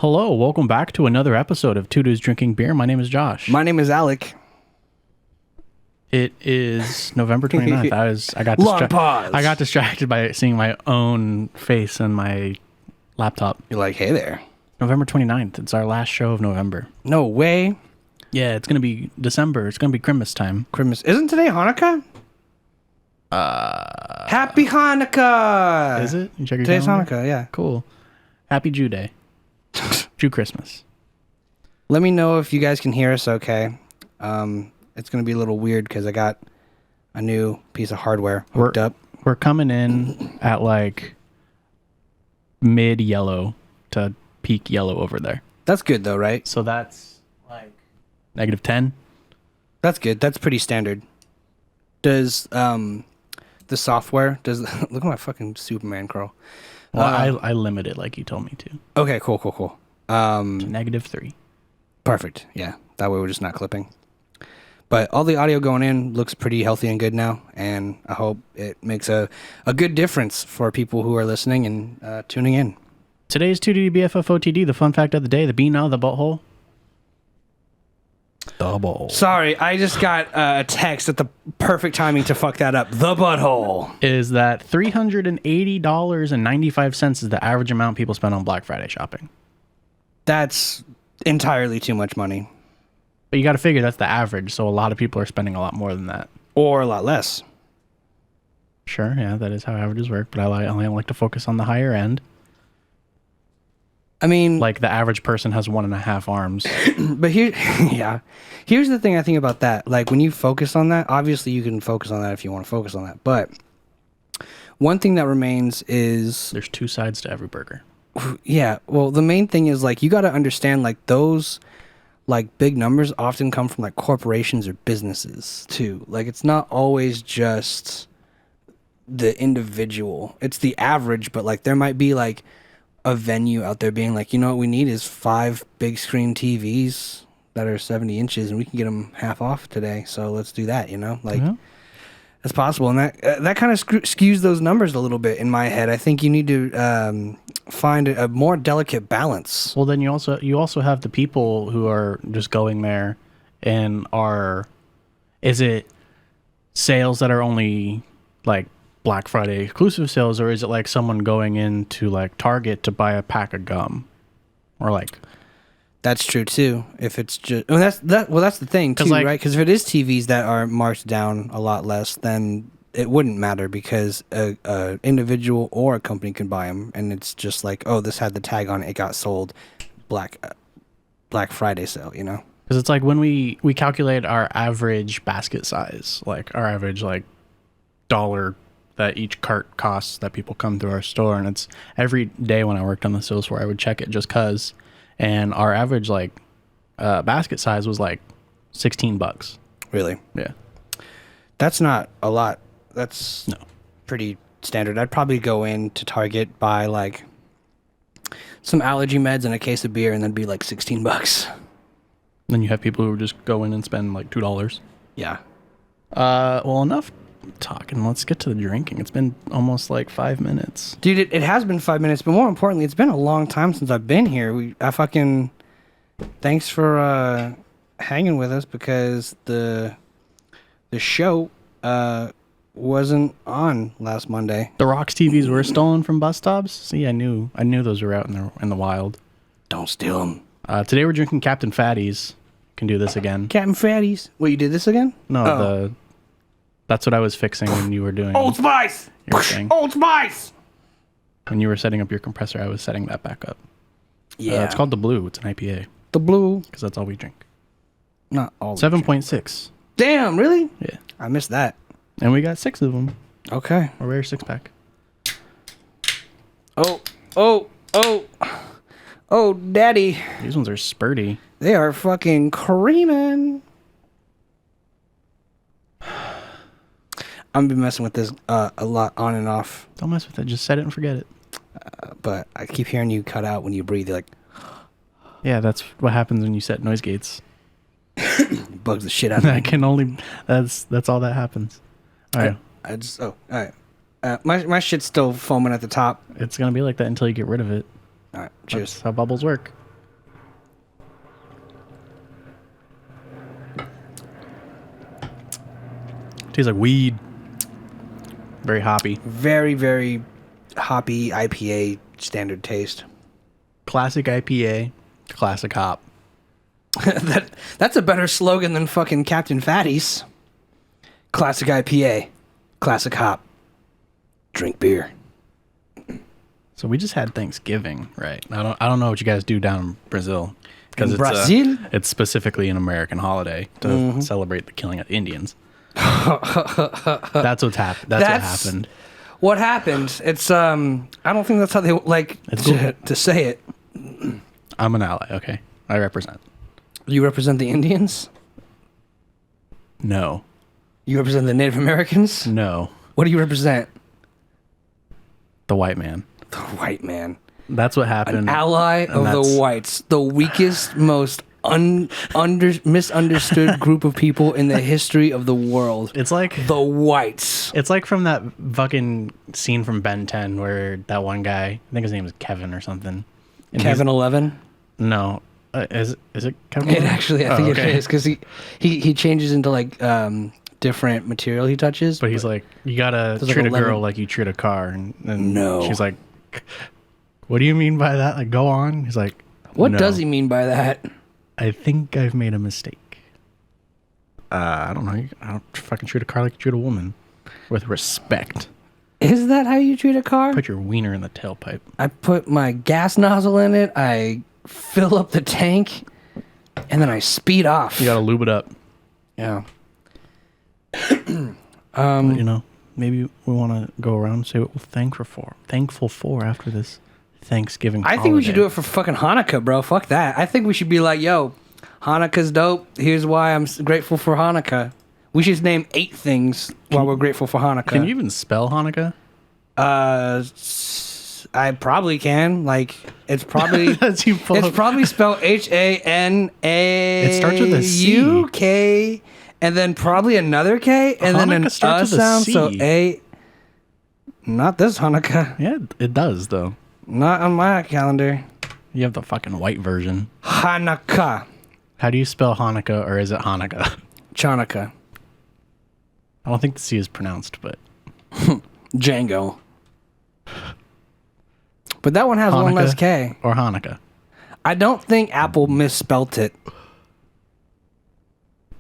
Hello, welcome back to another episode of Two Dudes Drinking Beer. My name is Josh. My name is Alec. It is November 29th. I got distracted by seeing my own face in my laptop. You're like, hey there. November 29th. It's our last show of November. No way. Yeah, it's going to be December. It's going to be Christmas time. Christmas. Isn't today Hanukkah? Happy Hanukkah. Is it? You check your Today's calendar? Hanukkah, yeah. Cool. Happy Jew Day. Jew Christmas. Let me know if you guys can hear us okay. It's going to be a little weird because I got a new piece of hardware hooked up. We're coming in at like mid yellow to peak yellow over there. That's good though, right? So that's like -10. That's good. That's pretty standard. Does the software look at my fucking Superman curl. Well, I limit it like you told me to. Okay, cool. To -3. Perfect. Yeah. That way we're just not clipping. But all the audio going in looks pretty healthy and good now, and I hope it makes a good difference for people who are listening and tuning in. Today's 2DBFFOTD, the fun fact of the day, the bean out of the butthole. The butthole. Sorry, I just got a text at the perfect timing to fuck that up. The butthole. Is that $380.95 is the average amount people spend on Black Friday shopping. That's entirely too much money. But you got to figure that's the average, so a lot of people are spending a lot more than that. Or a lot less. Sure, yeah, that is how averages work, but I only like to focus on the higher end. I mean... Like the average person has 1.5 arms. But here's the thing I think about that. Like when you focus on that, obviously you can focus on that if you want to focus on that. But one thing that remains is... There's two sides to every burger. Yeah, well, the main thing is like you got to understand like those... like big numbers often come from like corporations or businesses too. Like it's not always just the individual. It's the average, but like there might be like a venue out there being like, you know what we need is 5 big screen TVs that are 70 inches and we can get them half off today. So let's do that, you know? Like it's possible. And that kind of skews those numbers a little bit in my head. I think you need to find a more delicate balance. Well, then you also have the people who are just going there and is it sales that are only like Black Friday exclusive sales, or is it like someone going into like Target to buy a pack of gum, or like? That's true too. If it's just that's the thing too, like, right? Because if it is TVs that are marked down a lot less, then it wouldn't matter because a individual or a company can buy them, and it's just like, oh, this had the tag on it, it got sold, Black Friday sale, you know? Because it's like when we calculate our average basket size, like our average like dollar that each cart costs that people come through our store, and it's every day when I worked on the sales floor, I would check it just cause, and our average like basket size was like $16. Really? Yeah. That's not a lot. That's pretty standard. I'd probably go in to Target, buy like some allergy meds and a case of beer, and then be like $16. Then you have people who just go in and spend like $2. Yeah. Well, enough talking. Let's get to the drinking. It's been almost like 5 minutes. Dude, it has been 5 minutes, but more importantly, it's been a long time since I've been here. Thanks for hanging with us because the show wasn't on last Monday. The Rocks TVs were stolen from bus stops. See, I knew those were out in the wild. Don't steal them. Today we're drinking Captain Fatty's. Can do this again. Captain Fatty's. Wait, you did this again? No, that's what I was fixing when you were doing Old Spice. Old Spice. When you were setting up your compressor, I was setting that back up. Yeah, it's called the Blue. It's an IPA. The Blue, because that's all we drink. Not all. 7.6. Damn, really? Yeah, I missed that. And we got 6 of them. Okay. A rare 6-pack. Oh, daddy. These ones are spurty. They are fucking creaming. I'm been messing with this a lot on and off. Don't mess with it. Just set it and forget it. But I keep hearing you cut out when you breathe. You're like, yeah, that's what happens when you set noise gates. Bugs the shit out of me. That's all that happens. All right. All right. My shit's still foaming at the top. It's gonna be like that until you get rid of it. All right. Cheers. That's how bubbles work. Tastes like weed. Very hoppy. Very, very hoppy IPA standard taste. Classic IPA. Classic hop. That's a better slogan than fucking Captain Fatty's. Classic IPA. Classic hop. Drink beer. So we just had Thanksgiving, right? I don't know what you guys do down in Brazil. Because In Brazil? It's specifically an American holiday to celebrate the killing of Indians. That's what happened. What happened? It's I don't think that's how they like to say it. I'm an ally. Okay, I represent. You represent the Indians? No. You represent the Native Americans? No. What do you represent? The white man. The white man. That's what happened. An ally of the whites, the weakest, most misunderstood group of people in the history of the world. It's like the whites. It's like from that fucking scene from Ben 10 where that one guy, I think his name is Kevin or something. Kevin 11? No. Is it Kevin? It actually, I think it is, because he changes into like different material he touches. But he's like, you gotta treat a girl like you treat a car. And no. She's like, what do you mean by that? Like, go on. He's like, what does he mean by that? I think I've made a mistake. I don't know. I don't fucking treat a car like you treat a woman. With respect. Is that how you treat a car? Put your wiener in the tailpipe. I put my gas nozzle in it. I fill up the tank. And then I speed off. You gotta lube it up. Yeah. But, you know, maybe we want to go around and say what we're thankful for after this Thanksgiving holiday. I think we should do it for fucking Hanukkah, bro. Fuck that. I think we should be like, yo, Hanukkah's dope. Here's why I'm grateful for Hanukkah. We should name 8 things while we're grateful for Hanukkah. Can you even spell Hanukkah? I probably can. Like, it's probably spelled H-A-N-A. It starts with a C. U-K, and then probably another K, and then an starts with a sound. C. So A. Not this Hanukkah. Yeah, it does though. Not on my calendar. You have the fucking white version. Hanukkah. How do you spell Hanukkah, or is it Hanukkah? Chanukah. I don't think the C is pronounced, but Django. But that one has Hanukkah one less K. or Hanukkah. I don't think Apple misspelt it.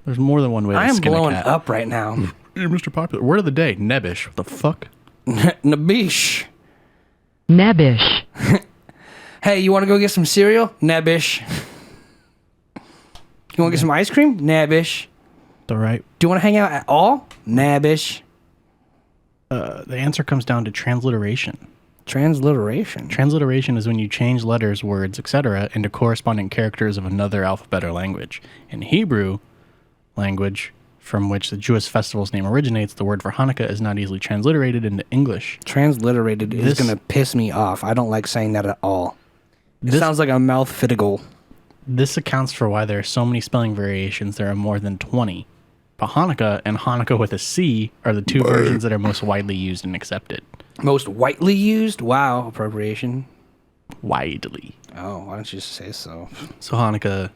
There's more than one way to I am skin blowing a cat. up right now. You're Mr. Popular. Word of the day, Nebbish. What the fuck? Nabish. Nebbish. Hey, you want to go get some cereal? Nebbish. You want to get some ice cream? Nebbish. The right. Do you want to hang out at all? Nebbish. The answer comes down to transliteration. Transliteration. Transliteration is when you change letters, words, etc. into corresponding characters of another alphabet or language. In Hebrew language, from which the Jewish festival's name originates, the word for Hanukkah is not easily transliterated into English. Transliterated is going to piss me off. I don't like saying that at all. It sounds like a mouth fittigle. This accounts for why there are so many spelling variations. There are more than 20. But Hanukkah and Hanukkah with a C are the two versions that are most widely used and accepted. Most widely used? Wow, appropriation. Widely. Oh, why don't you just say so? So Hanukkah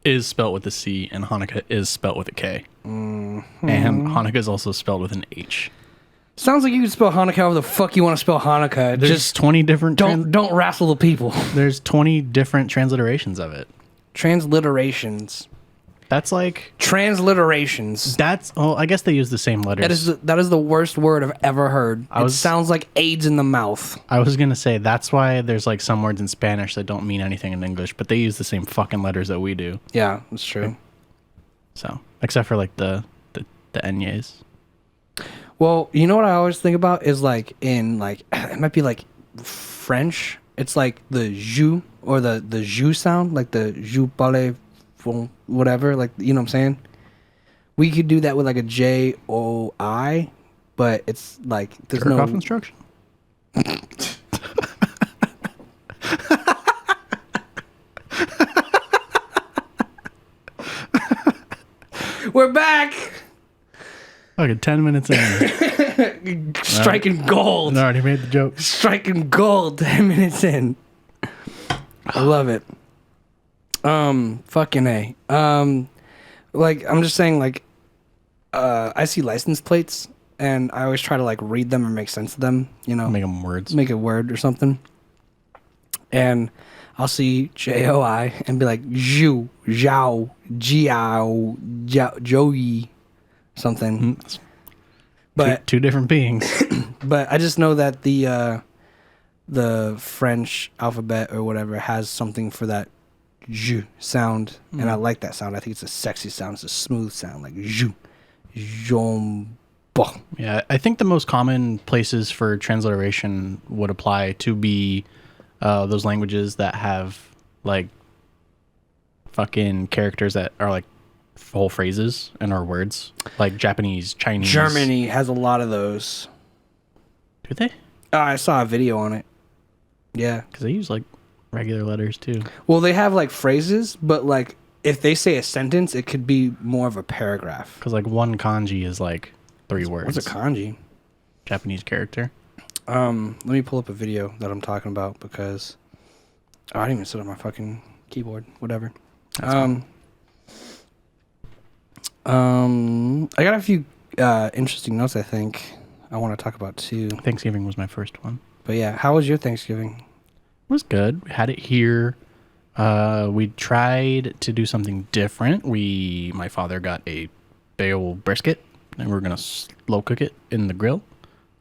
is spelt with a C and Hanukkah is spelt with a K. Mm-hmm. And Hanukkah is also spelled with an H. Sounds like you can spell Hanukkah however the fuck you want to spell Hanukkah. There's just 20 different... Don't wrestle the people. There's 20 different transliterations of it. Transliterations. That's like... Transliterations. I guess they use the same letters. That is the worst word I've ever heard. It sounds like AIDS in the mouth. I was going to say, that's why there's like some words in Spanish that don't mean anything in English, but they use the same fucking letters that we do. Yeah, that's true. So, except for like the Nyes. Well, you know what I always think about is like in like, it might be like French. It's like the jus or the jus sound, like the jus parle whatever, like, you know what I'm saying? We could do that with like a J-O-I, but it's like there's Jerk off instruction. We're back. Okay, 10 minutes in. Striking gold. I already made the joke. Striking gold 10 minutes in. I love it. Fucking A. Like, I'm just saying, like, I see license plates, and I always try to like read them or make sense of them. You know, Make them words. make a word or something. And I'll see JOI and be like Zhu, Zhao, Jiao, Joey, something. But two different beings. but I just know that the French alphabet or whatever has something for that zh sound, and I like that sound. I think it's a sexy sound. It's a smooth sound, like zh, jombo. Yeah, I think the most common places for transliteration would apply to be those languages that have like fucking characters that are like whole phrases and are words, like Japanese, Chinese. Germany has a lot of those. Do they? I saw a video on it. Yeah. Because they use like regular letters too. Well, they have like phrases, but like if they say a sentence, it could be more of a paragraph. Because like one kanji is like 3 words. What's a kanji? Japanese character. Let me pull up a video that I'm talking about because I didn't even set up my fucking keyboard. Whatever. That's I got a few interesting notes. I think I want to talk about too. Thanksgiving was my first one. But yeah, how was your Thanksgiving? It was good. We had it here. We tried to do something different. My father got a big old brisket, and we were gonna slow cook it in the grill,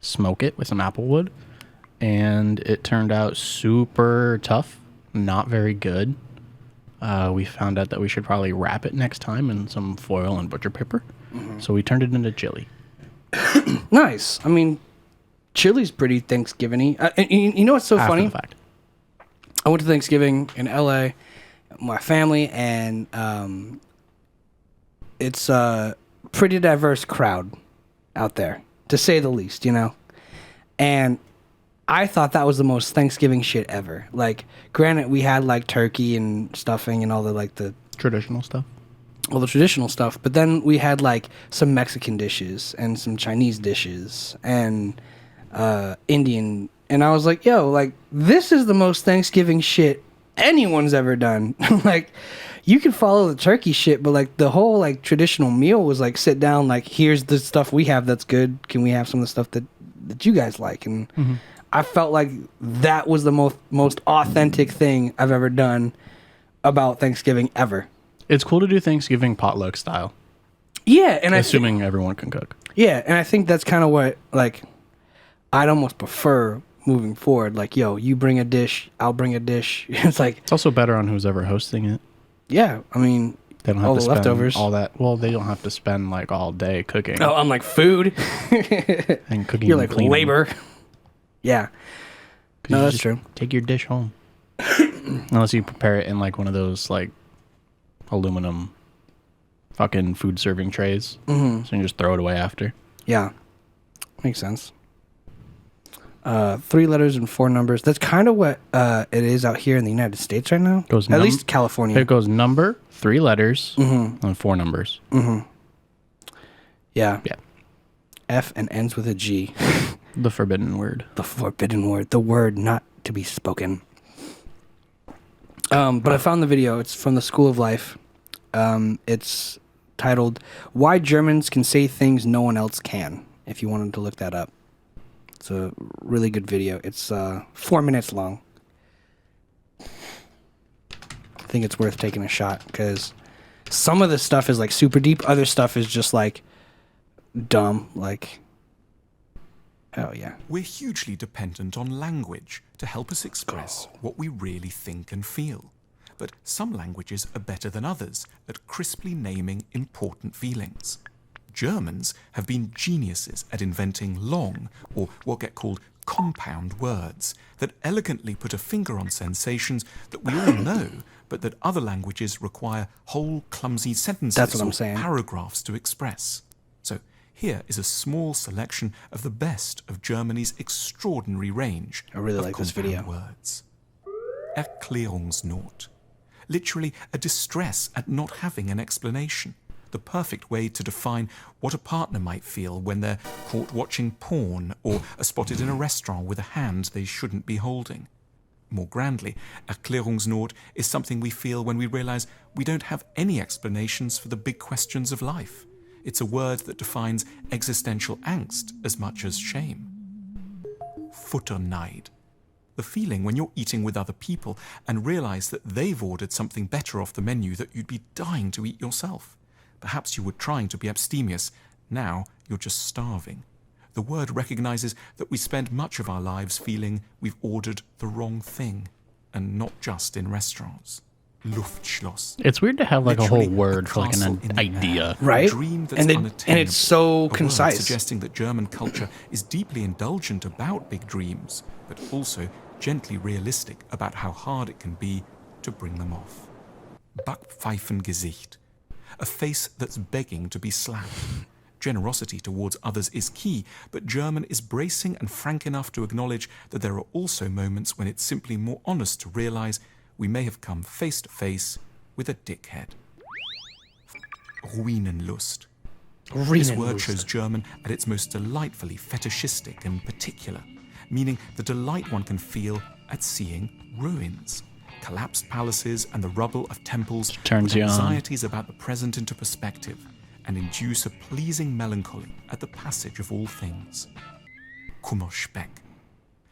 smoke it with some apple wood, and it turned out super tough, not very good. We found out that we should probably wrap it next time in some foil and butcher paper. So we turned it into chili. Nice. I mean, chili's pretty Thanksgiving-y. You know what's so After funny? the fact. I went to Thanksgiving in LA, my family, and it's a pretty diverse crowd out there, to say the least, you know? And I thought that was the most Thanksgiving shit ever. Like, granted, we had like turkey and stuffing and all the like the Traditional stuff. all the traditional stuff, but then we had like some Mexican dishes and some Chinese dishes and Indian, and I was like, yo, like this is the most Thanksgiving shit anyone's ever done. Like, you can follow the turkey shit, but like the whole like traditional meal was like sit down, like here's the stuff we have that's good. Can we have some of the stuff that you guys like? And I felt like that was the most authentic thing I've ever done about Thanksgiving ever. It's cool to do Thanksgiving potluck style. Yeah, and assuming everyone can cook. Yeah, and I think that's kind of what like I'd almost prefer moving forward. Like, yo, you bring a dish, I'll bring a dish. It's like It's also better on who's ever hosting it. Yeah, I mean, They don't have all to the spend leftovers. all that. Well, they don't have to spend like all day cooking Oh, I'm like food. and cooking. You're and like cleaning. labor. Yeah. 'Cause No, you that's just true. Take your dish home. Unless you prepare it in like one of those like aluminum fucking food serving trays. So you just throw it away after. Yeah. Makes sense. 3 letters and 4 numbers. That's kind of what it is out here in the United States right now. Goes At least California. It goes number, 3 letters, and 4 numbers. Yeah. Yeah. F and ends with a G. The forbidden word. The forbidden word. The word not to be spoken. But I found the video. It's from the School of Life. It's titled "Why Germans Can Say Things No One Else Can." If you wanted to look that up, it's a really good video. It's 4 minutes long. I think it's worth taking a shot because some of the stuff is like super deep. Other stuff is just like dumb. Like, oh yeah. We're hugely dependent on language to help us express what we really think and feel. But some languages are better than others at crisply naming important feelings. Germans have been geniuses at inventing long, or what get called compound words, that elegantly put a finger on sensations that we all know, but that other languages require whole clumsy sentences That's what I'm or saying. paragraphs to express. So here is a small selection of the best of Germany's extraordinary range I really of like this compound video. words. Erklärungsnot. Literally a distress at not having an explanation. The perfect way to define what a partner might feel when they're caught watching porn or are spotted in a restaurant with a hand they shouldn't be holding. More grandly, Erklärungsnot is something we feel when we realize we don't have any explanations for the big questions of life. It's a word that defines existential angst as much as shame. Futterneid. The feeling when you're eating with other people and realize that they've ordered something better off the menu that you'd be dying to eat yourself. Perhaps you were trying to be abstemious. Now you're just starving. The word recognizes that we spend much of our lives feeling we've ordered the wrong thing, and not just in restaurants. Luftschloss. It's weird to have like a whole Literally, word for like castle an in the idea. air, Right? A dream that's And unattainable. it's so A word concise. suggesting that German culture is deeply indulgent about big dreams, but also gently realistic about how hard it can be to bring them off. Backpfeifengesicht. A face that's begging to be slapped. Generosity towards others is key, but German is bracing and frank enough to acknowledge that there are also moments when it's simply more honest to realize we may have come face to face with a dickhead. Ruinenlust. This word shows German at its most delightfully fetishistic and particular, meaning the delight one can feel at seeing ruins. Collapsed palaces and the rubble of temples Turns put you on. anxieties about the present into perspective and induce a pleasing melancholy at the passage of all things. Kummerspeck.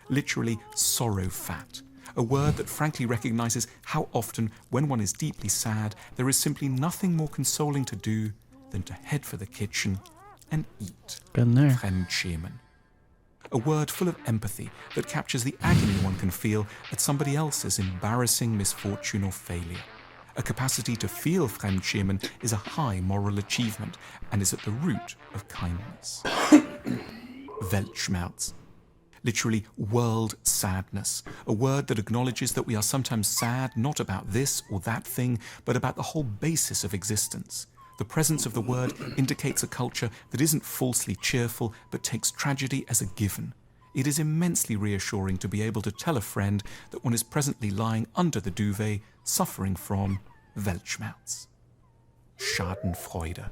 Literally sorrow fat. A word that frankly recognizes how often, when one is deeply sad, there is simply nothing more consoling to do than to head for the kitchen and eat. Been there. Fremdschämen. A word full of empathy that captures the agony one can feel at somebody else's embarrassing misfortune or failure. A capacity to feel Fremdschämen is a high moral achievement and is at the root of kindness. Weltschmerz. Literally world sadness, a word that acknowledges that we are sometimes sad not about this or that thing, but about the whole basis of existence. The presence of the word indicates a culture that isn't falsely cheerful, but takes tragedy as a given. It is immensely reassuring to be able to tell a friend that one is presently lying under the duvet, suffering from Weltschmerz. Schadenfreude.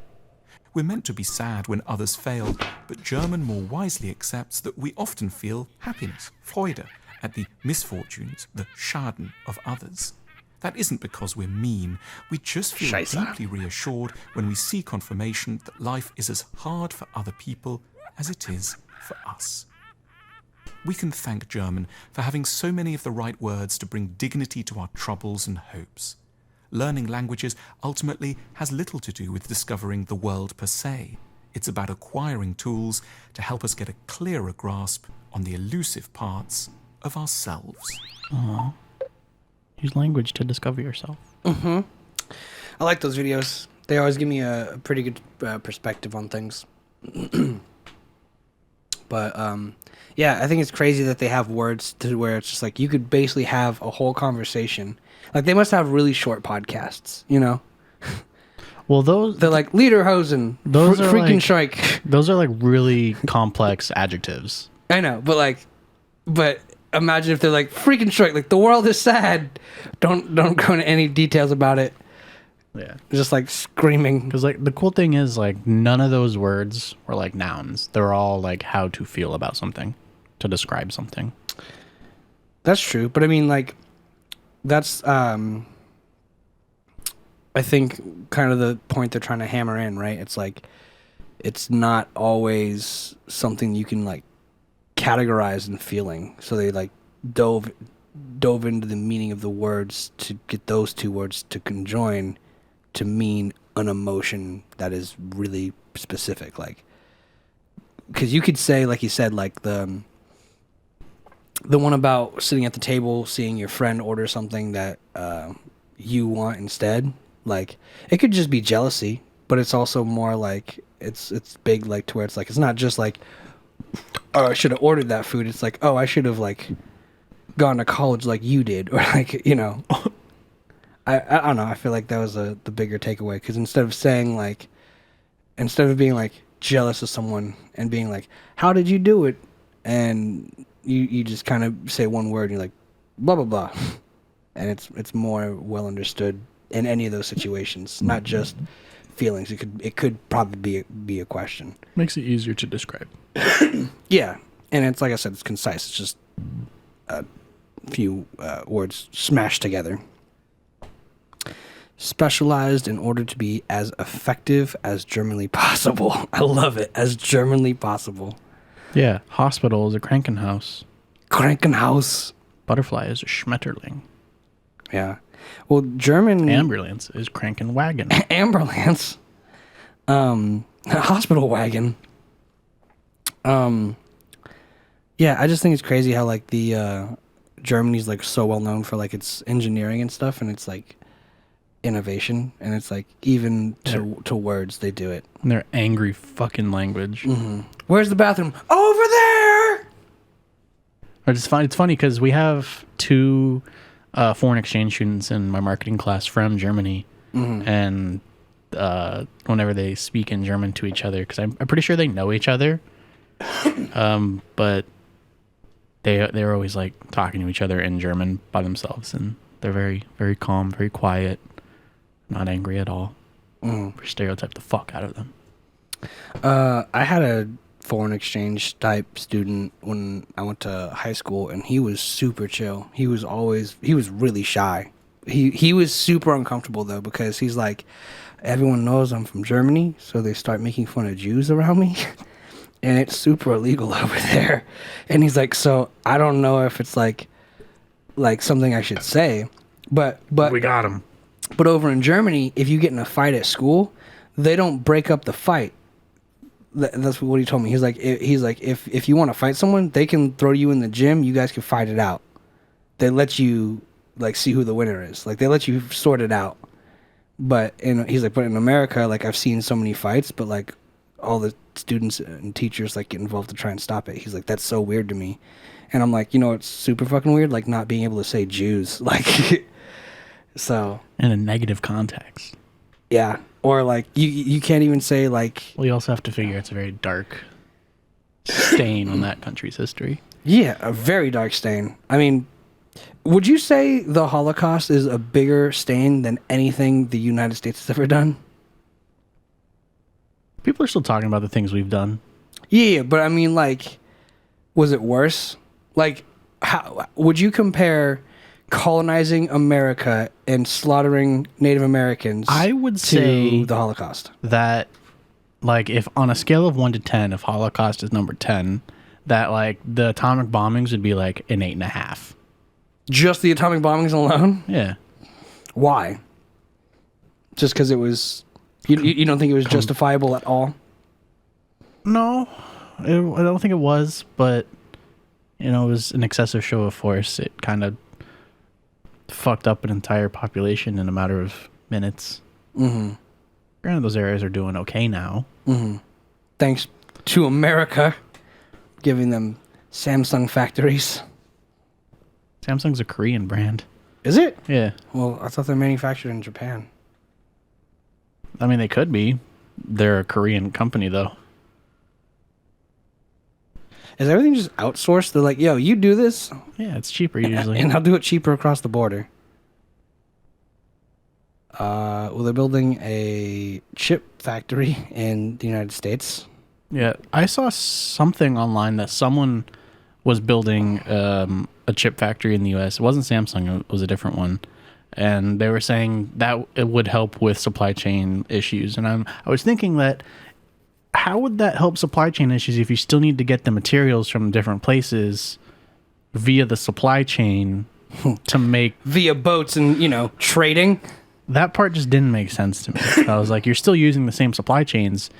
We're meant to be sad when others fail, but German more wisely accepts that we often feel happiness, Freude, at the misfortunes, the Schaden of others. That isn't because we're mean, we just feel Scheiße. deeply reassured when we see confirmation that life is as hard for other people as it is for us. We can thank German for having so many of the right words to bring dignity to our troubles and hopes. Learning languages ultimately has little to do with discovering the world per se. It's about acquiring tools to help us get a clearer grasp on the elusive parts of ourselves. Use language to discover yourself. I like those videos. They always give me a pretty good perspective on things. But yeah, I think it's crazy that they have words to where it's just like you could basically have a whole conversation. Like they must have really short podcasts, you know? Well, They're like Lederhosen, Those are freaking like- strike. those are like really complex adjectives. I know, but imagine if they're like freaking strike, like the world is sad. Don't go into any details about it. Yeah. Just like screaming. Because like the cool thing is like none of those words were like nouns. They're all like how to feel about something, to describe something. That's true, but I mean, like, that's I think kind of the point they're trying to hammer in, right? It's like it's not always something you can like categorize in feeling. So they like dove into the meaning of the words to get those two words to conjoin to mean an emotion that is really specific. Like, because you could say, like you said, like the one about sitting at the table, seeing your friend order something that you want instead. Like, it could just be jealousy, but it's also more like it's big, like to where it's like it's not just like, oh, I should have ordered that food. It's like, oh, I should have like gone to college like you did, or like, you know. I don't know. I feel like that was the bigger takeaway, because instead of being like jealous of someone and being like, how did you do it? And you just kind of say one word and you're like, blah, blah, blah. And it's more well understood in any of those situations, not just feelings. It could probably be a question. Makes it easier to describe. Yeah. And it's like I said, it's concise. It's just a few words smashed together. specialized in order to be as effective as Germanly possible. I love it. As Germanly possible. Yeah, hospital is a Krankenhaus. Krankenhaus. Butterfly is a Schmetterling. Yeah. Well, German... Ambulance is Krankenwagen. Ambulance. Hospital wagon. Yeah, I just think it's crazy how, like, the... Germany's, like, so well known for, like, its engineering and stuff, and it's, like, innovation, and it's, like, even to words, they do it. And their angry fucking language. Mm-hmm. Where's the bathroom? Over there! It's funny because we have 2 foreign exchange students in my marketing class from Germany, and whenever they speak in German to each other, because I'm pretty sure they know each other, but they're always like talking to each other in German by themselves, and they're very, very calm, very quiet, not angry at all. We stereotype the fuck out of them. I had a foreign exchange type student when I went to high school, and he was super chill. He was really shy. He was super uncomfortable though, because he's like, everyone knows I'm from Germany, so they start making fun of Jews around me. And it's super illegal over there. And he's like, so I don't know if it's like something I should say, but We got him. But over in Germany, if you get in a fight at school, they don't break up the fight. That's what he told me. He's like, if you want to fight someone, they can throw you in the gym. You guys can fight it out. They let you like see who the winner is. Like they let you sort it out. But he's like, but in America, like I've seen so many fights, but like all the students and teachers like get involved to try and stop it. He's like, that's so weird to me. And I'm like, it's super fucking weird, like not being able to say Jews, like so In a negative context. yeah. Or like you can't even say like. Well, you also have to figure it's a very dark stain on that country's history. Yeah, a very dark stain. I mean, would you say the Holocaust is a bigger stain than anything the United States has ever done? People are still talking about the things we've done. Yeah, but I mean, like, was it worse? Like, how would you compare colonizing America and slaughtering Native Americans? I would to say the Holocaust. that, like, if on a scale of 1 to 10, if Holocaust is number 10, that like the atomic bombings would be like an 8.5. Just the atomic bombings alone? Yeah. Why? Just because it was. You don't think it was justifiable at all? No, I don't think it was, but it was an excessive show of force. It kind of fucked up an entire population in a matter of minutes. Mm-hmm. Granted, those areas are doing okay now. Mm-hmm. Thanks to America giving them Samsung factories. Samsung's a Korean brand. Is it? Yeah. Well, I thought they're manufactured in Japan. I mean, they could be. They're a Korean company, though. Is everything just outsourced? They're like, yo, you do this? Yeah, it's cheaper usually. And I'll do it cheaper across the border. Well, they're building a chip factory in the United States. Yeah, I saw something online that someone was building a chip factory in the U.S. It wasn't Samsung. It was a different one. And they were saying that it would help with supply chain issues. And I was thinking that how would that help supply chain issues if you still need to get the materials from different places via the supply chain to make... Via boats and, trading? That part just didn't make sense to me. I was like, you're still using the same supply chains.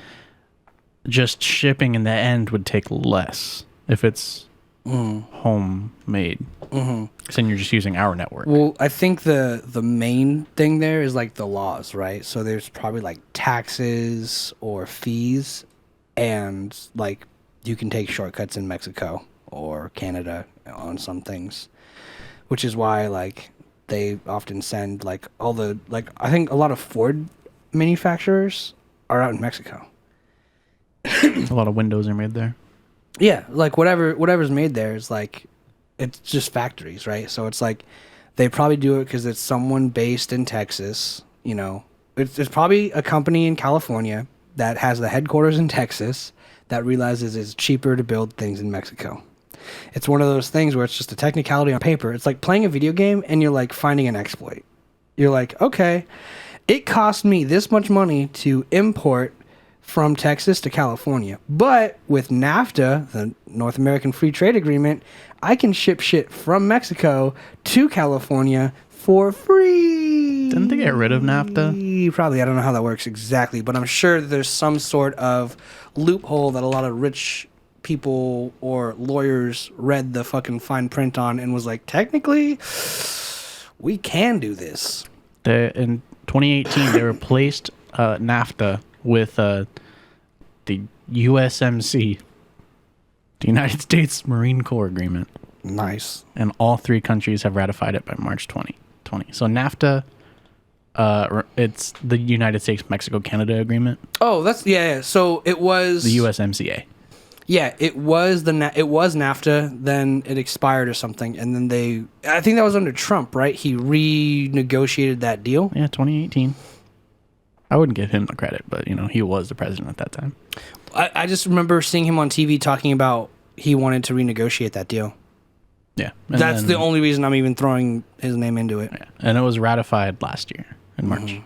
Just shipping in the end would take less if it's homemade. Mm-hmm. Then you're just using our network. Well, I think the main thing there is like the laws, right? So there's probably like taxes or fees, and like you can take shortcuts in Mexico or Canada on some things, which is why like they often send like all the like I think a lot of Ford manufacturers are out in Mexico. A lot of windows are made there. Yeah, like whatever's made there is like it's just factories, right? So it's like they probably do it because it's someone based in Texas. It's probably a company in California that has the headquarters in Texas that realizes it's cheaper to build things in Mexico. It's one of those things where it's just a technicality on paper. It's like playing a video game and you're like finding an exploit. You're like, okay, it cost me this much money to import from Texas to California. But with NAFTA, the North American Free Trade Agreement, I can ship shit from Mexico to California for free. Didn't they get rid of NAFTA? Probably. I don't know how that works exactly, but I'm sure there's some sort of loophole that a lot of rich people or lawyers read the fucking fine print on and was like, technically, we can do this. In 2018, they replaced NAFTA with the USMC, the United States Marine Corps Agreement. Nice. And all 3 countries have ratified it by March 2020. So NAFTA, it's the United States-Mexico-Canada Agreement. Oh, that's yeah. So it was The USMCA. Yeah, it was NAFTA. Then it expired or something, and then I think that was under Trump, right? He renegotiated that deal. Yeah, 2018. I wouldn't give him the credit, but he was the president at that time. I just remember seeing him on TV talking about he wanted to renegotiate that deal. Yeah, That's the only reason I'm even throwing his name into it. Yeah. And it was ratified last year in March.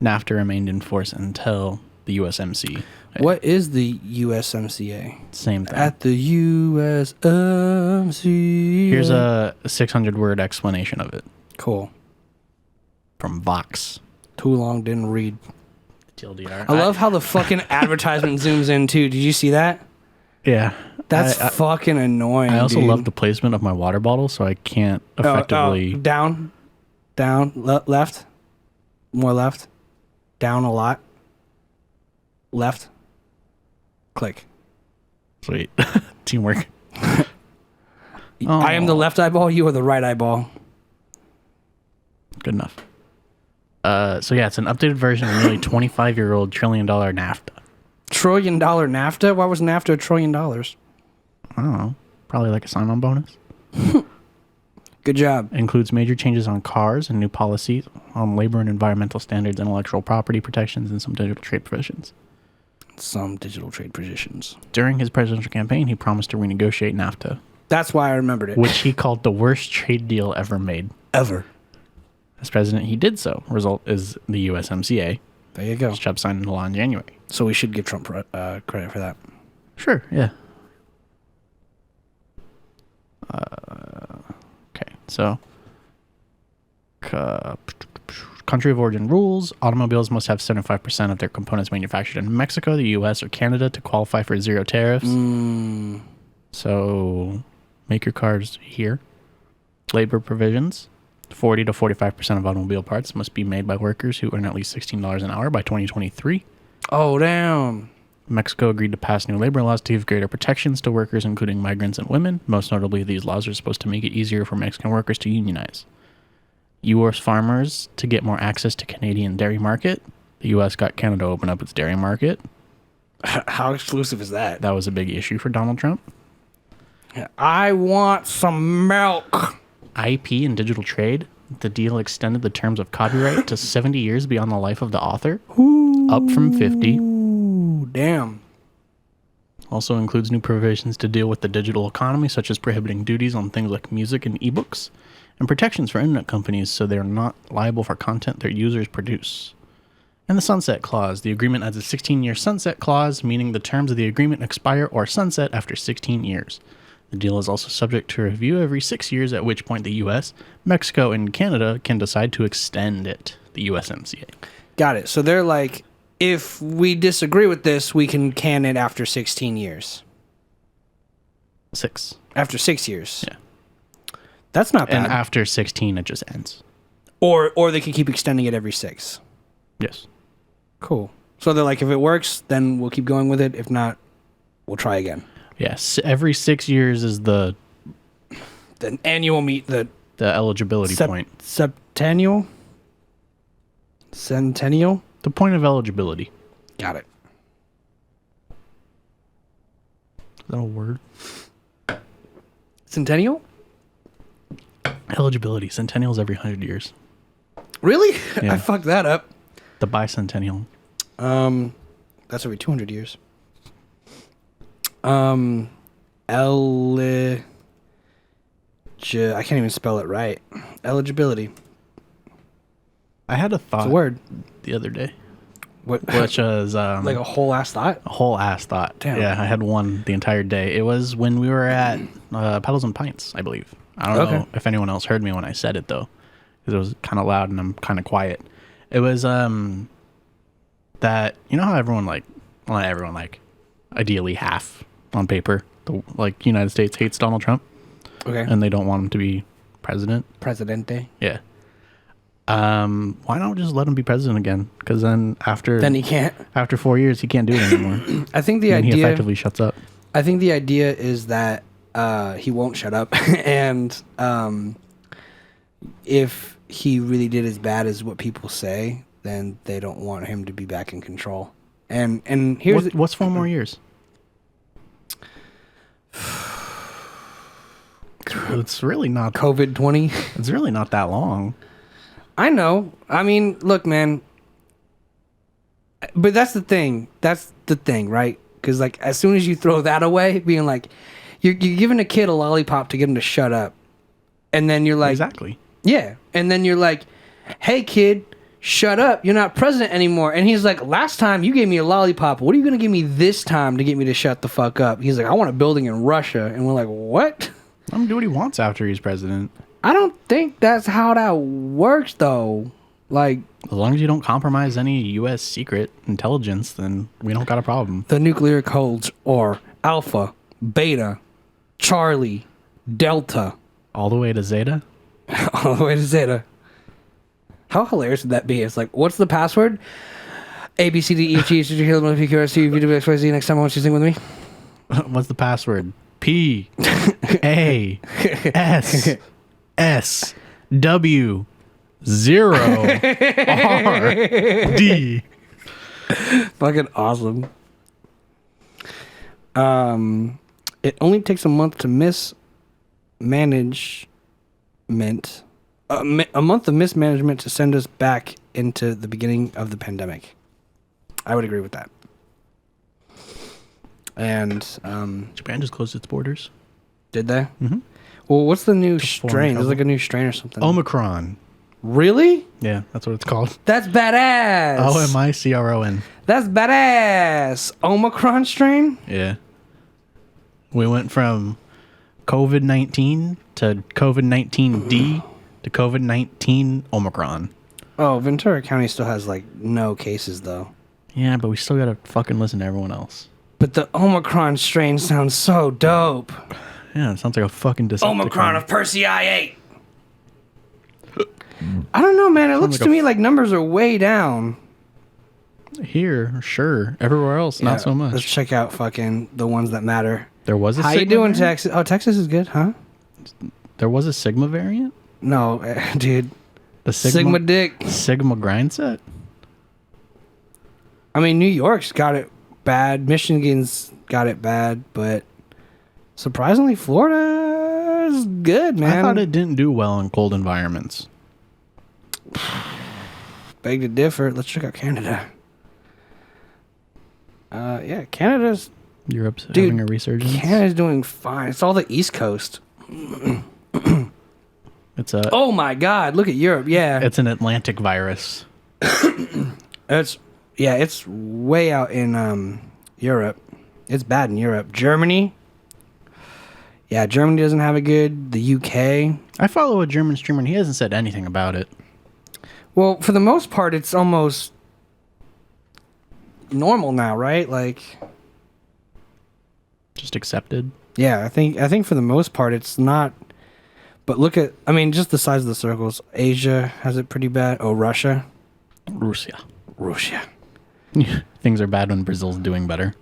NAFTA remained in force until the USMC. What is the USMCA? Same thing. At the USMCA. Here's a 600-word explanation of it Cool. from Vox. Too long, didn't read. TLDR. I love how the fucking advertisement zooms in too. Did you see that? Yeah. That's fucking annoying. I also dude. love the placement of my water bottle, so I can't effectively. Down, left, more left, down a lot, left, click. Sweet. Teamwork. I am the left eyeball. You are the right eyeball. Good enough. So yeah, it's an updated version of nearly 25-year-old $1 trillion NAFTA. $1 trillion NAFTA? Why was NAFTA $1 trillion? I don't know. Probably like a sign-on bonus. Good job. Includes major changes on cars and new policies on labor and environmental standards, intellectual property protections, and some digital trade provisions. Some digital trade positions. During his presidential campaign, he promised to renegotiate NAFTA, That's why I remembered it. which he called the worst trade deal ever made. Ever. As president, he did so. Result is the USMCA, There you go. which Trump signed into law in January. So we should give Trump credit for that. Sure, yeah. Okay, so country of origin rules. Automobiles must have 75% of their components manufactured in Mexico, the U.S., or Canada to qualify for zero tariffs. So make your cars here. Labor provisions. 40 to 45% of automobile parts must be made by workers who earn at least $16 an hour by 2023. Oh, damn. Mexico agreed to pass new labor laws to give greater protections to workers, including migrants and women. Most notably, these laws are supposed to make it easier for Mexican workers to unionize. U.S. farmers to get more access to Canadian dairy market. The U.S. got Canada to open up its dairy market. How exclusive is that? That was a big issue for Donald Trump. I want some milk. IP and digital trade. The deal extended the terms of copyright to 70 years beyond the life of the author, up from 50. Ooh, damn. Also includes new provisions to deal with the digital economy, such as prohibiting duties on things like music and ebooks, and protections for internet companies so they're not liable for content their users produce. And the sunset clause. The agreement adds a 16-year sunset clause, meaning the terms of the agreement expire or sunset after 16 years. The deal is also subject to review every 6 years, at which point the U.S., Mexico, and Canada can decide to extend it, the USMCA. Got it. So they're like, if we disagree with this, we can can it after 16 years. 6. After 6 years. Yeah. That's not bad. And after 16, it just ends. Or they can keep extending it every 6. Yes. Cool. So they're like, if it works, then we'll keep going with it. If not, we'll try again. Yes. Every 6 years is the annual the eligibility point. Septennial? Centennial? The point of eligibility. Got it. Is that a word? Centennial? Eligibility. Centennial's every 100 years. Really? Yeah. I fucked that up. The bicentennial. That's every 200 years. I can't even spell it right. Eligibility. I had a It's thought a word. the other day, What, which was like a whole ass thought? a whole ass thought. Damn. Yeah, I had one the entire day. It was when we were at Pedals and Pints, I believe. I don't know if anyone else heard me when I said it though, because it was kind of loud and I'm kind of quiet. It was that, you know how everyone like, well, not everyone, like ideally half on paper, the like United States hates Donald Trump Okay. and they don't want him to be president. Presidente. Yeah. Why not just let him be president again? Because then Then he can't. after 4 years he can't do it anymore. I think the And he idea. effectively shuts up. I think the idea is that he won't shut up, and if he really did as bad as what people say, then they don't want him to be back in control. And here's What's 4 more years? It's really not. COVID-20. It's really not that long. I know. I mean, look, man. But that's the thing. That's the thing, right? Because like, as soon as you throw that away, being like, you're giving a kid a lollipop to get him to shut up, and then you're like, Exactly. yeah, and then you're like, hey kid, shut up, you're not president anymore. And he's like, last time you gave me a lollipop, what are you gonna give me this time to get me to shut the fuck up? He's like, I want a building in Russia. And we're like, what? Let him do what he wants after he's president. I don't think that's how that works though. Like, As long as you don't compromise any U.S. secret intelligence, then we don't got a problem. the nuclear codes are Alpha, Beta, Charlie, Delta, All the way to Zeta? all the way to Zeta. How hilarious would that be? It's like, what's the password? A, B, C, D, E, F, G, H, I, J, K, L, M, N, P, Q, R, S, T, U, V, W, X, Y, Z. Next time I want you to sing with me. What's the password? P A S S W 0 R D. Fucking awesome. It only takes a month to mismanagement. A month of mismanagement to send us back into the beginning of the pandemic. I would agree with that. And Japan just closed its borders. did they? Mhm. Well, what's the new foreign strain? There's travel. like a new strain or something. Omicron. Really? Yeah, that's what it's called. That's badass. OMICRON. That's badass. Omicron strain? Yeah. We went from COVID-19 to COVID-19D to COVID-19 Omicron. Oh, Ventura County still has like no cases though. Yeah, but we still gotta fucking listen to everyone else. But the Omicron strain sounds so dope. Yeah, it sounds like a fucking Decepticon. Omicron of Percy I-8. I don't know, man. It looks like to a me like numbers are way down. Here, sure. Everywhere else, not so Let's much. check out fucking the ones that matter. There was a How you Sigma doing, variant? Texas? Oh, Texas is good, huh? There was a Sigma variant? No, dude. The Sigma dick. Sigma grind set? I mean, New York's got it bad. Michigan's got it bad, but surprisingly, Florida's good, man. I thought it didn't do well in cold environments. Beg to differ. Let's check out Canada. Yeah, Canada's Europe's Dude, having a resurgence. Canada's doing fine. It's all the East Coast. It's a Oh my God! Look at Europe. Yeah, it's an Atlantic virus. it's way out in Europe. It's bad in Europe. Germany. Yeah, Germany doesn't have it good. The UK. I follow a German streamer and he hasn't said anything about it. Well, for the most part, it's almost normal now, right? Like, Just accepted. yeah, I think for the most part, it's not. But look at, I mean, just the size of the circles. Asia has it pretty bad. Oh, Russia. Russia. Russia. Things are bad when Brazil's doing better.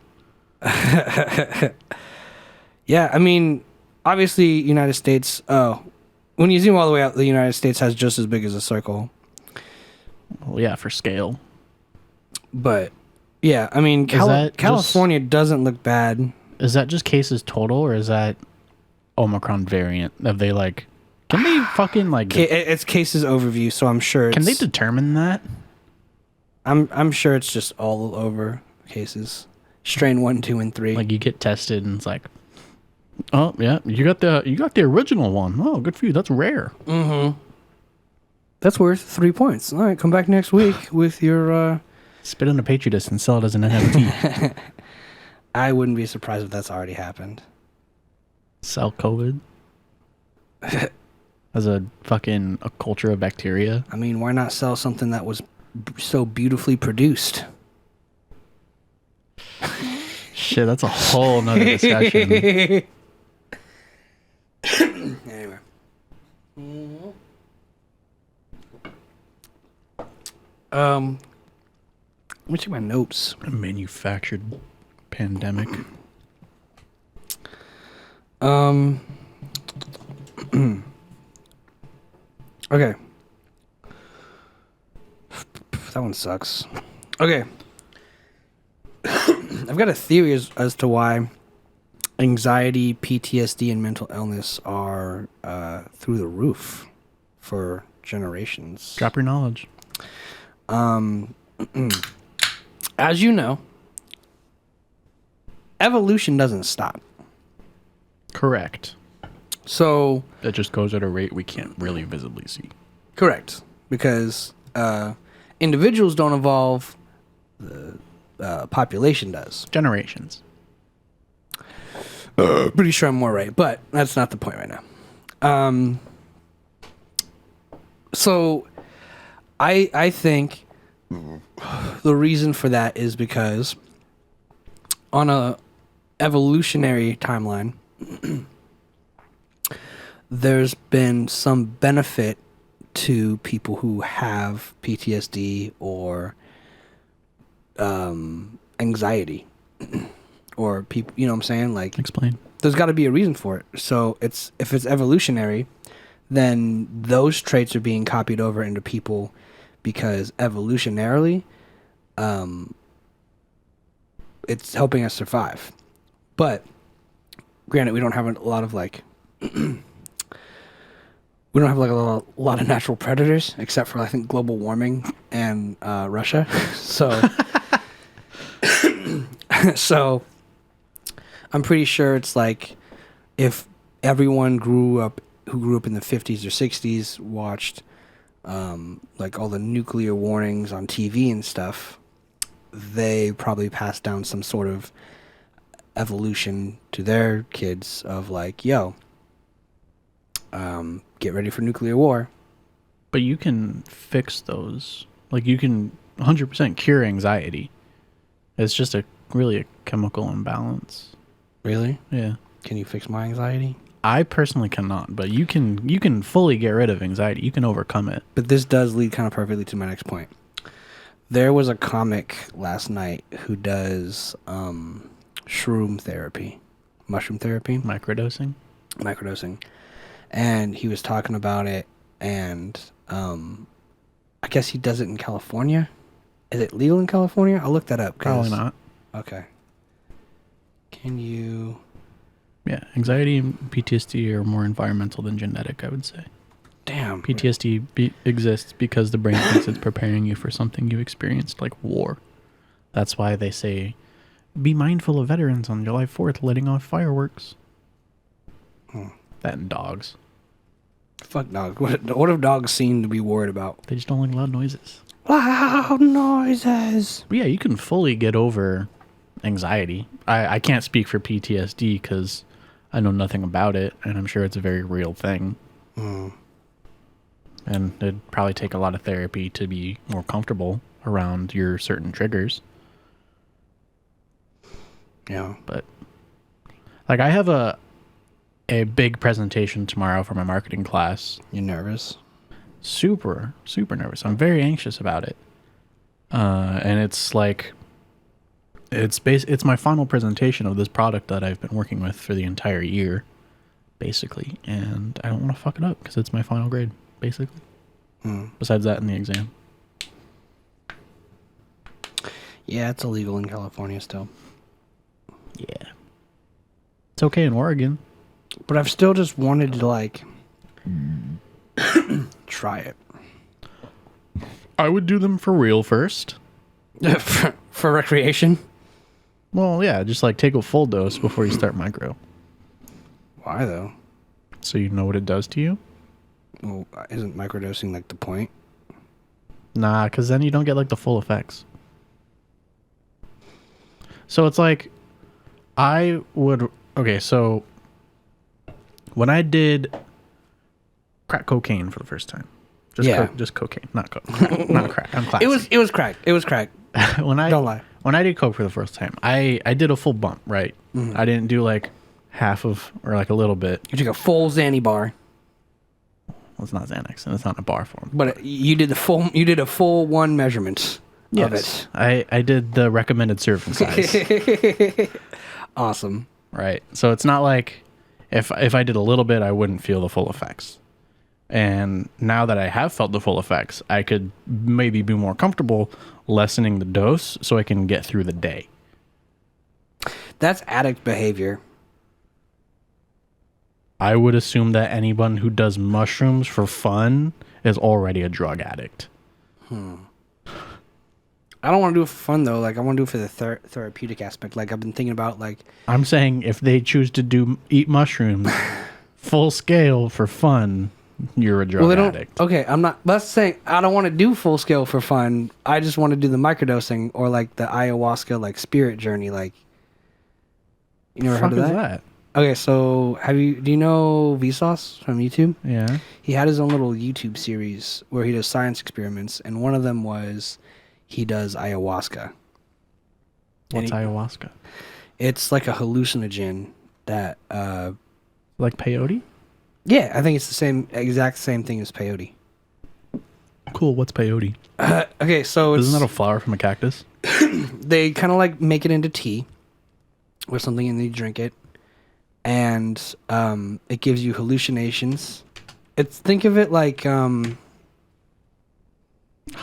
Yeah, I mean, obviously, United States. Oh, when you zoom all the way out, the United States has just as big as a circle. Well, yeah, for scale. But yeah, I mean, that just- California doesn't look bad. Is that just cases total or is that Omicron variant? Have they like can they fucking like It's cases overview, so I'm sure. can they It's, determine that? I'm sure it's just all over cases. Strain 1, 2, and 3. Like you get tested and it's like, oh yeah, you got the original one. Oh, good for you. That's rare. Mm-hmm. That's worth 3 points. All right, come back next week with your. Spit on a petri dish and sell it as an NFT. I wouldn't be surprised if that's already happened. Sell COVID as a culture of bacteria. I mean, why not sell something that was so beautifully produced? Shit, that's a whole nother discussion. Anyway. Let me check my notes. A manufactured pandemic. Okay. That one sucks. Okay. I've got a theory as to why anxiety, PTSD, and mental illness are through the roof for generations. Drop your knowledge. As you know, evolution doesn't stop. Correct. So That just goes at a rate we can't really visibly see. correct, because individuals don't evolve, the population does. Generations. Pretty sure I'm more right, but that's not the point right now. So I think the reason for that is because on a evolutionary timeline, there's been some benefit to people who have PTSD or anxiety or people, you know what I'm saying? Like, Explain. there's got to be a reason for it. So if it's evolutionary, then those traits are being copied over into people because evolutionarily, it's helping us survive. But granted, we don't have a lot of like we don't have like a lot of natural predators except for I think global warming and Russia. So so I'm pretty sure it's like if everyone who grew up in the 50s or 60s watched like all the nuclear warnings on TV and stuff, they probably passed down some sort of evolution to their kids of like, yo, get ready for nuclear war. But you can fix those. Like, you can 100% cure anxiety. It's just really a chemical imbalance. Really? Yeah. Can you fix my anxiety? I personally cannot, but you can fully get rid of anxiety. You can overcome it. But this does lead kind of perfectly to my next point. There was a comic last night who does shroom therapy, mushroom therapy, Microdosing. And he was talking about it, and I guess he does it in California. Is it legal in California? I'll look that up. Probably not. Okay. Can you... Yeah, anxiety and PTSD are more environmental than genetic, I would say. Damn. PTSD exists because the brain thinks it's preparing you for something you experienced, like war. That's why they say, be mindful of veterans on July 4th letting off fireworks. That and dogs. Fuck dogs. What have dogs seen to be worried about? They just don't like loud noises. Loud noises. But yeah, you can fully get over anxiety. I can't speak for PTSD because I know nothing about it, and I'm sure it's a very real thing. And it'd probably take a lot of therapy to be more comfortable around your certain triggers. Yeah. But like, I have a big presentation tomorrow for my marketing class. You nervous? Super nervous. I'm very anxious about it. And it's like, it's my final presentation of this product that I've been working with for the entire year, basically. And I don't want to fuck it up because it's my final grade, basically. Besides that and the exam. Yeah, it's illegal in California still. Yeah. It's okay in Oregon. But I've still just wanted to, like, try it. I would do them for real first. For recreation? Well, yeah, just like take a full dose before you start micro. Why, though? So you know what it does to you? Well, isn't microdosing like the point? Nah, because then you don't get like the full effects. So it's like, okay, so when I did crack cocaine for the first time, just cocaine, not coke, not crack. I'm classy. It was crack. It was crack. Don't lie. When I did coke for the first time, I did a full bump, right? I didn't do like half of or like a little bit. You took a full Xanny bar. Well, it's not Xanax, and it's not in a bar form. But you did a full one measurement of it. I did the recommended serving size. Awesome. Right. So it's not like if I did a little bit, I wouldn't feel the full effects. And now that I have felt the full effects, I could maybe be more comfortable lessening the dose so I can get through the day. That's addict behavior. I would assume that anyone who does mushrooms for fun is already a drug addict. I don't want to do it for fun though. Like I want to do it for the therapeutic aspect. Like I've been thinking about like. I'm saying if they choose to eat mushrooms full scale for fun, you're a drug addict. Okay, I'm not. Let's say I don't want to do full scale for fun. I just want to do the microdosing or like the ayahuasca like spirit journey. Like you never heard of that? Okay, so do you know Vsauce from YouTube? Yeah. He had his own little YouTube series where he does science experiments, and one of them was he does ayahuasca. What's ayahuasca? It's like a hallucinogen that like peyote? Yeah, I think it's the exact same thing as peyote. Cool, what's peyote? Okay, so Isn't that a flower from a cactus? They kind of like make it into tea or something, and then you drink it. And it gives you hallucinations. Think of it like I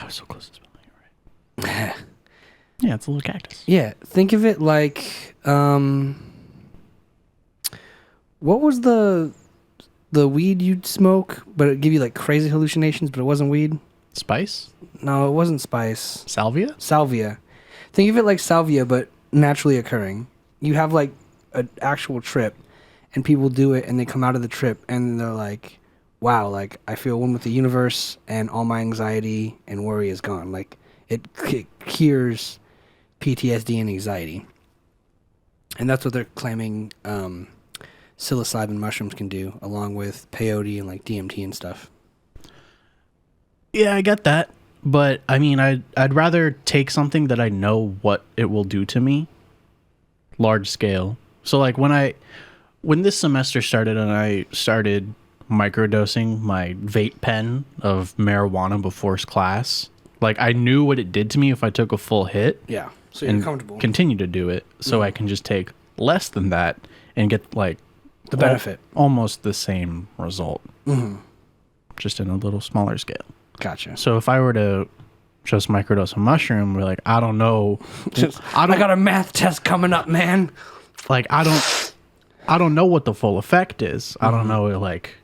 was so close to spelling it right. Yeah, it's a little cactus. Yeah, think of it like what was the weed you'd smoke, but it'd give you like crazy hallucinations, but it wasn't weed? Spice? No, it wasn't spice. Salvia? Salvia. Think of it like salvia, but naturally occurring. You have like an actual trip, and people do it, and they come out of the trip, and they're like, wow, like, I feel one with the universe, and all my anxiety and worry is gone. Like, it cures PTSD and anxiety. And that's what they're claiming psilocybin mushrooms can do, along with peyote and, like, DMT and stuff. Yeah, I get that. But, I mean, I'd rather take something that I know what it will do to me, large scale. So, like, when this semester started and I started microdosing my vape pen of marijuana before class, like I knew what it did to me if I took a full hit. Yeah, so you're comfortable. Continue to do it so I can just take less than that and get like the benefit. Almost the same result. Just in a little smaller scale. Gotcha. So if I were to just microdose a mushroom, we're like, I don't know. I got a math test coming up, man. Like I don't know what the full effect is. I don't know like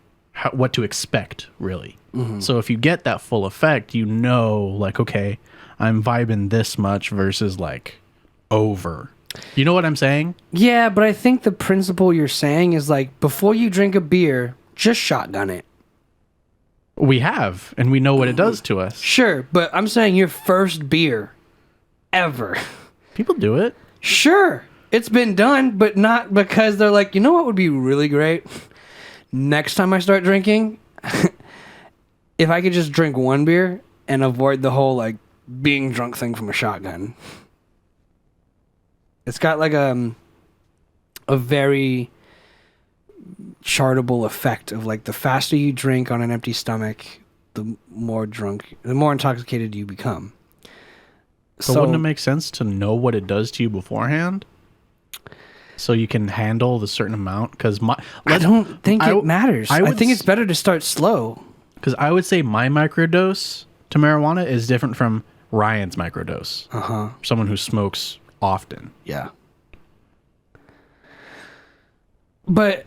what to expect really. So if you get that full effect, you know, like, okay, I'm vibing this much versus like over. You know what I'm saying? Yeah, but I think the principle you're saying is like before you drink a beer, just shotgun it. We have, and we know what it does to us. Sure, but I'm saying your first beer ever. People do it. Sure. It's been done, but not because they're like, you know what would be really great? Next time I start drinking, if I could just drink one beer and avoid the whole like being drunk thing from a shotgun. It's got like a very chartable effect of like the faster you drink on an empty stomach, the more intoxicated you become. But wouldn't it make sense to know what it does to you beforehand? So you can handle the certain amount? Because I don't think it matters. I think it's better to start slow. Because I would say my microdose to marijuana is different from Ryan's microdose. Someone who smokes often. Yeah. But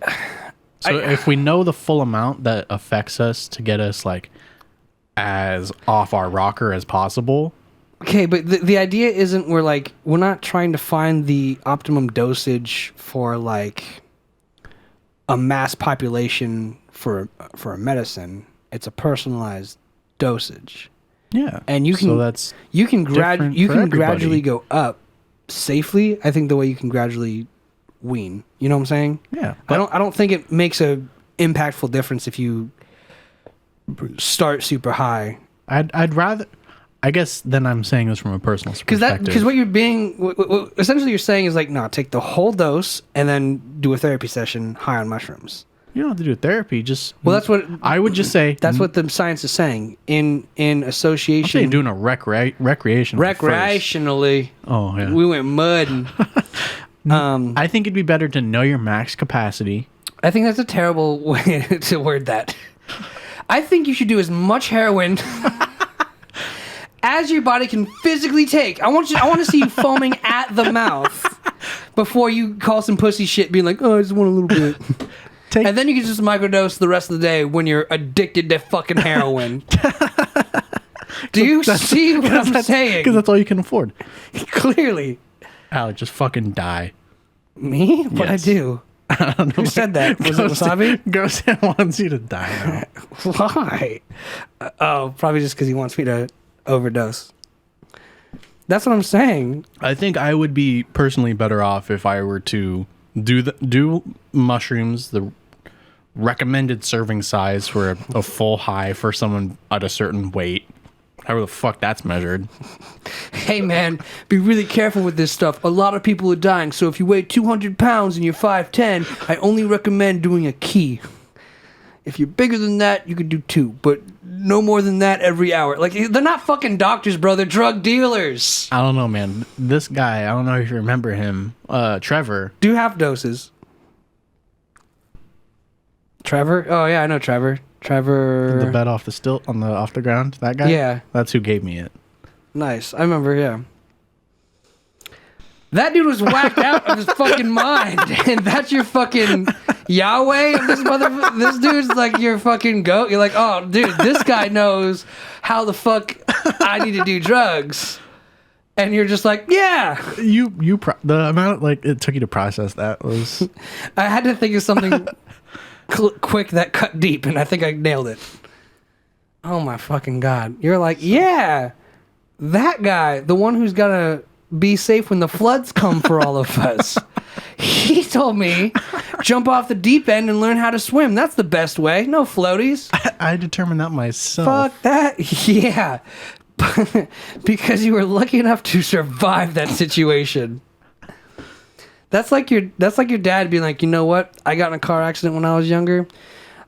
so if we know the full amount that affects us to get us like as off our rocker as possible. Okay, but the idea isn't we're not trying to find the optimum dosage for like a mass population for a medicine It's a personalized dosage. Yeah. And you can So that's you can different you for can everybody. gradually go up safely. I think the way you can gradually wean. You know what I'm saying? yeah. I don't think it makes a impactful difference if you start super high. I'd rather. I guess then I'm saying this from a personal perspective. Because what you're being what essentially you're saying is like, no, take the whole dose and then do a therapy session high on mushrooms. You don't have to do therapy. Just That's what I would just say. That's what the science is saying in I'm association. saying doing a recreation. Recreationally, Oh yeah. we went mudding. I think it'd be better to know your max capacity. I think that's a terrible way to word that. I think you should do as much heroin as your body can physically take. I want to see you foaming at the mouth before you call some pussy shit, being like, "Oh, I just want a little bit." And then you can just microdose the rest of the day when you're addicted to fucking heroin. Do you see what I'm saying? Because that's all you can afford. Clearly. Alec, just fucking die. Me? What'd I Yes. do? I don't know. Who said that? Was it Wasabi? Ghost wants you to die now. Why? Oh, probably just because he wants me to overdose. That's what I'm saying. I think I would be personally better off if I were to do mushrooms, the recommended serving size for a full high for someone at a certain weight. However the fuck that's measured. Hey man, be really careful with this stuff. A lot of people are dying, so if you weigh 200 pounds and you're 5'10", I only recommend doing a key. If you're bigger than that, you could do 2, but no more than that every hour. Like, they're not fucking doctors, bro. They're drug dealers. I don't know, man. This guy, I don't know if you remember him, Trevor. Do half doses. Trevor? Oh yeah, I know Trevor. The bed off the ground, that guy? Yeah. That's who gave me it. Nice. I remember, yeah. That dude was whacked out of his fucking mind. And that's your fucking Yahweh of this motherfucker. This dude's like your fucking goat. You're like, oh, dude, this guy knows how the fuck I need to do drugs. And you're just like, yeah. The amount like it took you to process that was. I had to think of something quick that cut deep, and I think I nailed it. Oh my fucking God. You're like, yeah, that guy, the one who's gonna be safe when the floods come for all of us. He told me, jump off the deep end and learn how to swim. That's the best way. No floaties. I determined that myself. Fuck that. Yeah. Because you were lucky enough to survive that situation. That's like your dad being like, you know what? I got in a car accident when I was younger.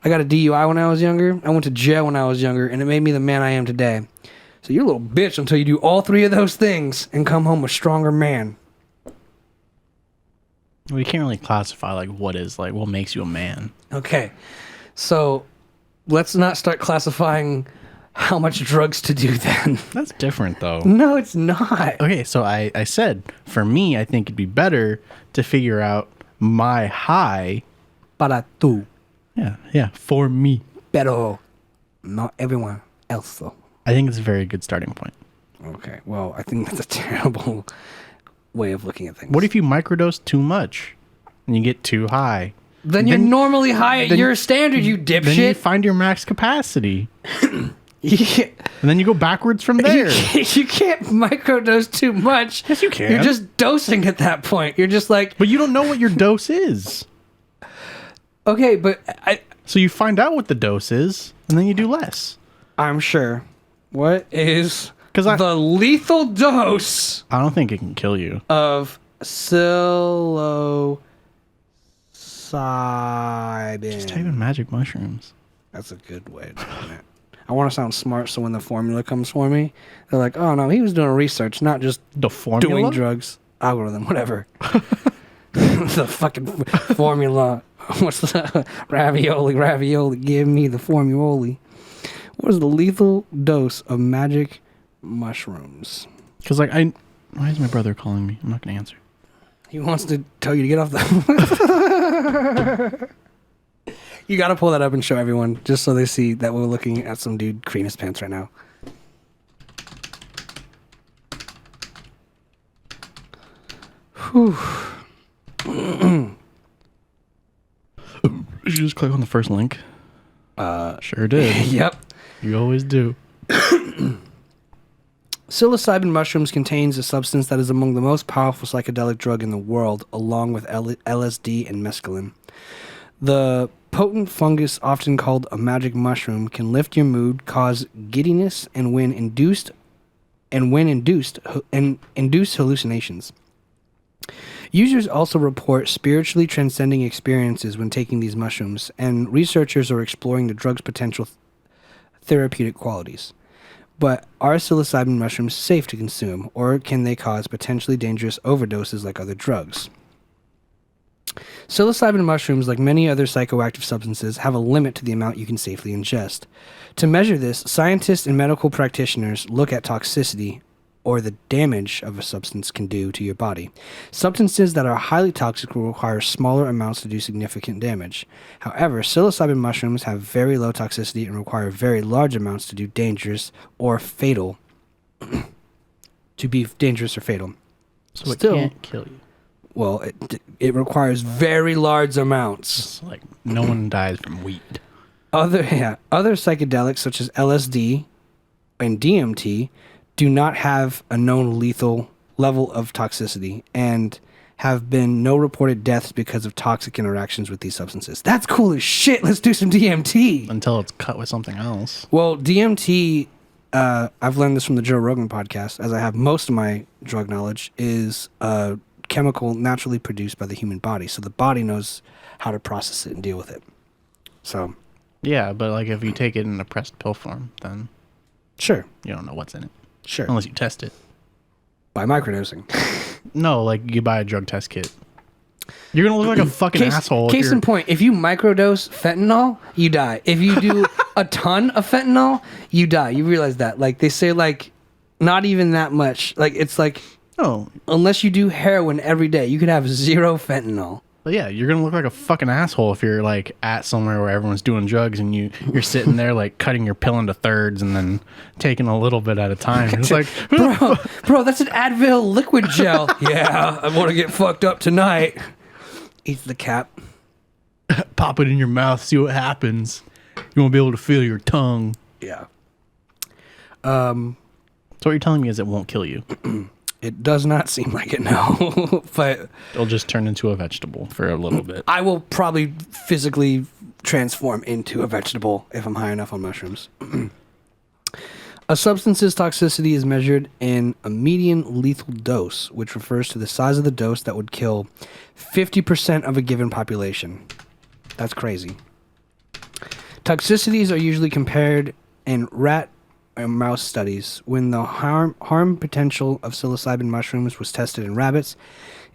I got a DUI when I was younger. I went to jail when I was younger, and it made me the man I am today. So you're a little bitch until you do all 3 of those things and come home a stronger man. We can't really classify like what makes you a man. Okay. So let's not start classifying how much drugs to do then. That's different though. No, it's not. Okay, so I said for me, I think it'd be better to figure out my high. Para tú. Yeah, for me. Pero not everyone else though. I think it's a very good starting point. Okay, well, I think that's a terrible way of looking at things. What if you microdose too much and you get too high? Then you're normally high at your standard, you Then you dipshit. find your max capacity. Yeah. And then you go backwards from there. You can't microdose too much. Yes, you can. You're just dosing at that point. You're just like, But you don't know what your dose is. okay, but So you find out what the dose is, and then you do less. I'm sure. What is 'Cause the lethal dose I don't think it can kill you. of psilocybin? Just type in magic mushrooms. That's a good way of doing it. I want to sound smart, so when the formula comes for me, they're like, oh no, he was doing research, not just The formula? doing drugs. Algorithm, whatever. The fucking formula. What's the ravioli? Give me the formula. What is the lethal dose of magic mushrooms? Because why is my brother calling me? I'm not going to answer. He wants to tell you to get off the... You got to pull that up and show everyone, just so they see that we're looking at some dude cream his pants right now. Whew. You just click on the first link. Sure did. Yep. You always do. Psilocybin mushrooms contains a substance that is among the most powerful psychedelic drug in the world, along with LSD and mescaline. The potent fungus, often called a magic mushroom, can lift your mood, cause giddiness, and when induced induce hallucinations. Users also report spiritually transcending experiences when taking these mushrooms, and researchers are exploring the drug's potential therapeutic qualities. But are psilocybin mushrooms safe to consume, or can they cause potentially dangerous overdoses like other drugs? Psilocybin mushrooms, like many other psychoactive substances, have a limit to the amount you can safely ingest. To measure this, scientists and medical practitioners look at toxicity, or the damage of a substance can do to your body. Substances that are highly toxic will require smaller amounts to do significant damage. However, psilocybin mushrooms have very low toxicity and require very large amounts to do dangerous or fatal. To be dangerous or fatal. So Still, it can't kill you. well, it requires very large amounts. It's like no one dies from weed. Other psychedelics such as LSD and DMT do not have a known lethal level of toxicity and have been no reported deaths because of toxic interactions with these substances. That's cool as shit. Let's do some DMT. Until it's cut with something else. Well, DMT, I've learned this from the Joe Rogan podcast, as I have most of my drug knowledge, is a chemical naturally produced by the human body. So the body knows how to process it and deal with it. So, Yeah, but like if you take it in a pressed pill form, then sure. you don't know what's in it. Sure. Unless you test it. By microdosing. No, like you buy a drug test kit. You're gonna look like a fucking asshole. Case in point, if you microdose fentanyl, you die. If you do a ton of fentanyl, you die. You realize that? Like they say, like not even that much. Like it's like Oh, unless you do heroin every day, you could have 0 fentanyl. but yeah, you're gonna look like a fucking asshole if you're like at somewhere where everyone's doing drugs and you're sitting there like cutting your pill into thirds and then taking a little bit at a time. It's like, Bro, that's an Advil liquid gel. Yeah, I want to get fucked up tonight. Eats the cap. pop it in your mouth, see what happens. You won't be able to feel your tongue. Yeah. So what you're telling me is it won't kill you. It does not seem like it, no. But It'll just turn into a vegetable for a little bit. I will probably physically transform into a vegetable if I'm high enough on mushrooms. A substance's toxicity is measured in a median lethal dose, which refers to the size of the dose that would kill 50% of a given population. That's crazy. Toxicities are usually compared in rat and mouse studies. When the harm potential of psilocybin mushrooms was tested in rabbits,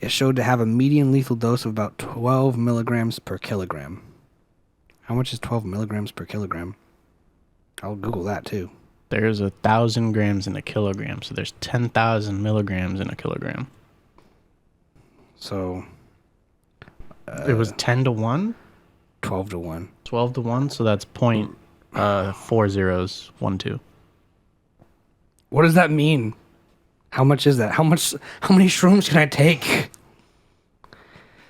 it showed to have a median lethal dose of about 12 milligrams per kilogram. How much is 12 milligrams per kilogram? I'll Google that too. There's 1,000 grams in a kilogram, so there's 10,000 milligrams in a kilogram. So It was 10 to 1? 12 to 1. 12 to 1, so that's 0.4012. What does that mean? How much is that? How many shrooms can I take?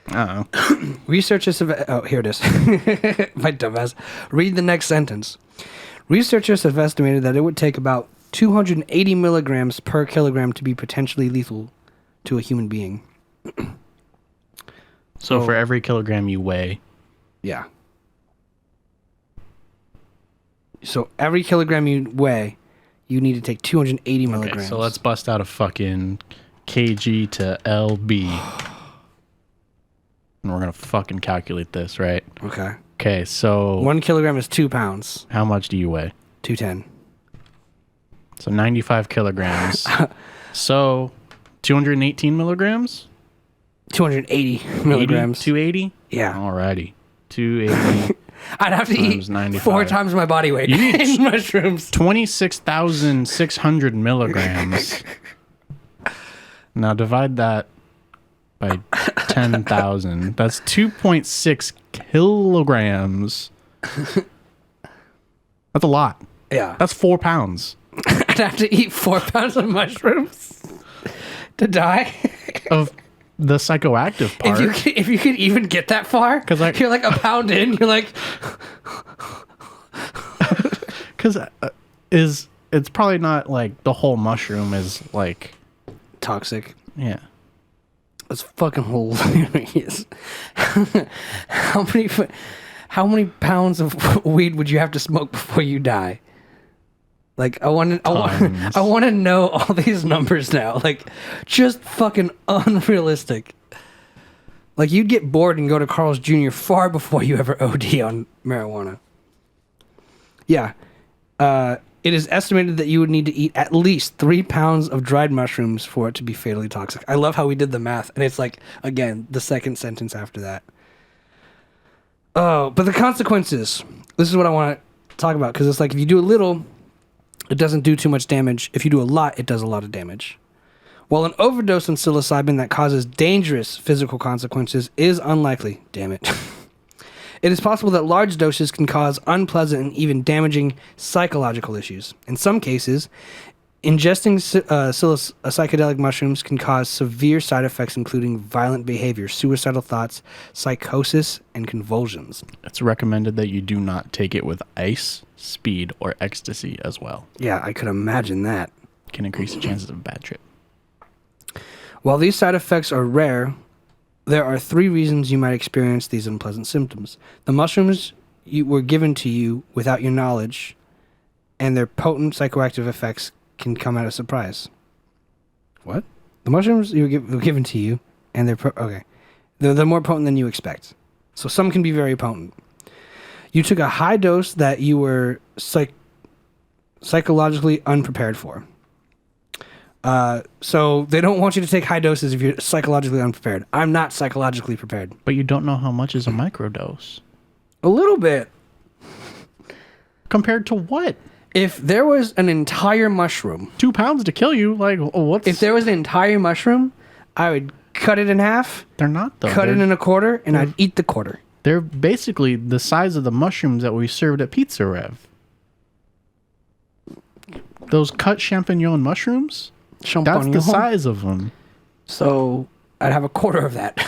I don't know. Researchers have... Oh, here it is. My dumbass. Read the next sentence. Researchers have estimated that it would take about 280 milligrams per kilogram to be potentially lethal to a human being. So for every kilogram you weigh, Yeah. So every kilogram you weigh, you need to take 280 milligrams. okay, so let's bust out a fucking kg to lb. And we're going to fucking calculate this, right? Okay. Okay, so 1 kilogram is 2 pounds. how much do you weigh? 210. So 95 kilograms. So 218 milligrams? 280 milligrams. 280? Yeah. Alrighty. 280. I'd have to Times eat 95. 4 times my body weight You need in mushrooms. 26,600 milligrams. Now divide that by 10,000. That's 2.6 kilograms. That's a lot. Yeah. That's 4 pounds I'd have to eat 4 pounds of mushrooms to die. of the psychoactive part. If you could even get that far, 'Cause you're like a pound in, you're like, Because it's probably not like the whole mushroom is like Toxic. yeah. It's fucking hilarious. How many pounds of weed would you have to smoke before you die? Like I want to know all these numbers now. Like just fucking unrealistic. Like you'd get bored and go to Carl's Jr. far before you ever OD on marijuana. Yeah. It is estimated that you would need to eat at least 3 pounds of dried mushrooms for it to be fatally toxic. I love how we did the math. And it's like, again, the second sentence after that. Oh, but the consequences. This is what I want to talk about. Because it's like, if you do a little, it doesn't do too much damage. If you do a lot, it does a lot of damage. While an overdose on psilocybin that causes dangerous physical consequences is unlikely. Damn it. It is possible that large doses can cause unpleasant and even damaging psychological issues. In some cases, ingesting psychedelic mushrooms can cause severe side effects, including violent behavior, suicidal thoughts, psychosis, and convulsions. It's recommended that you do not take it with ice, speed, or ecstasy as well. Yeah, I could imagine that. It can increase the chances of a bad trip. While these side effects are rare, there are 3 reasons you might experience these unpleasant symptoms. The mushrooms were given to you without your knowledge, and their potent psychoactive effects can come at a surprise. What? The mushrooms were given to you, and they're more potent than you expect. So some can be very potent. You took a high dose that you were psychologically unprepared for. So they don't want you to take high doses if you're psychologically unprepared. I'm not psychologically prepared. But you don't know how much is a microdose. A little bit. Compared to what? If there was an entire mushroom, 2 pounds to kill you? Like, what's... if there was an entire mushroom, I would cut it in half, They're not, though. cut it in a quarter, and I'd eat the quarter. They're basically the size of the mushrooms that we served at Pizza Rev. Those cut champignon mushrooms? That's the size of them. So I'd have a quarter of that.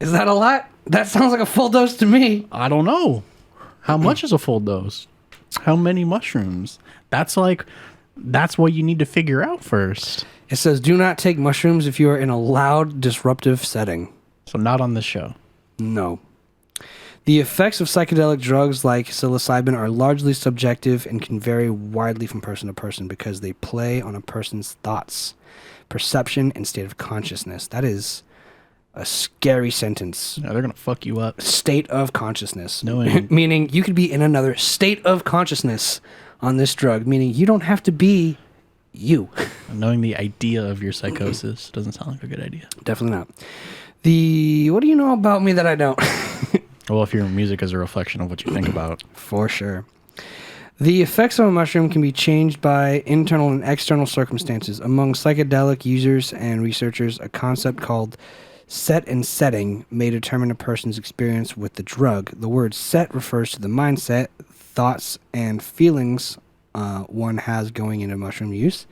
Is that a lot? That sounds like a full dose to me. I don't know. How much is a full dose? How many mushrooms? That's what you need to figure out first. It says, do not take mushrooms if you are in a loud, disruptive setting. So not on this show. No. The effects of psychedelic drugs like psilocybin are largely subjective and can vary widely from person to person because they play on a person's thoughts, perception, and state of consciousness. That is a scary sentence. Yeah, they're going to fuck you up. State of consciousness. Knowing. Meaning you could be in another state of consciousness on this drug, meaning you don't have to be you. Knowing the idea of your psychosis doesn't sound like a good idea. Definitely not. What do you know about me that I don't? Well, if your music is a reflection of what you think about. For sure. The effects of a mushroom can be changed by internal and external circumstances. Among psychedelic users and researchers, a concept called set and setting may determine a person's experience with the drug. The word set refers to the mindset, thoughts, and feelings one has going into mushroom use.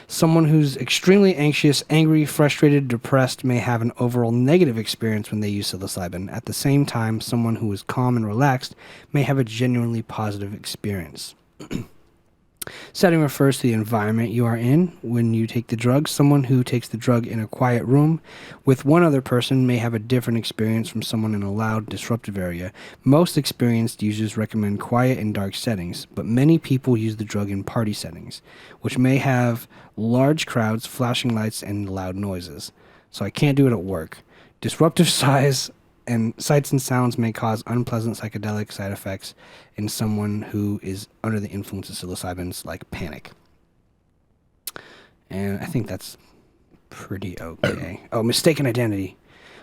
Someone who's extremely anxious, angry, frustrated, depressed may have an overall negative experience when they use psilocybin. At the same time, someone who is calm and relaxed may have a genuinely positive experience. Setting refers to the environment you are in when you take the drug. Someone who takes the drug in a quiet room with one other person may have a different experience from someone in a loud, disruptive area. Most experienced users recommend quiet and dark settings, but many people use the drug in party settings, which may have large crowds, flashing lights, and loud noises. So I can't do it at work. Disruptive sights and sounds may cause unpleasant psychedelic side effects in someone who is under the influence of psilocybins, like panic. And I think that's pretty okay. Oh, mistaken identity.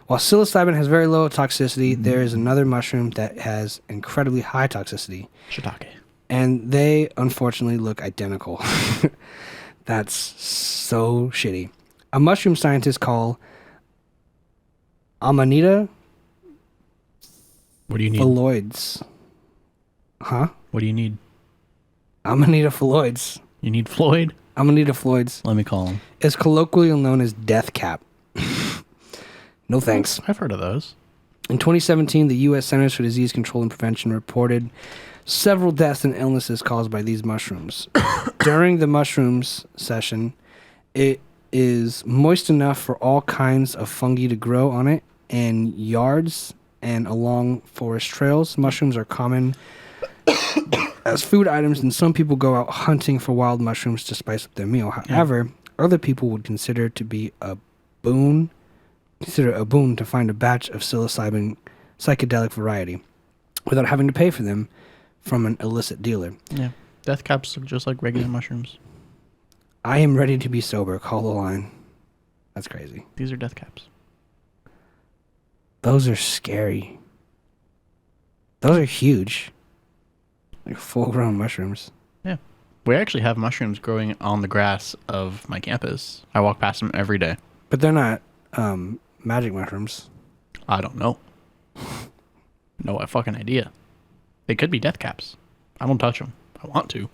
While psilocybin has very low toxicity, there is another mushroom that has incredibly high toxicity. Shiitake. And they, unfortunately, look identical. That's so shitty. A mushroom scientist called Amanita What do you need? phalloides. Huh? What do you need? Amanita phalloides. You need Floyd? Amanita phalloides Let me call him. is colloquially known as death cap. No thanks. I've heard of those. In 2017, the U.S. Centers for Disease Control and Prevention reported several deaths and illnesses caused by these mushrooms. During the mushrooms session, it is moist enough for all kinds of fungi to grow on it in yards and along forest trails. Mushrooms are common as food items, and some people go out hunting for wild mushrooms to spice up their meal. However, other people would consider it to be a boon to find a batch of psilocybin psychedelic variety without having to pay for them from an illicit dealer. Yeah. Death caps are just like regular mushrooms. I am ready to be sober. Call the line. That's crazy. These are death caps. Those are scary. Those are huge. Like full-grown mushrooms. Yeah. We actually have mushrooms growing on the grass of my campus. I walk past them every day. But they're not magic mushrooms. I don't know. No fucking idea. They could be death caps. I don't touch them. I want to,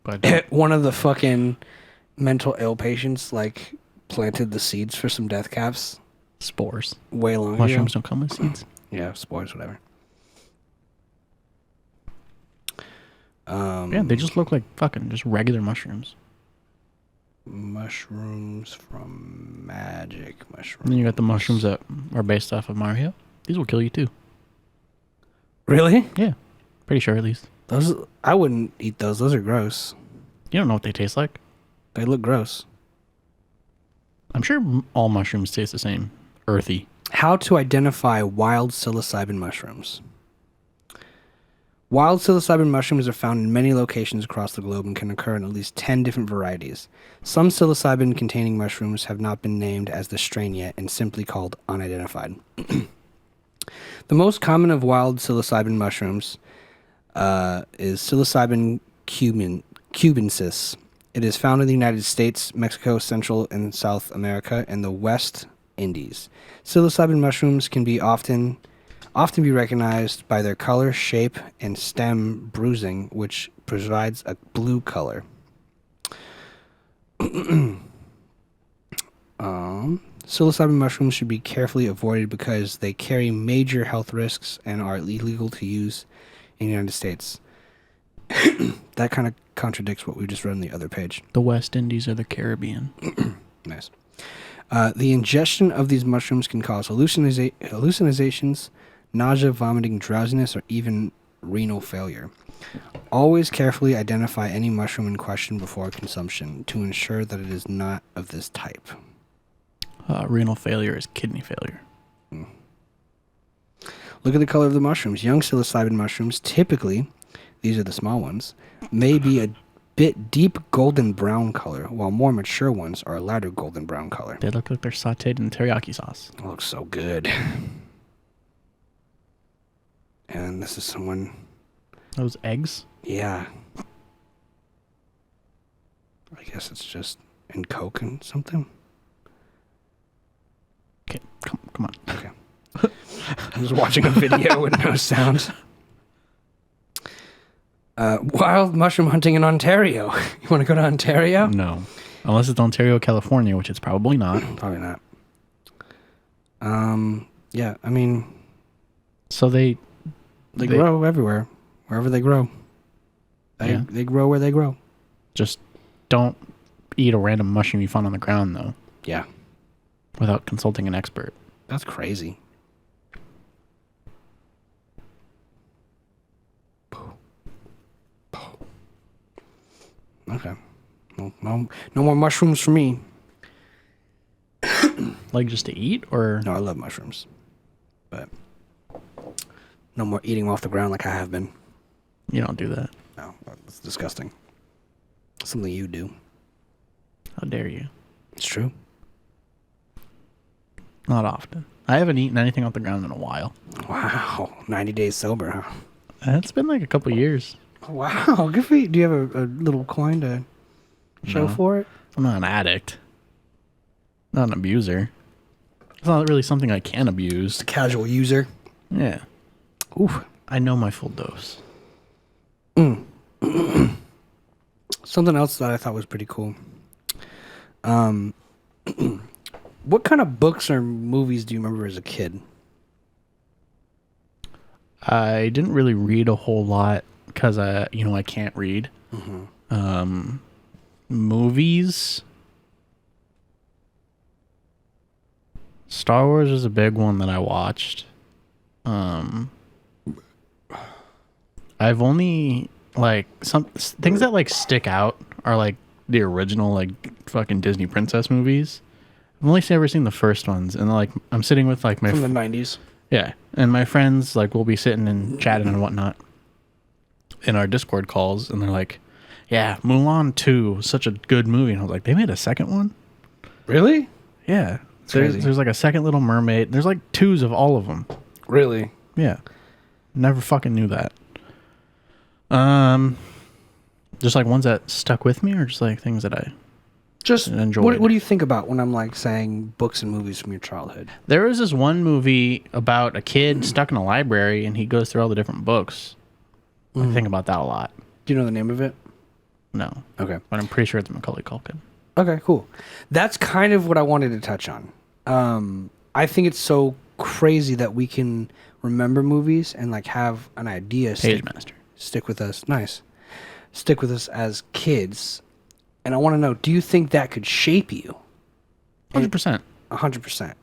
but One of the fucking mental ill patients like planted the seeds for some death caps spores. way long Mushrooms ago. don't come with seeds. Yeah, spores, whatever. Yeah, they just look like fucking just regular mushrooms. Mushrooms from magic mushrooms. And then you got the mushrooms that are based off of Mario. These will kill you too. Really? Yeah, pretty sure at least. Those I wouldn't eat those. Those are gross. You don't know what they taste like. They look gross. I'm sure all mushrooms taste the same. Earthy. How to identify wild psilocybin mushrooms. Wild psilocybin mushrooms are found in many locations across the globe and can occur in at least 10 different varieties. Some psilocybin-containing mushrooms have not been named as the strain yet and simply called unidentified. The most common of wild psilocybin mushrooms is Psilocybin cubensis. It is found in the United States, Mexico, Central and South America, and the West Indies. Psilocybin mushrooms can be often be recognized by their color, shape, and stem bruising, which provides a blue color. Psilocybin mushrooms should be carefully avoided because they carry major health risks and are illegal to use in the United States. That kind of contradicts what we just read on the other page. The West Indies or the Caribbean. Nice. The ingestion of these mushrooms can cause hallucinations, nausea, vomiting, drowsiness, or even renal failure. Always carefully identify any mushroom in question before consumption to ensure that it is not of this type. Renal failure is kidney failure. Look at the color of the mushrooms. Young psilocybin mushrooms, typically, these are the small ones, may be a bit deep golden brown color, while more mature ones are a lighter golden brown color. They look like they're sauteed in teriyaki sauce. It looks so good. And this is someone... Those eggs? Yeah. I guess it's just in Coke and something. Okay, come on. Okay. I was watching a video with no sound. Wild mushroom hunting in Ontario. You want to go to Ontario? No. Unless it's Ontario, California, which it's probably not. Probably not. Yeah, I mean... So they grow everywhere. Wherever they grow. They grow where they grow. Just don't eat a random mushroom you find on the ground, though. Yeah. Without consulting an expert. That's crazy. Okay. Well, no more mushrooms for me. Like just to eat, or? No, I love mushrooms. But no more eating them off the ground like I have been. You don't do that. No, that's disgusting. Something you do. How dare you? It's true. Not often. I haven't eaten anything off the ground in a while. Wow. 90 days sober, huh? It's been like a couple years. Wow. Good for you. Do you have a little coin to show for it? I'm not an addict. Not an abuser. It's not really something I can abuse. Just a casual user. Yeah. Ooh. I know my full dose. Something else that I thought was pretty cool. What kind of books or movies do you remember as a kid? I didn't really read a whole lot because I can't read. Movies. Star Wars is a big one that I watched. I've only like some things that like stick out are like the original like fucking Disney princess movies. I've only ever seen the first ones, and like I'm sitting with like my From the 90s. yeah, and my friends like we'll be sitting and chatting and whatnot in our Discord calls, and they're like, "Yeah, Mulan 2, such a good movie." And I was like, "They made a second one?" Really? Yeah, crazy. there's like a second Little Mermaid. There's like twos of all of them. Really? Yeah, never fucking knew that. Just like ones that stuck with me, or just like things that I Just enjoyed. what do you think about when I'm like saying books and movies from your childhood? There was this one movie about a kid stuck in a library, and he goes through all the different books. I think about that a lot. Do you know the name of it? No, Okay. but I'm pretty sure it's Macaulay Culkin. Okay, cool. That's kind of what I wanted to touch on. I think it's so crazy that we can remember movies and like have an idea Page Master. stick with us. Nice. Stick with us as kids. And I want to know, do you think that could shape you? 100%. 100%.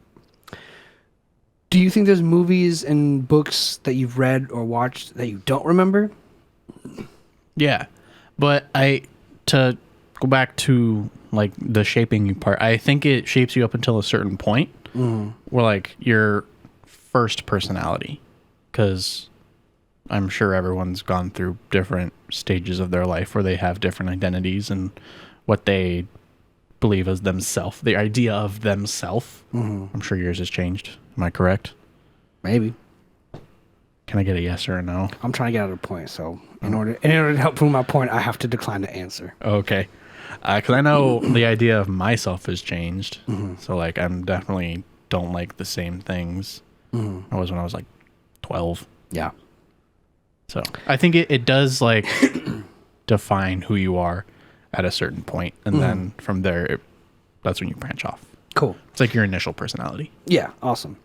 Do you think there's movies and books that you've read or watched that you don't remember? Yeah, but to go back to like the shaping you part, I think it shapes you up until a certain point, where like your first personality, because I'm sure everyone's gone through different stages of their life where they have different identities and what they believe as themselves, the idea of themselves. I'm sure yours has changed. Am I correct? Maybe. Can I get a yes or a no? I'm trying to get out of the point, so in order to help prove my point, I have to decline to answer. Okay. Because I know the idea of myself has changed. So, like, I'm definitely don't like the same things I was when I was, like, 12. Yeah. So, I think it does, like, define who you are at a certain point. And then from there, that's when you branch off. Cool. It's like your initial personality. Yeah, awesome.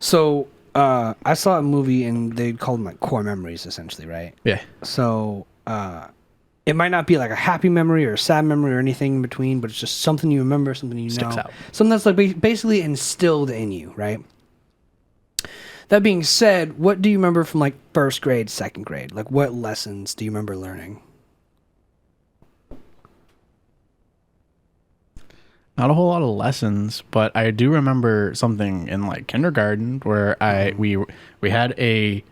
So, I saw a movie and they called them like core memories, essentially, right? Yeah. So, it might not be like a happy memory or a sad memory or anything in between, but it's just something you remember, something you Sticks know. out. Something that's like basically instilled in you, right? That being said, what do you remember from like first grade, second grade? Like what lessons do you remember learning? Not a whole lot of lessons, but I do remember something in like kindergarten where we had a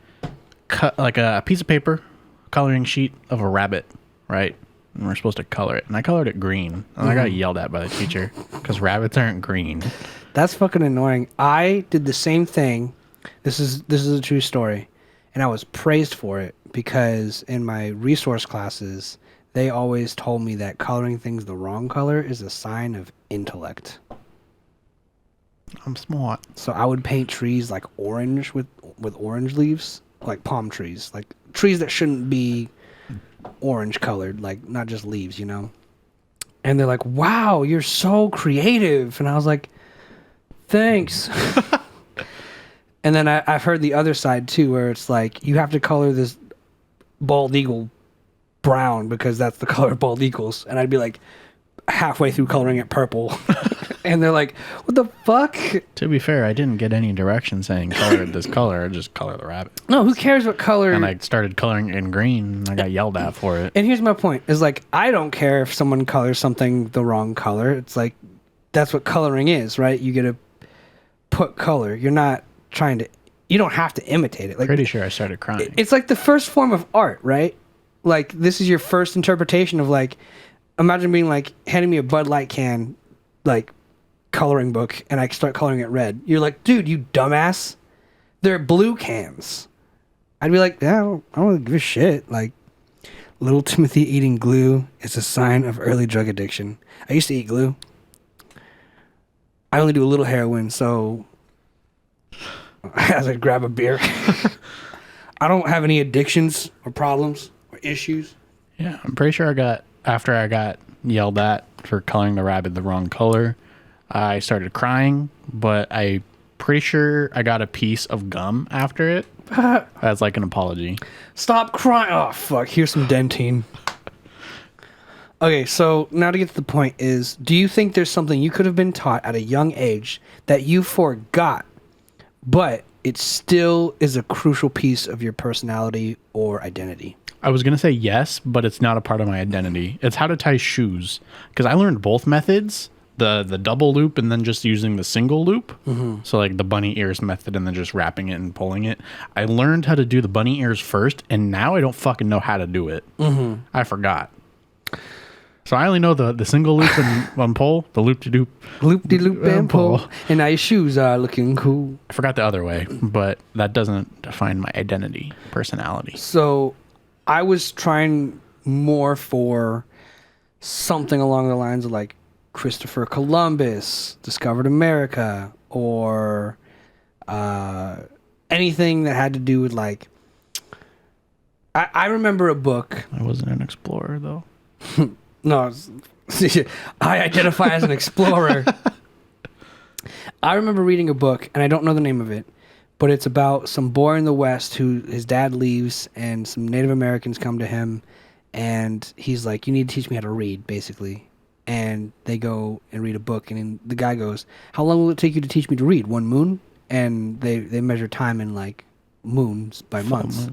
piece of paper, coloring sheet of a rabbit, right? And we're supposed to color it, and I colored it green, and I got yelled at by the teacher because rabbits aren't green. That's fucking annoying. I did the same thing. This is a true story, and I was praised for it because in my resource classes, they always told me that coloring things the wrong color is a sign of intellect. I'm smart. So I would paint trees like orange with orange leaves, like palm trees, like trees that shouldn't be orange colored, like not just leaves, you know? And they're like, "Wow, you're so creative." And I was like, "Thanks." And then I've heard the other side too, where it's like, you have to color this bald eagle brown because that's the color of bald eagles. And I'd be like halfway through coloring it purple. And they're like, "What the fuck?" To be fair, I didn't get any direction saying color it this color. I just color the rabbit. No, who cares what color? And I started coloring it in green, and I got yelled at for it. And here's my point, is like, I don't care if someone colors something the wrong color. It's like, that's what coloring is, right? You get to put color. You're not trying to, you don't have to imitate it. Like, Pretty sure I started crying. it's like the first form of art, right? Like, this is your first interpretation of like, imagine being like, handing me a Bud Light can, like, coloring book, and I start coloring it red. You're like, "Dude, you dumbass. They're blue cans." I'd be like, "Yeah, I don't really give a shit." Like, little Timothy eating glue is a sign of early drug addiction. I used to eat glue. I only do a little heroin, so as I grab a beer. I don't have any addictions or problems or issues. Yeah, I'm pretty sure after I got yelled at for coloring the rabbit the wrong color, I started crying, but I pretty sure I got a piece of gum after it. As like an apology. Stop crying. Oh, fuck. Here's some dentine. Okay, so now to get to the point is, do you think there's something you could have been taught at a young age that you forgot, but it still is a crucial piece of your personality or identity? I was going to say yes, but it's not a part of my identity. It's how to tie shoes. Because I learned both methods, the double loop and then just using the single loop. So like the bunny ears method and then just wrapping it and pulling it. I learned how to do the bunny ears first, and now I don't fucking know how to do it. I forgot. So I only know the single loop and one pull, the loop-de-loop. Loop-de-loop and pull. And now your shoes are looking cool. I forgot the other way, but that doesn't define my identity, personality. So I was trying more for something along the lines of like Christopher Columbus discovered America, or anything that had to do with like, I remember a book. I wasn't an explorer though. No, I identify as an explorer. I remember reading a book, and I don't know the name of it, but it's about some boy in the West who his dad leaves, and some Native Americans come to him, and he's like, "You need to teach me how to read," basically. And they go and read a book, and then the guy goes, "How long will it take you to teach me to read? 1 moon?" And they measure time in like moons by months.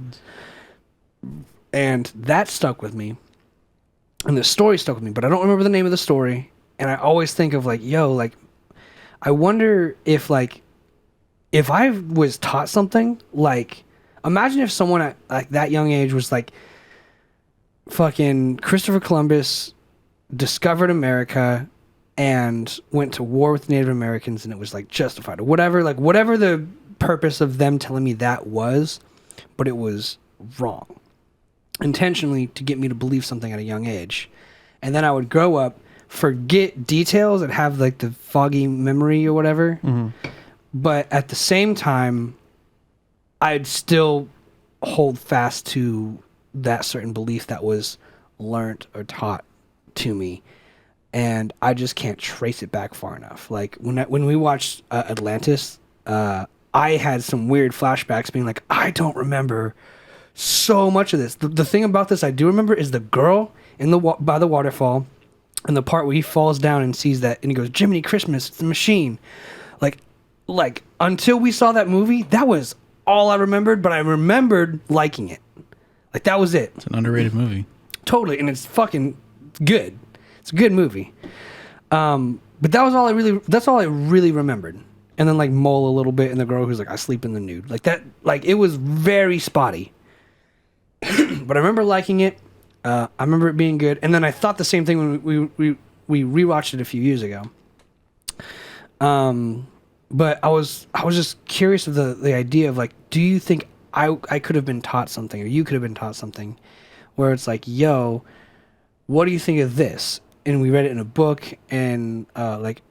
And that stuck with me. And the story stuck with me, but I don't remember the name of the story. And I always think of like, yo, like, I wonder if like, if I was taught something, like, imagine if someone at like that young age was like, fucking Christopher Columbus discovered America and went to war with Native Americans, and it was like justified or whatever, like whatever the purpose of them telling me that was, but it was wrong. Intentionally to get me to believe something at a young age. And then I would grow up, forget details and have like the foggy memory or whatever. But at the same time, I'd still hold fast to that certain belief that was learnt or taught to me. And I just can't trace it back far enough. Like when we watched Atlantis, I had some weird flashbacks being like, I don't remember so much of this. The thing about this I do remember is the girl in the by the waterfall, and the part where he falls down and sees that, and he goes, "Jiminy Christmas, it's the machine." Like until we saw that movie, that was all I remembered. But I remembered liking it. Like that was it. It's an underrated movie. Totally, and it's fucking good. It's a good movie. But that was all I really. That's all I really remembered. And then like Mole a little bit, and the girl who's like, "I sleep in the nude." Like that. Like it was very spotty. But I remember liking it. I remember it being good. And then I thought the same thing when we rewatched it a few years ago. But I was just curious of the idea of like, do you think I could have been taught something, or you could have been taught something, where it's like, yo, what do you think of this? And we read it in a book, and like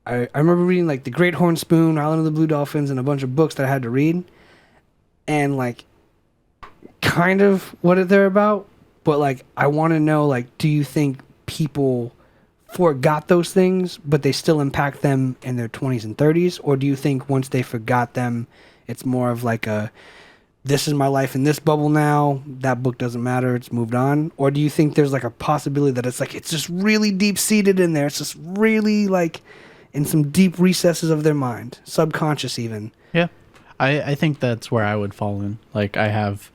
I remember reading like The Great Horn Spoon, Island of the Blue Dolphins, and a bunch of books that I had to read, and like kind of what they're about, but like I want to know, like, do you think people forgot those things but they still impact them in their 20s and 30s, or do you think once they forgot them it's more of like a, this is my life in this bubble now, that book doesn't matter, it's moved on? Or do you think there's like a possibility that it's like, it's just really deep seated in there, it's just really like in some deep recesses of their mind, subconscious even? Yeah, I think that's where I would fall in. Like I have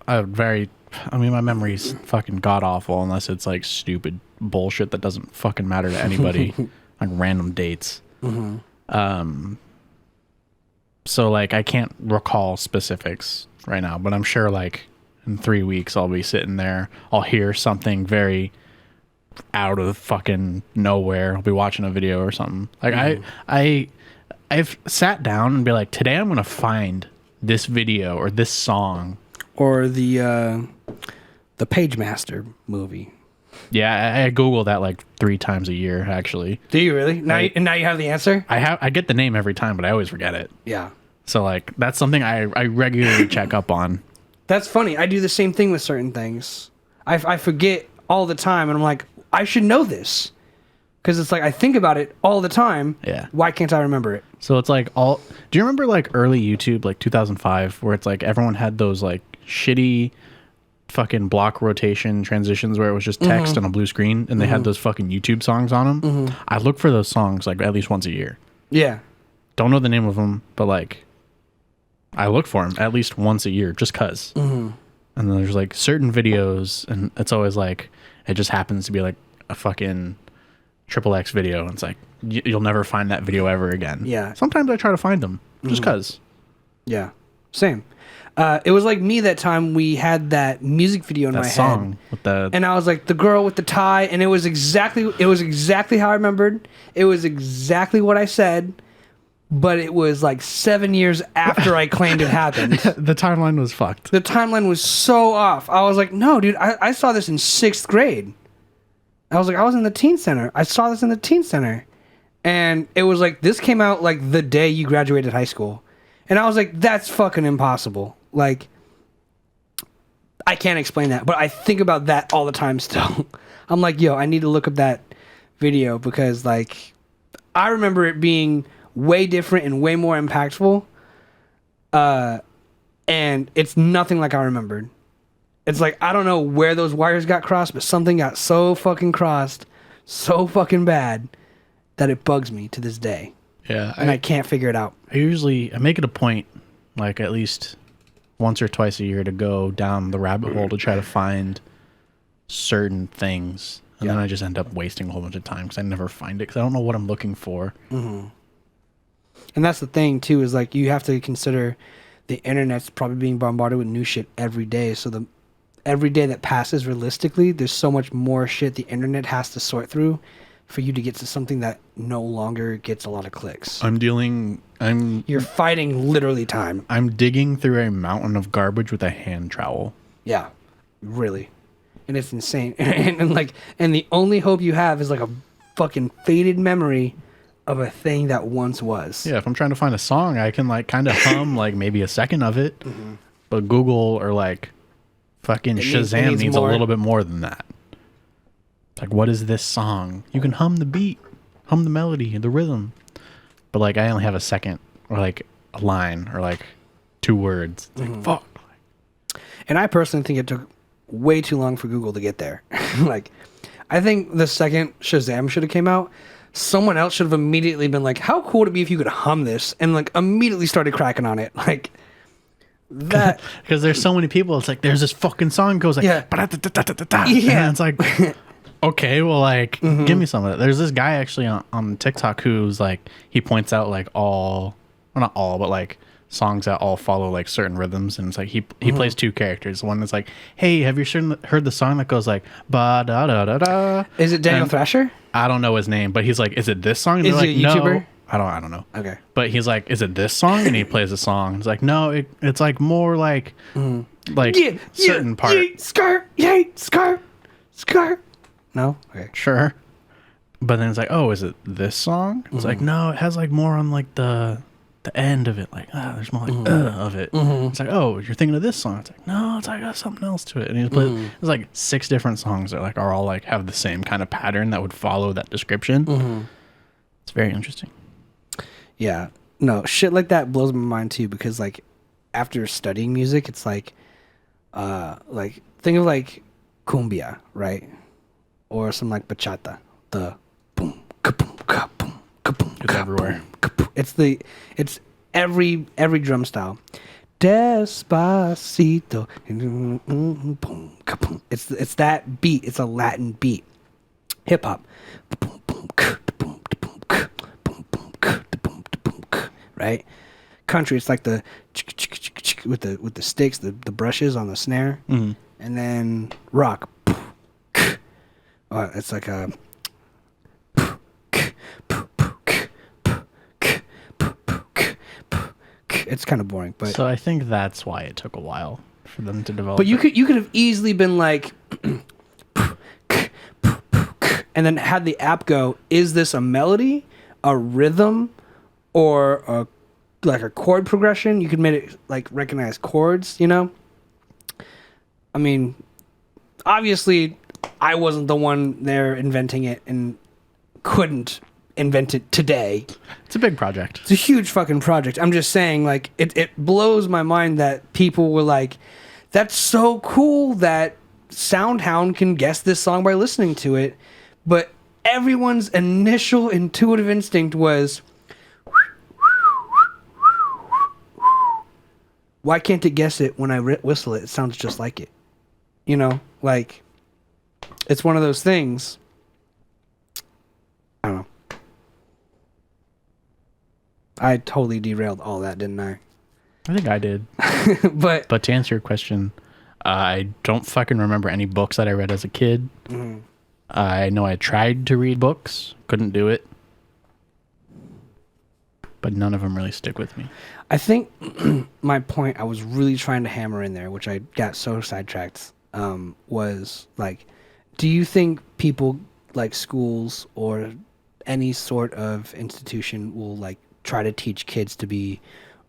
a very, I mean, my memory's fucking god awful unless it's like stupid bullshit that doesn't fucking matter to anybody, like random dates. So like I can't recall specifics right now, but I'm sure like in 3 weeks I'll be sitting there, I'll hear something very out of fucking nowhere. I'll be watching a video or something. Like I've sat down and be like, today I'm gonna find this video or this song. Or the Pagemaster movie. Yeah, I Google that like 3 times a year, actually. Do you really? Now you have the answer? I get the name every time, but I always forget it. Yeah. So like that's something I regularly check up on. That's funny. I do the same thing with certain things. I forget all the time, and I'm like, I should know this. Because it's like I think about it all the time. Yeah. Why can't I remember it? So it's like all. Do you remember like early YouTube, like 2005, where it's like everyone had those like shitty fucking block rotation transitions where it was just text on a blue screen, and they had those fucking YouTube songs on them. I look for those songs like at least once a year. Yeah. Don't know the name of them, but like I look for them at least once a year just cuz. And then there's like certain videos, and it's always like it just happens to be like a fucking XXX video, and it's like you'll never find that video ever again. Yeah. Sometimes I try to find them just cuz. Yeah. Same. It was like me that time we had that music video in That my song head. with the And I was like the girl with the tie, and it was exactly how I remembered. It was exactly what I said, but it was like 7 years after I claimed it happened. the timeline was fucked. The timeline was so off. I was like, no, dude, I saw this in 6th grade. I was like, I was in the teen center. I saw this in the teen center. And it was like, this came out like the day you graduated high school. And I was like, that's fucking impossible. Like, I can't explain that, but I think about that all the time still. I'm like, yo, I need to look up that video because, like, I remember it being way different and way more impactful. And it's nothing like I remembered. It's like, I don't know where those wires got crossed, but something got so fucking crossed so fucking bad that it bugs me to this day. Yeah. And I can't figure it out. I make it a point, like at least once or twice a year, to go down the rabbit hole to try to find certain things. And then I just end up wasting a whole bunch of time because I never find it because I don't know what I'm looking for. And that's the thing, too, is like you have to consider the internet's probably being bombarded with new shit every day. So every day that passes realistically, there's so much more shit the internet has to sort through for you to get to something that no longer gets a lot of clicks. You're fighting literally time. I'm digging through a mountain of garbage with a hand trowel. Yeah, really. And it's insane. And the only hope you have is like a fucking faded memory of a thing that once was. Yeah, if I'm trying to find a song, I can like kind of hum like maybe a second of it. But Google or like fucking Shazam needs a little bit more than that. Like, what is this song? You can hum the beat, hum the melody, the rhythm. But like, I only have a second or like a line or like 2 words. It's like, fuck. And I personally think it took way too long for Google to get there. Like, I think the second Shazam should have came out, someone else should have immediately been like, how cool would it be if you could hum this? And like immediately started cracking on it. Like that. Because there's so many people. It's like, there's this fucking song goes like, Yeah. And it's like, okay, well, like, give me some of it. There's this guy actually on TikTok who's like, he points out like well, not all, but like songs that all follow like certain rhythms, and it's like he plays 2 characters. One that's like, hey, have you heard the song that goes like ba da da da da? Is it Daniel Thrasher? I don't know his name, but he's like, is it this song? And Is they're he like, a YouTuber? No. I don't know. Okay. But he's like, is it this song? And he plays a song. It's like, no, it's like more like certain part. Yay, skirt, yay, skirt, skirt. No? Okay. Sure. But then it's like, oh, is it this song? It's like, no, it has like more on like the end of it. Like, there's more like of it. It's like, oh, you're thinking of this song. It's like, no, it's like got something else to it. And he plays, there's like 6 different songs that like are all like have the same kind of pattern that would follow that description. It's very interesting. Yeah. No, shit like that blows my mind too, because like after studying music, it's like think of like cumbia, right? Or some like bachata. The boom, kaboom, kaboom, kaboom. It's everywhere. Kaboom. It's every drum style. Despacito. Boom, kaboom. It's that beat. It's a Latin beat. Hip hop. Right? Country, it's like the with the sticks, the brushes on the snare, and then rock. It's like a. It's kind of boring, but So I think that's why it took a while for them to develop. but you could have easily been like, and then had the app go, is this a melody, a rhythm, or a chord progression? You could make it like recognize chords, you know? I mean, obviously I wasn't the one there inventing it and couldn't invent it today. It's a big project. It's a huge fucking project. I'm just saying, like, it blows my mind that people were like, that's so cool that SoundHound can guess this song by listening to it. But everyone's initial intuitive instinct was, why can't it guess it when I whistle it? It sounds just like it. You know, like, it's one of those things. I don't know. I totally derailed all that, didn't I? I think I did. But to answer your question, I don't fucking remember any books that I read as a kid. Mm-hmm. I know I tried to read books, couldn't do it. But none of them really stick with me. I think my point I was really trying to hammer in there, which I got so sidetracked, was like, do you think people like schools or any sort of institution will like try to teach kids to be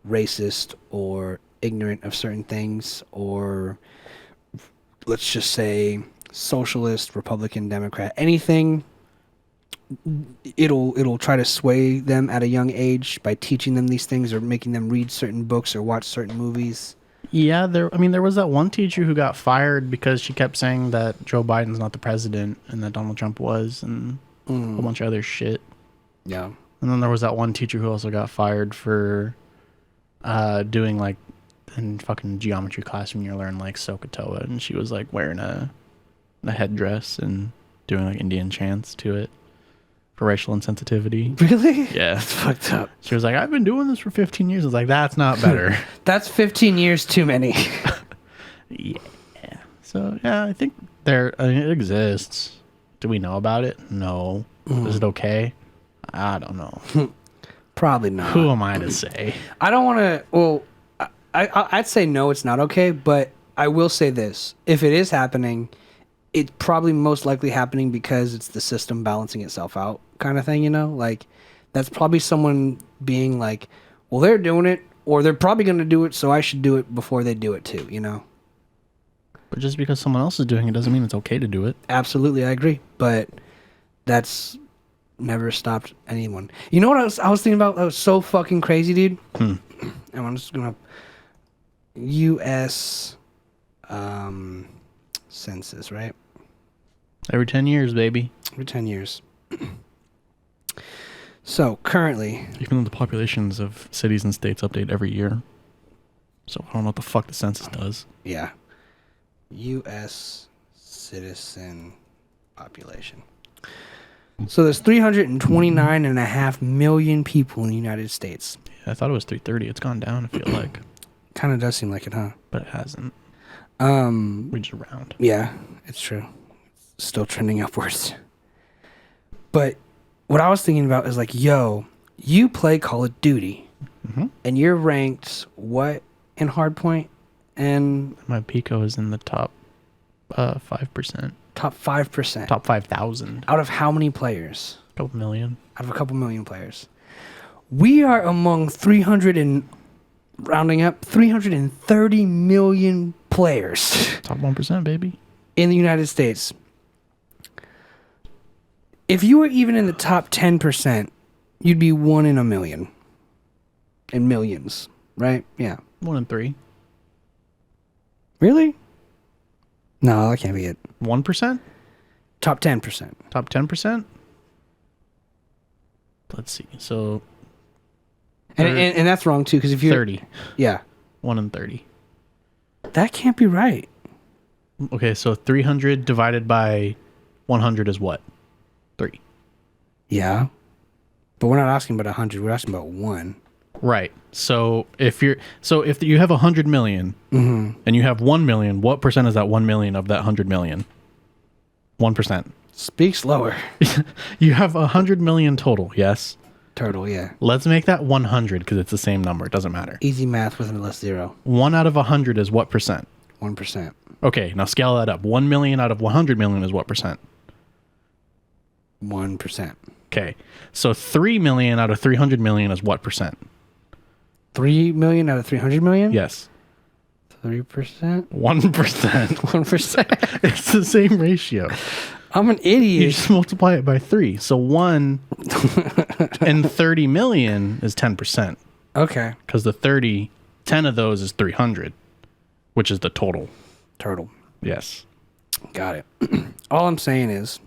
racist or ignorant of certain things, or let's just say socialist, Republican, Democrat, anything? It'll try to sway them at a young age by teaching them these things or making them read certain books or watch certain movies. Yeah, there was that one teacher who got fired because she kept saying that Joe Biden's not the president and that Donald Trump was, and a whole bunch of other shit. Yeah. And then there was that one teacher who also got fired for doing like in fucking geometry class when you learn like Sokotoa, and she was like wearing a headdress and doing like Indian chants to it for racial insensitivity. Really? Yeah. That's fucked up. She was like, I've been doing this for 15 years. I was like, that's not better. That's 15 years too many. Yeah. So, yeah, I think it exists. Do we know about it? No. Is it okay? I don't know. Probably not. Who am I to say? I don't want to. Well, I'd say no, it's not okay. But I will say this: if it is happening, it's probably most likely happening because it's the system balancing itself out, kind of thing. You know, like that's probably someone being like, "Well, they're doing it, or they're probably going to do it, so I should do it before they do it too." You know. But just because someone else is doing it doesn't mean it's okay to do it. Absolutely, I agree. But that's never stopped anyone. You know what I was thinking about? That was so fucking crazy, dude. And I'm just gonna U.S. Census, right? Every 10 years, baby. Every 10 years. So currently, Even though the populations of cities and states update every year. So I don't know what the fuck the census does. yeah, U.S. citizen population. So there's 329.5 million people in the United States. Yeah, I thought it was 330. It's gone down, I feel like. Kind of does seem like it, huh? But it hasn't. We just round. Yeah, it's true. Still trending upwards. But what I was thinking about is like, yo, you play Call of Duty, and you're ranked what in Hardpoint? And My Pico is in the top 5%. top 5%. Top 5,000. Out of how many players? A couple million. Out of a couple million players. We are among 300 and rounding up 330 million players Top 1%, baby. in the United States. If you were even in the top 10%, you'd be 1 in a million. In millions, right? Yeah. 1 in 3. Really? No, that can't be it. 1%? Top 10%. Top 10%? Let's see. So And that's wrong too, because if you're 30. yeah, 1 in 30. that can't be right. Okay, so 300 divided by 100 is what? 3. Yeah, but we're not asking about 100. We're asking about 1. Right. So if you have 100 million and you have 1 million, what percent is that 1 million of that 100 million? 1%. Speak slower. You have 100 million total, yes? Turtle, yeah. Let's make that 100 because it's the same number. It doesn't matter. Easy math with a less 0. 1 out of 100 is what percent? 1%. Okay, now scale that up. 1 million out of 100 million is what percent? 1%. Okay, so 3 million out of 300 million is what percent? 3 million out of 300 million? Yes. 3%? 1%. 1%. It's the same ratio. I'm an You idiot. just multiply it by 3. So 1 in 30 million is 10%. Okay. Because 10 of those is 300, which is the total. Turtle. Yes. Got it. All I'm saying is,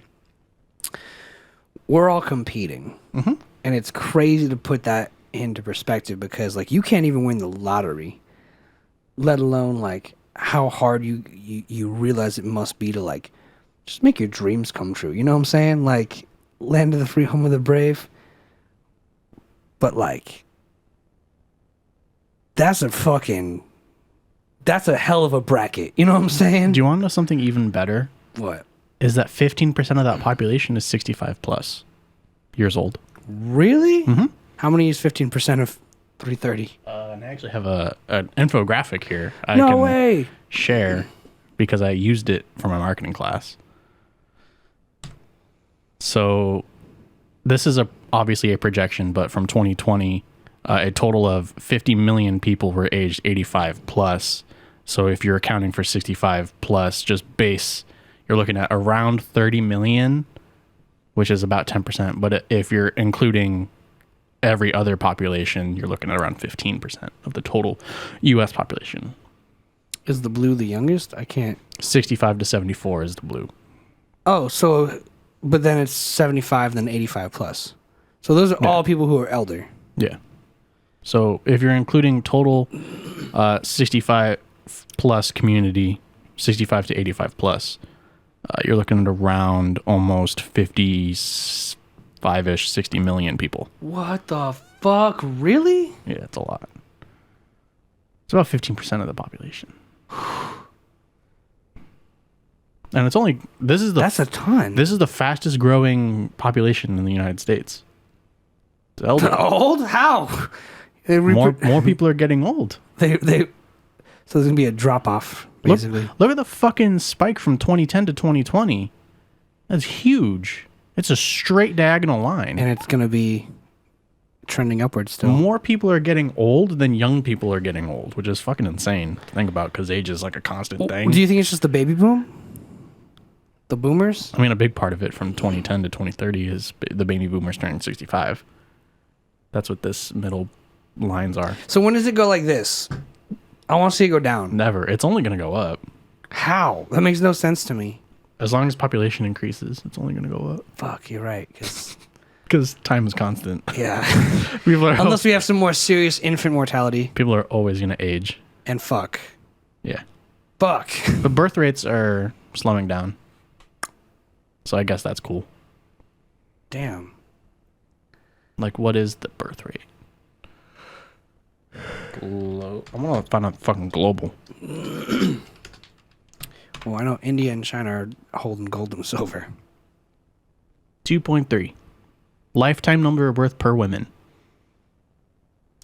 we're all competing. Mm-hmm. And it's crazy to put that into perspective because, like, you can't even win the lottery, let alone, like, how hard you realize it must be to, like, just make your dreams come true. You know what I'm saying? Like, land of the free, home of the brave. But, like, that's a hell of a bracket. You know what I'm saying? Do you want to know something even better? What? Is that 15% of that population is 65 plus years old. Really? Mm-hmm. How many is 15% of 330? And I actually have an infographic here I No can way. share because I used it for my marketing class. So this is obviously a projection, but from 2020, a total of 50 million people were aged 85 plus. So if you're accounting for 65 plus, just base, you're looking at around 30 million, which is about 10%. But if you're including every other population, you're looking at around 15% of the total U.S. population. Is the blue the youngest? I can't. 65 to 74 is the blue. Oh, so, but then it's 75, then 85 plus. So those are all people who are elder. Yeah. So if you're including total 65 plus community, 65 to 85 plus, you're looking at around almost 55-ish, 60 million people. What the fuck? Really? Yeah, it's a lot. It's about 15% of the population. And it's only That's a ton. This is the fastest growing population in the United States. It's elderly. Old? How? More people are getting old. So there's gonna be a drop off, basically. Look at the fucking spike from 2010 to 2020. That's huge. It's a straight diagonal line. And it's gonna be trending upwards still. More people are getting old than young people are getting old, which is fucking insane to think about because age is like a constant thing. Do you think it's just the baby boom? The boomers? I mean, a big part of it from 2010 to 2030 is the baby boomers turning 65. That's what this middle lines are. So when does it go like this? I want to see it go down. Never. It's only going to go up. How? That makes no sense to me. As long as population increases, it's only going to go up. Fuck, you're right. Because time is constant. Yeah. Unless we have some more serious infant mortality. People are always going to age. And fuck. Yeah. Fuck. But birth rates are slowing down. So I guess that's cool. Damn. Like, what is the birth rate? I'm going to find out fucking global. Well, I know India and China are holding gold and silver. 2.3. Lifetime number of birth per woman.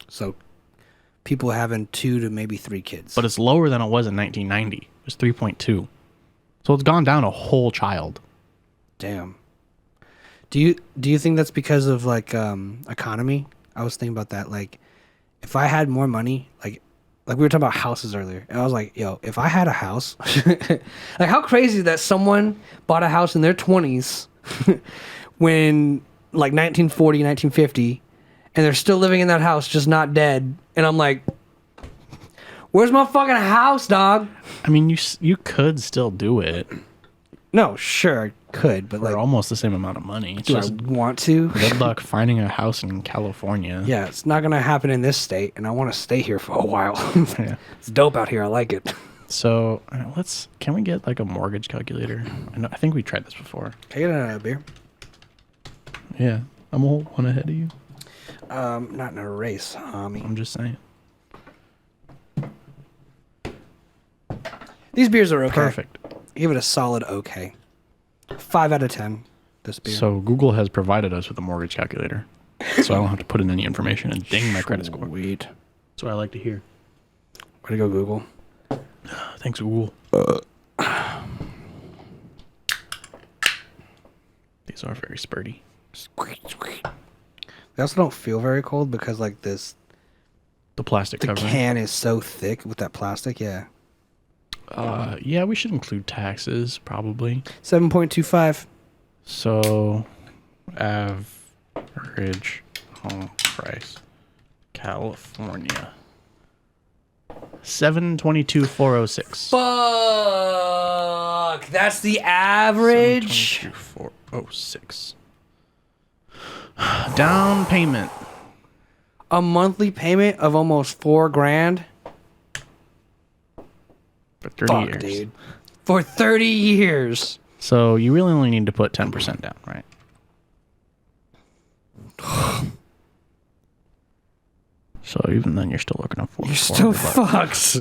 So people having 2 to maybe 3 kids. But it's lower than it was in 1990. It was 3.2. So it's gone down a whole child. Damn. Do you think that's because of like economy? I was thinking about that. Like, if I had more money, like we were talking about houses earlier, and I was like, yo, if I had a house, like how crazy that someone bought a house in their 20s when like 1940, 1950, and they're still living in that house, just not dead. And I'm like, where's my fucking house, dog? I mean, you could still do it. No, sure, I could, but For like, almost the same amount of money. It's do just I want to? good luck finding a house in California. Yeah, it's not gonna happen in this state, and I want to stay here for a while. Yeah. It's dope out here. I like it. So can we get like a mortgage calculator? I think we tried this before. Can I get another beer? Yeah, I'm a whole one ahead of you. Not in a race, homie. I'm just saying. These beers are okay. Perfect. Give it a solid okay. 5 out of 10. This beer. So Google has provided us with a mortgage calculator, so I don't have to put in any information and ding my credit score. Sweet. That's what I like to hear. Way to go, Google. Thanks, Google. These are very spurty. They also don't feel very cold because like this, The plastic the covering. can is so thick with that plastic. Yeah. Yeah, we should include taxes, probably. 7.25. So, average home price, California, 722,406. Fuck! That's the average. 722,406. Down payment. A monthly payment of almost $4,000. For 30 Fuck, years. dude. For 30 years. So you really only need to put 10% down, right? So even then, you're still looking at You're still fucked.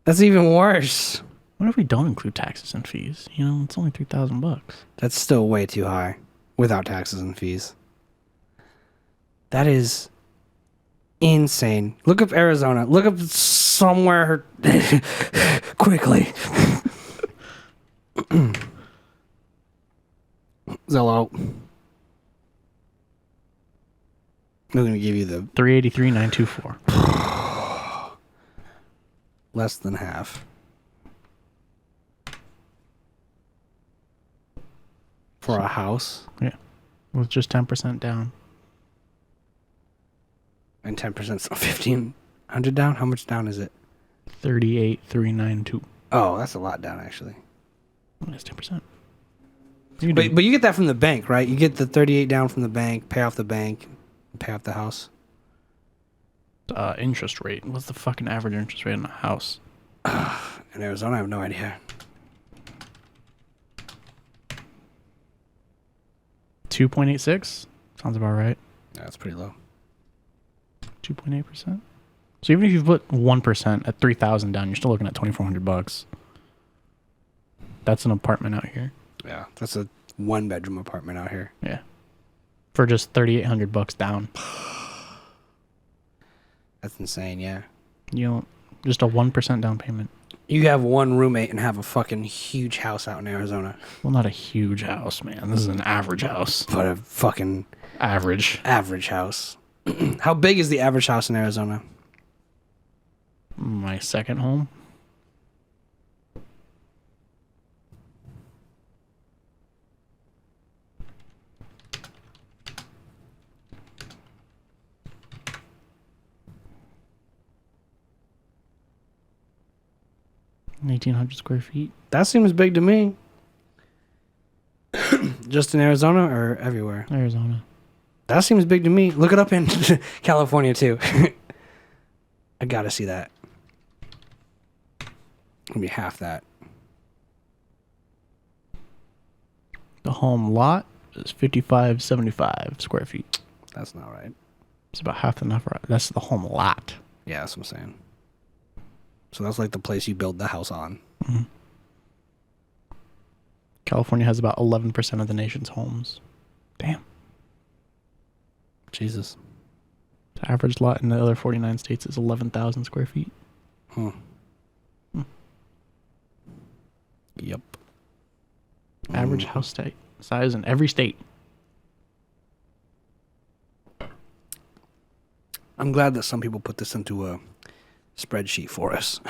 That's even worse. What if we don't include taxes and fees? You know, it's only $3,000. That's still way too high without taxes and fees. That is insane. Look up Arizona. Look up somewhere quickly. Zillow. I'm going to give you the 383,924. less than half. For a house. Yeah, with just 10% down. And 10% is 1,500 down? How much down is it? 38,392. Oh, that's a lot down, actually. That's 10%. But you get that from the bank, right? You get the 38 down from the bank, pay off the bank, pay off the house. Interest rate. What's the fucking average interest rate in a house? In Arizona, I have no idea. 2.86? Sounds about right. Yeah, that's pretty low. 2.8%. So even if you put 1% at 3,000 down, you're still looking at $2,400. That's an apartment out here. Yeah, that's a one-bedroom apartment out here. Yeah. For just $3,800 down. That's insane, yeah. You know, just a 1% down payment. You have one roommate and have a fucking huge house out in Arizona. Well, not a huge house, man. This is an average house. But a fucking Average. house. How big is the average house in Arizona? My second home. $1,800 square feet. That seems big to me. Just in Arizona or everywhere? Arizona. That seems big to me. Look it up in California, too. I gotta see that. It'll be half that. The home lot is 5,575 square feet. That's not right. It's about half the number. That's the home lot. Yeah, that's what I'm saying. So that's like the place you build the house on. Mm-hmm. California has about 11% of the nation's homes. Damn. Jesus. The average lot in the other 49 states is 11,000 square feet. Yep. Average house size in every state. I'm glad that some people put this into a spreadsheet for us.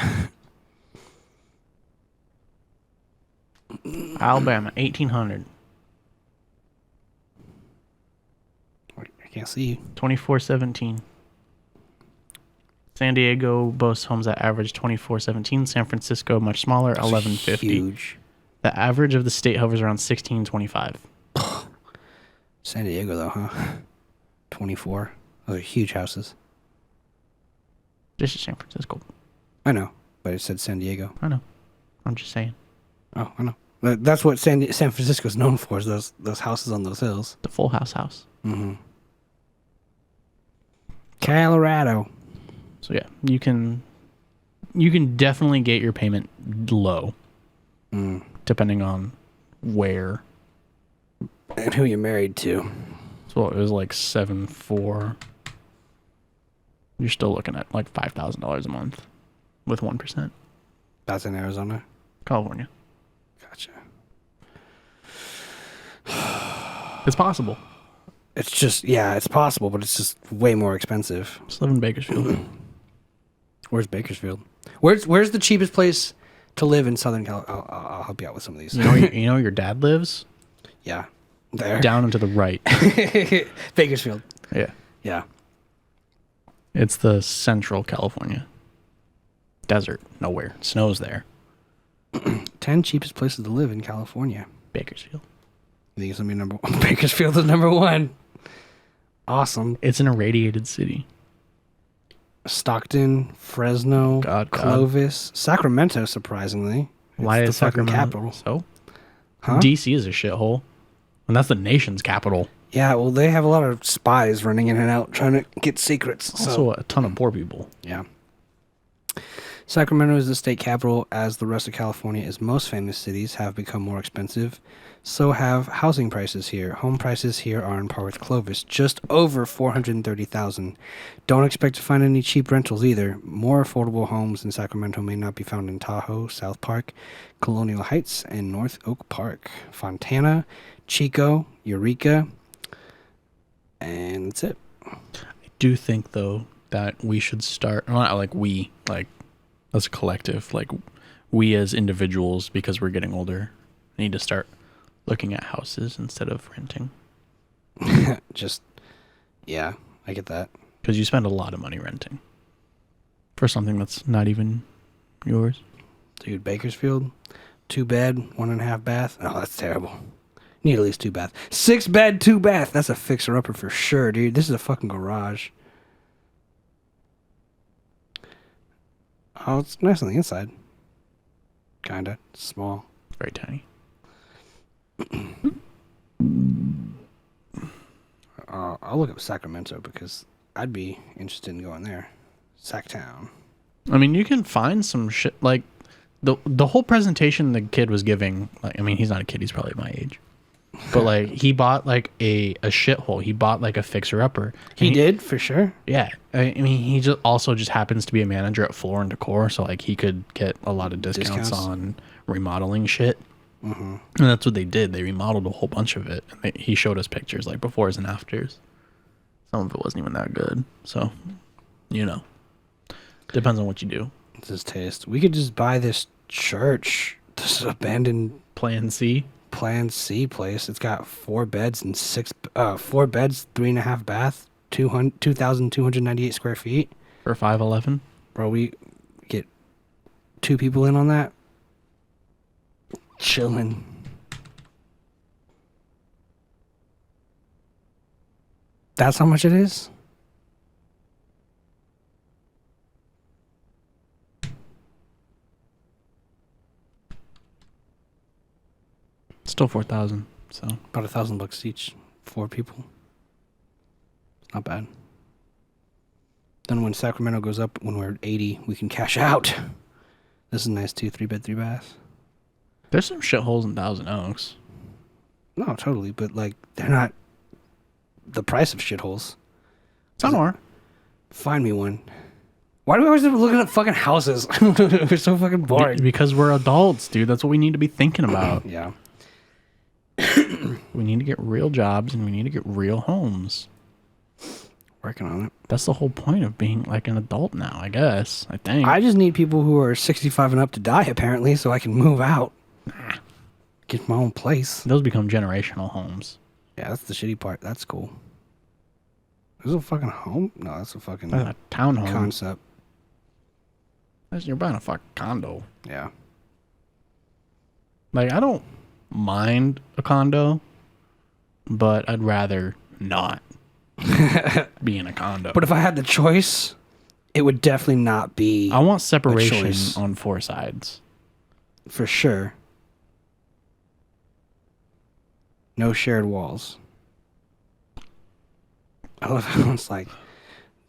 Alabama, 1,800. I can't see you. 2417. San Diego boasts homes that average 2417. San Francisco, much smaller, 1150. Huge. The average of the state hovers around 1625. San Diego, though, huh? 24. Those are huge houses. This is San Francisco. I know, but it said San Diego. I know. I'm just saying. Oh, I know. That's what San Francisco's known for, is those houses on those hills. The Full House. Mm-hmm. Colorado. So yeah, you can definitely get your payment low, depending on where. And who you're married to. So it was like 7.4. You're still looking at like $5,000 a month with 1%. That's in Arizona? California. Gotcha. It's possible. It's just, yeah, it's possible, but it's just way more expensive. Just live in Bakersfield. Where's Bakersfield? Where's the cheapest place to live in Southern California? I'll help you out with some of these. You know where your dad lives? Yeah. There. Down and to the right. Bakersfield. Yeah. Yeah. It's the central California. Desert. Nowhere. Snow's there. 10 cheapest places to live in California. Bakersfield. I think it's gonna be number one. Bakersfield is number one. Awesome. It's an irradiated city. Stockton, Fresno, God. Clovis, Sacramento. Surprisingly, Why it's is the fucking Sacramento capital? So? Huh? DC is a shithole. And that's the nation's capital. Yeah, well, they have a lot of spies running in and out trying to get secrets. Also a ton of poor people. Yeah. Sacramento is the state capital, as the rest of California is most famous cities have become more expensive. So have housing prices here. Home prices here are on par with Clovis, just over $430,000. Don't expect to find any cheap rentals either. More affordable homes in Sacramento may not be found in Tahoe, South Park, Colonial Heights, and North Oak Park, Fontana, Chico, Eureka, and that's it. I do think, though, that we should start, well, not like we, like as a collective, like we as individuals, because we're getting older, need to start looking at houses instead of renting. Just, yeah, I get that. Because you spend a lot of money renting for something that's not even yours. Dude, Bakersfield, 2 bed, 1.5 bath. Oh, that's terrible. Need at least 2 bath. 6 bed, 2 bath. That's a fixer-upper for sure, dude. This is a fucking garage. Oh, it's nice on the inside. Kinda. It's small. Very tiny. I'll look up Sacramento because I'd be interested in going there. Sacktown. I mean, you can find some shit, like the whole presentation the kid was giving, like, I mean, he's not a kid, he's probably my age. But like he bought like a shithole. He bought like a fixer upper. He did, for sure. Yeah. I mean, he just happens to be a manager at Floor and Decor, so like he could get a lot of discounts on remodeling shit. Mm-hmm. And that's what they did. They remodeled a whole bunch of it. And he showed us pictures, like befores and afters. Some of it wasn't even that good. So, you know, depends on what you do. It's his taste. We could just buy this church, this abandoned Plan C. Plan C place. It's got 4 beds and 4 beds, 3.5 bath, 2,298 square feet. For 511. Bro, we get 2 people in on that. Chilling. That's how much it is? Still 4,000. So About $1,000 each. 4 people. Not bad. Then when Sacramento goes up, when we're 80, we can cash out. This is nice too. 3 bed, 3 bath. there's some shitholes in Thousand Oaks. No, totally. But like, they're not the price of shitholes. Some are. Find me one. Why do we always looking at fucking houses? We're so fucking boring. Because we're adults, dude. That's what we need to be thinking about. Yeah. We need to get real jobs and we need to get real homes. Working on it. That's the whole point of being like an adult now, I guess. I think. I just need people who are 65 and up to die, apparently, so I can move out. Get my own place. Those become generational homes. Yeah, that's the shitty part. That's cool. Is it a fucking home? No, that's a fucking That's a townhome. concept. You're buying a fucking condo. Yeah. Like, I don't mind a condo, but I'd rather not be in a condo. But if I had the choice, it would definitely not be I want separation choice. on 4 sides. for sure. No shared walls. I love how it's like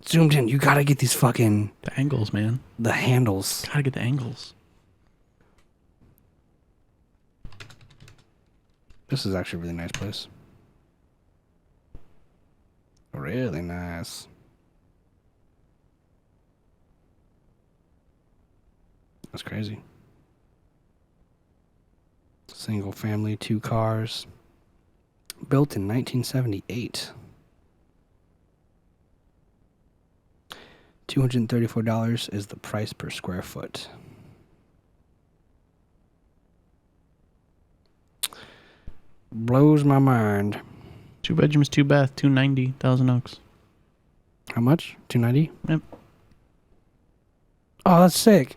zoomed in. You gotta get these fucking The angles, man. the handles. Gotta get the angles. This is actually a really nice place. Really nice. That's crazy. Single family, 2 cars. Built in 1978. $234 is the price per square foot. Blows my mind. 2 bedrooms, 2 bath, 290, Thousand Oaks. How much? 290. Yep. Oh, that's sick.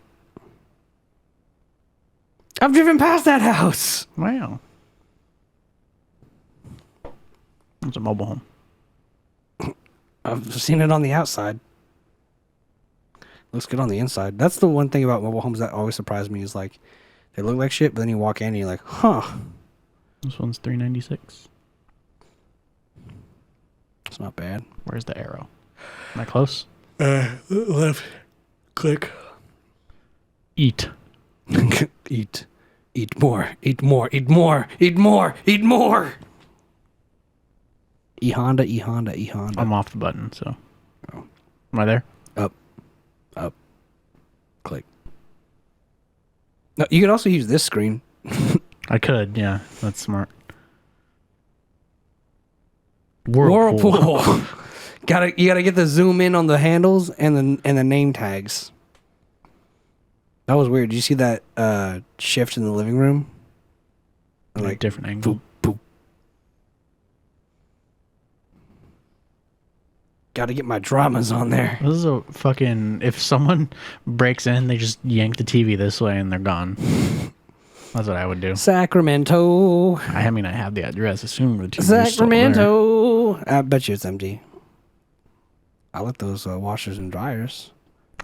I've driven past that house. Wow. It's a mobile home. I've seen it on the outside. Looks good on the inside. That's the one thing about mobile homes that always surprised me is like they look like shit, but then you walk in and you're like, huh. This one's 396. It's not bad. Where's the arrow? Am I close? Left click. Eat. Eat. Eat more. Eat more. Eat more. Eat more. Eat more. E Honda, E Honda, E Honda. I'm off the button, so. Oh. Am I there? Up. Click. No, you could also use this screen. I could, yeah. That's smart. Whirlpool. You gotta get the zoom in on the handles and the name tags. That was weird. Did you see that shift in the living room? Like different angle. Boop, boop. Gotta get my dramas on there. This is a fucking... If someone breaks in, they just yank the TV this way and they're gone. That's what I would do. Sacramento. I mean, I have the address. Assume the TV's still there. Sacramento. I bet you it's empty. I like those washers and dryers.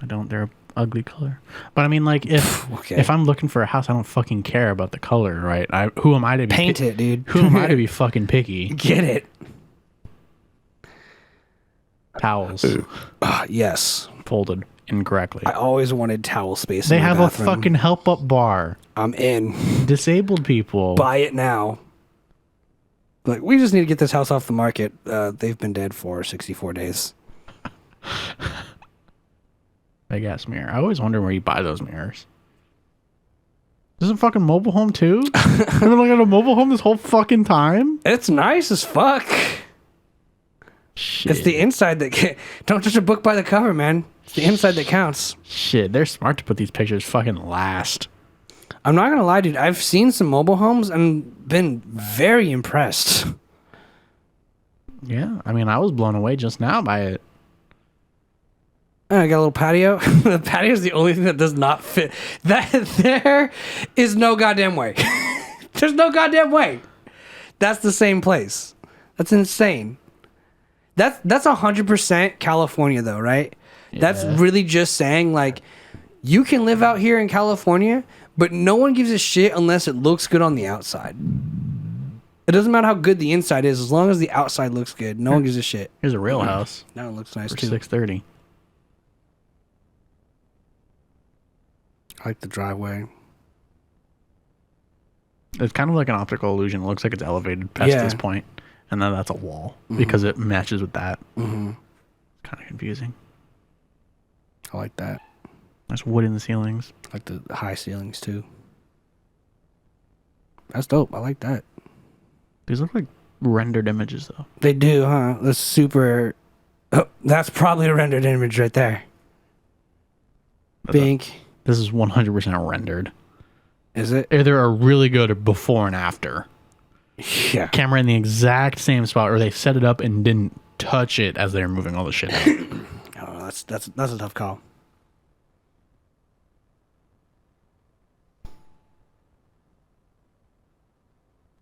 I don't. They're an ugly color. But I mean, like, if I'm looking for a house, I don't fucking care about the color, right? Who am I to be... Paint it, dude. Who am I to be fucking picky? Get it. Towels. Yes. Folded incorrectly. I always wanted towel space They in my have bathroom. a fucking help up bar. I'm in. Disabled people. Buy it now. Like, we just need to get this house off the market. They've been dead for 64 days. Big ass mirror. I always wonder where you buy those mirrors. This is a fucking mobile home too? I've been looking at a mobile home this whole fucking time? It's nice as fuck. Shit. It's the inside that don't judge a book by the cover, man. It's the inside that counts. Shit, they're smart to put these pictures fucking last. I'm not gonna lie, dude. I've seen some mobile homes and been very impressed. Yeah, I mean, I was blown away just now by it. I got a little patio. The patio is the only thing that does not fit. That there is no goddamn way. There's no goddamn way. That's the same place. That's insane. That's 100% California though, right? Yeah. That's really just saying like you can live out here in California, but no one gives a shit unless it looks good on the outside. It doesn't matter how good the inside is, as long as the outside looks good. No one gives a shit. Here's a real house. That one looks nice for too. $630. I like the driveway. It's kind of like an optical illusion. It looks like it's elevated past this point, and then that's a wall because it matches with that. Mm-hmm. It's kind of confusing. I like that. There's wood in the ceilings. I like the high ceilings too. That's dope. I like that. These look like rendered images, though. They do, huh? That's super... Oh, that's probably a rendered image right there. Bink. This is 100% rendered. Is it? Either a really good before and after. Yeah. Camera in the exact same spot, or they set it up and didn't touch it as they were moving all the shit out. Oh, that's a tough call.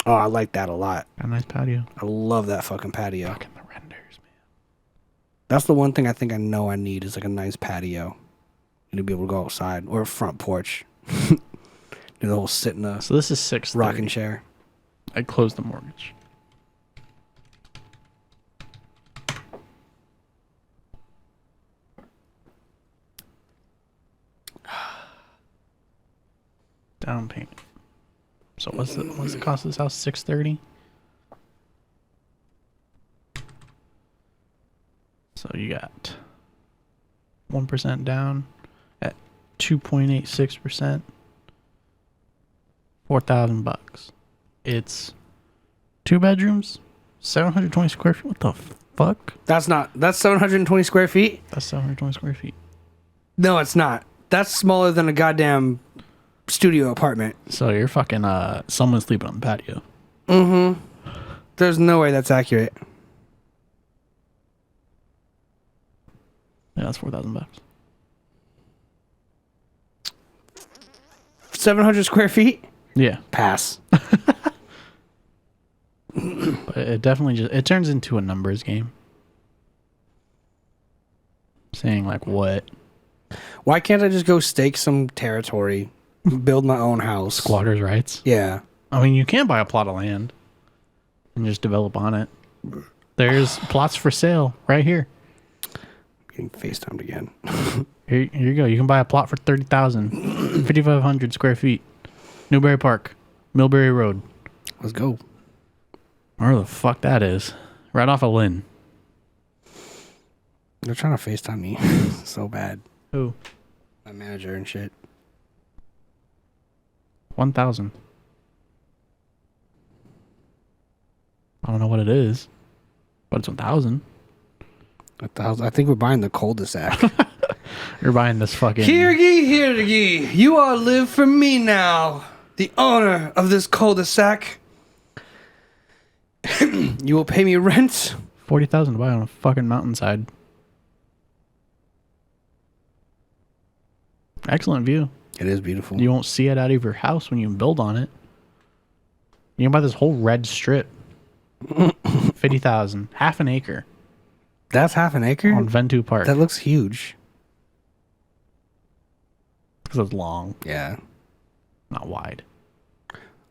Oh, I like that a lot. A nice patio. I love that fucking patio. Fucking the renders, man. That's the one thing I think I know I need is like a nice patio. To be able to go outside or a front porch. Do the whole sit in a So this is $630. rocking chair. I closed the mortgage. Down payment. So what's the cost of this house? $630. So you got 1% down at 2.86%. $4,000. It's 2 bedrooms, 720 square feet. What the fuck? That's 720 square feet? That's 720 square feet. No, it's not. That's smaller than a goddamn studio apartment. So you're fucking someone's sleeping on the patio. There's no way that's accurate. Yeah, that's $4,000. 700 square feet? Yeah, Pass. but it definitely it turns into a numbers game. Saying like what? Why can't I just go stake some territory, build my own house? Squatters' rights. Yeah. I mean, you can buy a plot of land and just develop on it. There's plots for sale right here. Getting FaceTimed again. Here you go. You can buy a plot for 30,000, 5,500 square feet. Newberry Park, Millbury Road. Let's go. Where the fuck that is? Right off of Lynn. They're trying to FaceTime me so bad. Who? My manager and shit. 1,000. I don't know what it is, but it's 1,000. I think we're buying the cul-de-sac. You're buying this fucking. Hear ye. You all live for me now, the owner of this cul-de-sac. You will pay me rent. 40,000 to buy on a fucking mountainside. Excellent view. It is beautiful. You won't see it out of your house when you build on it. You can buy this whole red strip. 50,000, half an acre That's half an acre? on Ventu Park. That looks huge. Because it's long, Yeah. not wide.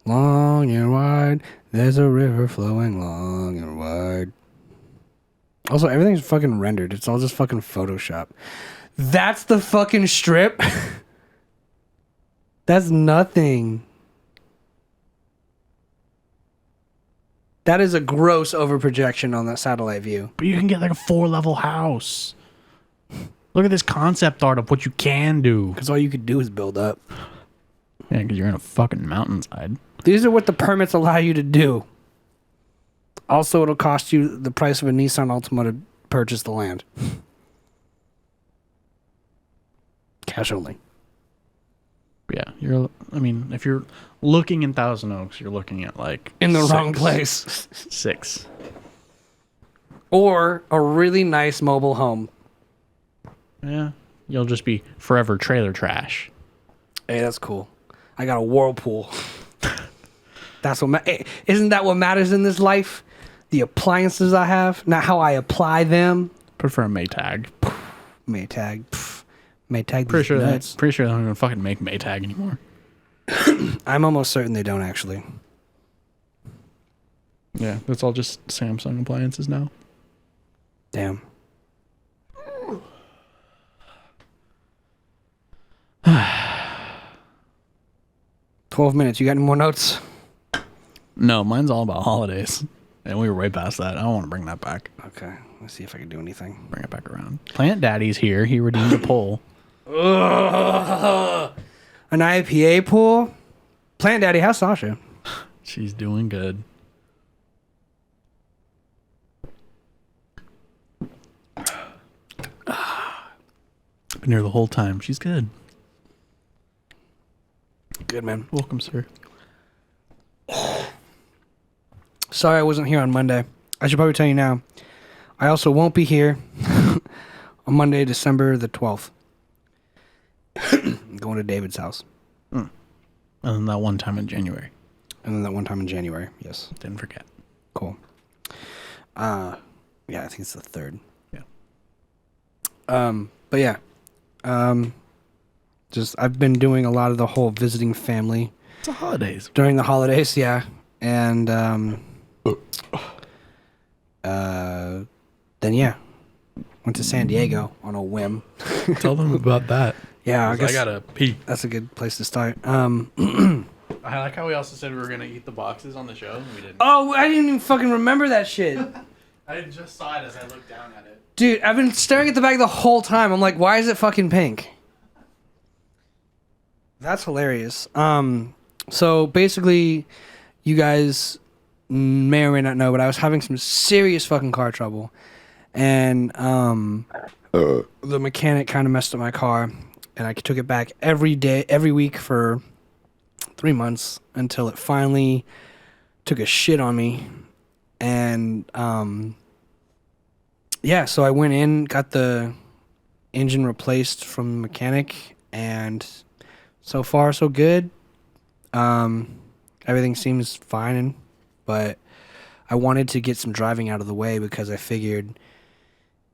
Long and wide, there's a river flowing long and wide. Also, everything's fucking rendered. It's all just fucking Photoshop. That's the fucking strip? That's nothing. That is a gross overprojection on that satellite view. But you can get like a 4-level house. Look at this concept art of what you can do. Because all you could do is build up. Yeah, because you're in a fucking mountainside. These are what the permits allow you to do. Also, it'll cost you the price of a Nissan Altima to purchase the land. Cash only. Yeah, if you're looking in Thousand Oaks, you're looking at like In the six. wrong place. 6. Or a really nice mobile home. Yeah, you'll just be forever trailer trash. Hey, that's cool. I got a whirlpool. That's what isn't that what matters in this life? The appliances I have, not how I apply them. Prefer a Maytag. Maytag. Maytag. Pretty sure nuts. they don't even fucking make Maytag anymore. I'm almost certain they don't actually. Yeah, that's all just Samsung appliances now. Damn. $12 minutes. You got any more notes? No, mine's all about holidays. And we were way past that. I don't want to bring that back. Okay. Let's see if I can do anything. Bring it back around. Plant Daddy's here. He redeemed a poll. Ugh. An IPA pool? Plant Daddy, how's Sasha? She's doing good. Been here the whole time. She's good. Good, man. Welcome, sir. Sorry I wasn't here on Monday. I should probably tell you now. I also won't be here on Monday, December the 12th. I'm going to David's house. And then that one time in January. And then that one time in January. Yes. Didn't forget. Cool. Yeah, I think it's the 3rd. Yeah. But yeah. Just I've been doing a lot of the whole visiting family It's the holidays. during the holidays, yeah. And then yeah. Went to San Diego on a whim. Tell them about that. Yeah, I guess I gotta pee. that's a good place to start. I like how we also said we were gonna eat the boxes on the show. And we didn't. Oh, I didn't even fucking remember that shit. I just saw it as I looked down at it. Dude, I've been staring at the bag the whole time. I'm like, why is it fucking pink? That's hilarious. So basically, you guys may or may not know, but I was having some serious fucking car trouble. And the mechanic kind of messed up my car. And I took it back every week for 3 months until it finally took a shit on me. And yeah, so I went in, got the engine replaced from the mechanic, and so far so good. Everything seems fine, but I wanted to get some driving out of the way because I figured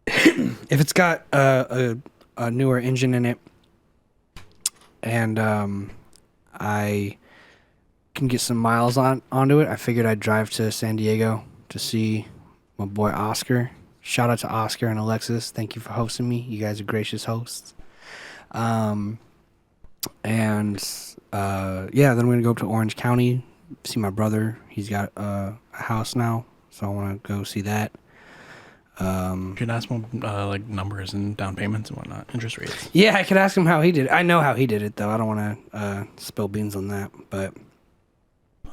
if it's got a newer engine in it and I can get some miles onto it, I figured I'd drive to San Diego to see my boy Oscar. Shout out to Oscar and Alexis. Thank you for hosting me. You guys are gracious hosts. And then we're gonna go up to Orange County, see my brother. He's got a house now, so I want to go see that. You can ask him like numbers and down payments and whatnot, interest rates. Yeah, I could ask him how he did it. I know how he did it though. I don't want to spill beans on that, but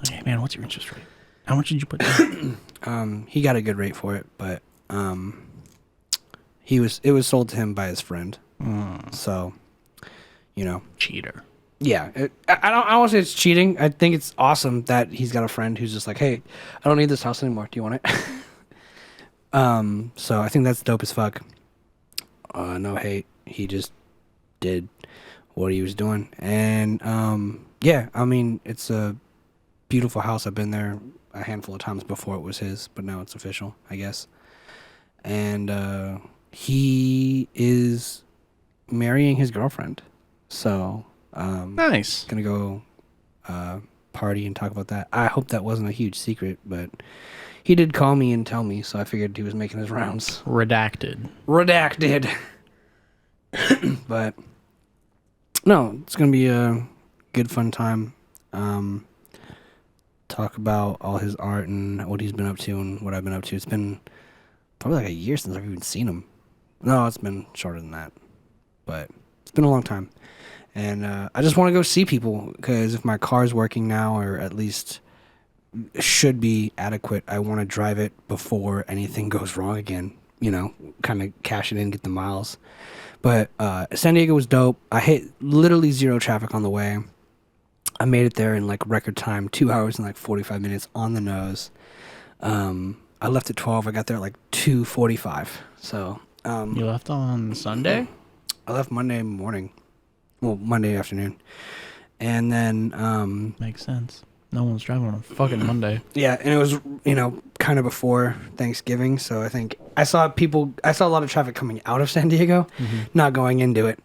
Hey man, what's your interest rate? How much did you put down? he got a good rate for it, but it was sold to him by his friend. So, you know, Cheater. yeah, I don't want to say it's cheating. I think it's awesome that he's got a friend who's just like, hey, I don't need this house anymore. Do you want it? So I think that's dope as fuck. No hate. He just did what he was doing. And yeah, I mean, it's a beautiful house. I've been there a handful of times before it was his, but now it's official, I guess. And he is marrying his girlfriend. So Nice. gonna go party and talk about that. I hope that wasn't a huge secret, but he did call me and tell me, so I figured he was making his rounds. Redacted. But no, it's gonna be a good fun time. Talk about all his art and what he's been up to and what I've been up to. It's been probably like a year since I've even seen him. No, it's been shorter than that, but it's been a long time. And I just want to go see people, because if my car's working now, or at least should be adequate, I want to drive it before anything goes wrong again. You know, kind of cash it in, get the miles. But San Diego was dope. I hit literally zero traffic on the way. I made it there in like record time, 2 hours and like 45 minutes on the nose. I left at 12. I got there at like 2:45. So You left on Sunday? I left Monday morning. Well, Monday afternoon. And then Makes sense. No one's driving on a fucking Monday. yeah, and it was, you know, kind of before Thanksgiving, so I think I saw a lot of traffic coming out of San Diego, not going into it.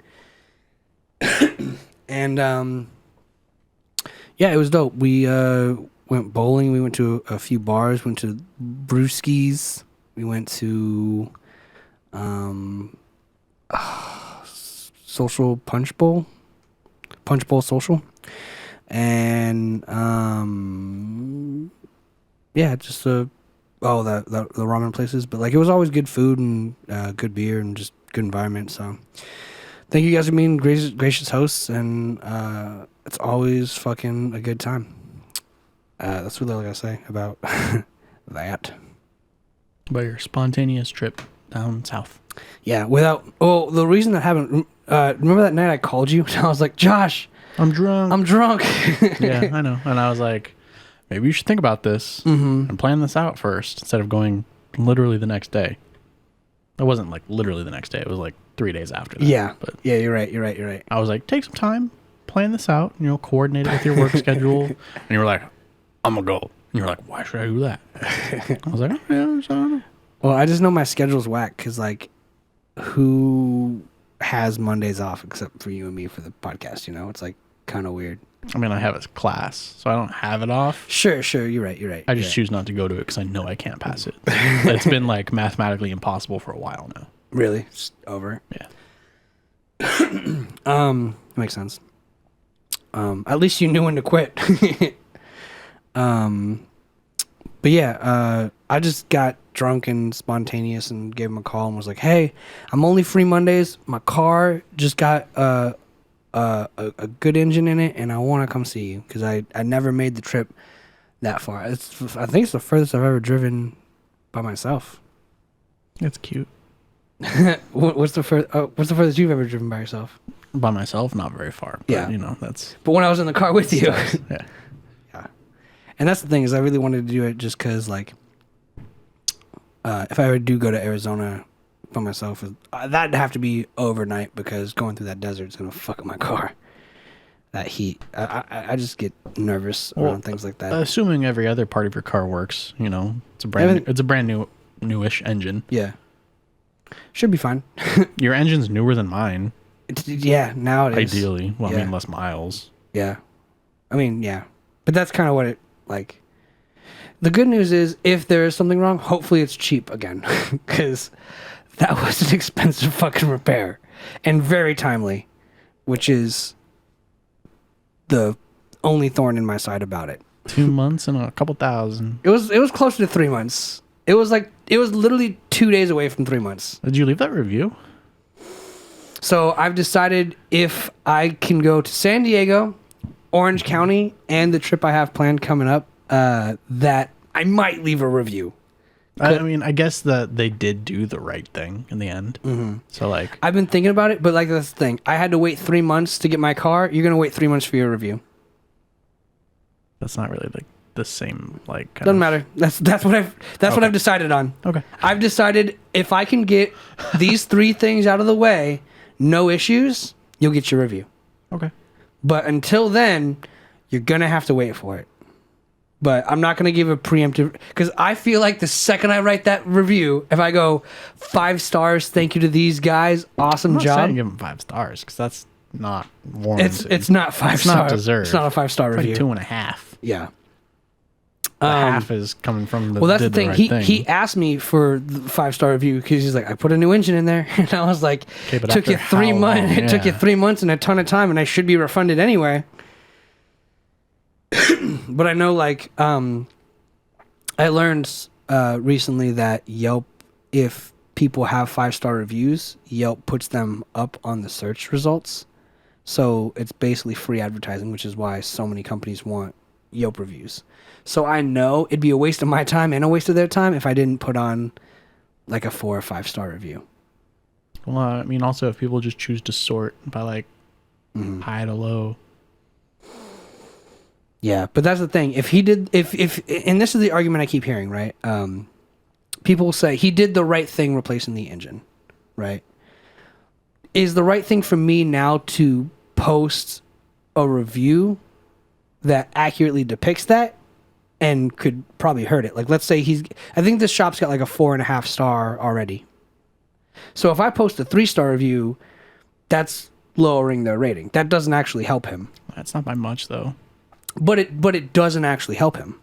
And yeah, it was dope. We went bowling, we went to a few bars, went to Brewskis, we went to Social Punch Bowl Social. And yeah, just the ramen places, but like it was always good food and good beer and just good environment. So thank you guys for being gracious hosts, and it's always fucking a good time. That's really all I gotta say about that. About your spontaneous trip down south. Yeah, the reason that happened, remember that night I called you and I was like, Josh, I'm drunk. Yeah, I know. And I was like, maybe you should think about this and plan this out first instead of going literally the next day. It wasn't like literally the next day. It was like 3 days after that. Yeah. But Yeah, you're right. I was like, take some time, plan this out, coordinate it with your work schedule. And you were like, I'm going to go. And you were like, why should I do that? I was like, oh, yeah, I don't know. Well, I just know my schedule's whack because, like, who has Mondays off except for you and me for the podcast, It's, like, kind of weird. I mean, I have a class, so I don't have it off. Sure, you're right. I just choose not to go to it because I know I can't pass it. It's been, like, mathematically impossible for a while now. Really? Just over? Yeah. Makes sense. At least you knew when to quit. But yeah, I just got drunk and spontaneous and gave him a call and was like, hey, I'm only free Mondays. My car just got a good engine in it, and I want to come see you because I never made the trip that far. I think it's the furthest I've ever driven by myself. It's cute. What's the furthest you've ever driven by yourself? By myself, not very far. But, Yeah. that's... But when I was in the car with you. Yeah. And that's the thing is I really wanted to do it just because, like, if I ever do go to Arizona by myself, that'd have to be overnight because going through that desert is going to fuck up my car. That heat. I just get nervous around things like that. Assuming every other part of your car works, you know, it's a brand new, newish engine. Yeah. Should be fine. Your engine's newer than mine. Yeah, now it is. Ideally. Well, Yeah. I mean, less miles. Yeah. I mean, yeah. But that's kind of what it, like... The good news is, if there is something wrong, hopefully it's cheap again. Because that was an expensive fucking repair. And very timely. Which is the only thorn in my side about it. 2 months and a couple thousand. It was closer to 3 months. It was literally 2 days away from 3 months. Did you leave that review? So I've decided if I can go to San Diego, Orange County, and the trip I have planned coming up, that I might leave a review. I mean, I guess that they did do the right thing in the end. Mm-hmm. So, like... I've been thinking about it, but, like, that's the thing. I had to wait 3 months to get my car. You're going to wait 3 months for your review. That's not really, like, the same, like... Doesn't matter. That's what I've decided on. Okay. I've decided if I can get these 3 things out of the way, no issues, you'll get your review. Okay. But until then, you're going to have to wait for it. But I'm not going to give a preemptive... Because I feel like the second I write that review, if I go 5 stars, thank you to these guys, awesome job. I'm not saying give them 5 stars, because that's not warranted. It's not 5 stars. It's not deserved. It's not a 5-star It's review. like 2.5. Yeah. The half is coming from the... Well, that's the thing. Right He asked me for the 5-star review because he's like, I put a new engine in there. And I was like, Okay, but took you after 3 how months. long? It took you Yeah. 3 months and a ton of time, and I should be refunded anyway. But I know, like, I learned recently that Yelp, if people have 5-star reviews, Yelp puts them up on the search results. So it's basically free advertising, which is why so many companies want Yelp reviews. So I know it'd be a waste of my time and a waste of their time if I didn't put on like a 4 or 5-star review. Well, I mean, also, if people just choose to sort by, like, high to low. Yeah, but that's the thing. If he did, if and this is the argument I keep hearing, right? People say he did the right thing replacing the engine, right? Is the right thing for me now to post a review that accurately depicts that and could probably hurt it? Like, let's say I think this shop's got like a 4.5 star already. So if I post a 3-star review, that's lowering their rating. That doesn't actually help him. That's not by much, though. But it doesn't actually help him.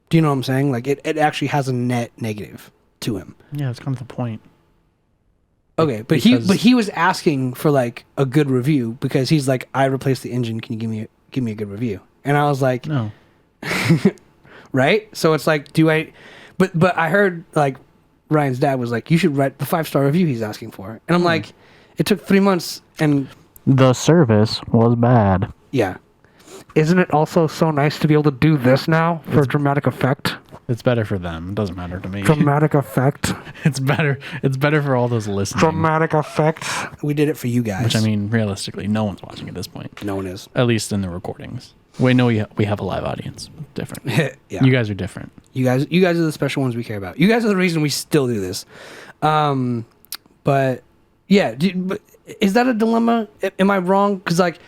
Do you know what I'm saying? Like, it actually has a net negative to him. Yeah, that's kind of the point. Okay, but he was asking for like a good review because he's like, I replaced the engine. Can you give me a good review? And I was like, No. right? So it's like, but I heard like Ryan's dad was like, you should write the 5-star review he's asking for. And I'm like, it took 3 months and the service was bad. yeah. Isn't it also so nice to be able to do this now for dramatic effect? It's better for them. It doesn't matter to me. Dramatic effect. It's better for all those listening. Dramatic effect. We did it for you guys. Which, I mean, realistically, no one's watching at this point. No one is. At least in the recordings. We know we have a live audience. Different. Yeah. You guys are different. You guys are the special ones we care about. You guys are the reason we still do this. But yeah, but is that a dilemma? Am I wrong? Because like,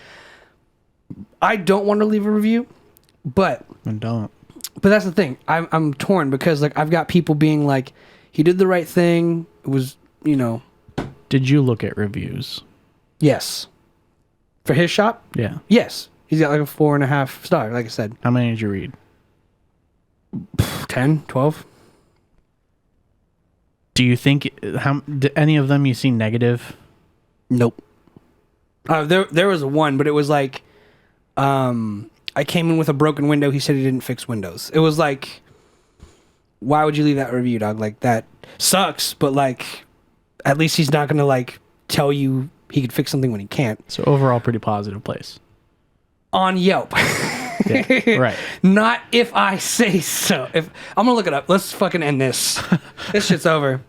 I don't want to leave a review, but And don't. But that's the thing. I'm torn because like I've got people being like, he did the right thing. It was, you know. Did you look at reviews? Yes. For his shop? Yeah. Yes. He's got like a 4.5 star, like I said. How many did you read? 10, 12. Do you think did any of them you see negative? Nope. There was one, but it was like, I came in with a broken window. He said he didn't fix windows. It was like, why would you leave that review, dog? Like, that sucks, but like, at least he's not gonna like tell you he could fix something when he can't. So overall, pretty positive place. On Yelp. Yeah, right. Not if I say so. If I'm gonna look it up. Let's fucking end this. This shit's over.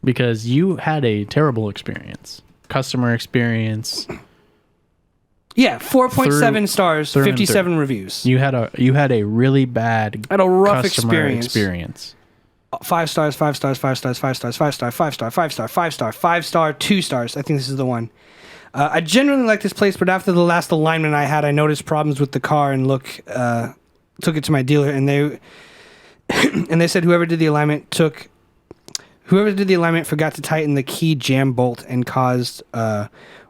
Because you had a terrible experience. Customer experience. Yeah, 4.7 Through- stars, through and 57 reviews. You had a really bad I had a rough customer experience. 5 stars, 5 stars, 5 stars, 5 stars, 5 star, 5 star, 5 star, 5 star, 5 star, 2 stars. I think this is the one. I genuinely like this place, but after the last alignment I had, I noticed problems with the car and took it to my dealer, and they said whoever did the alignment forgot to tighten the key jam bolt and caused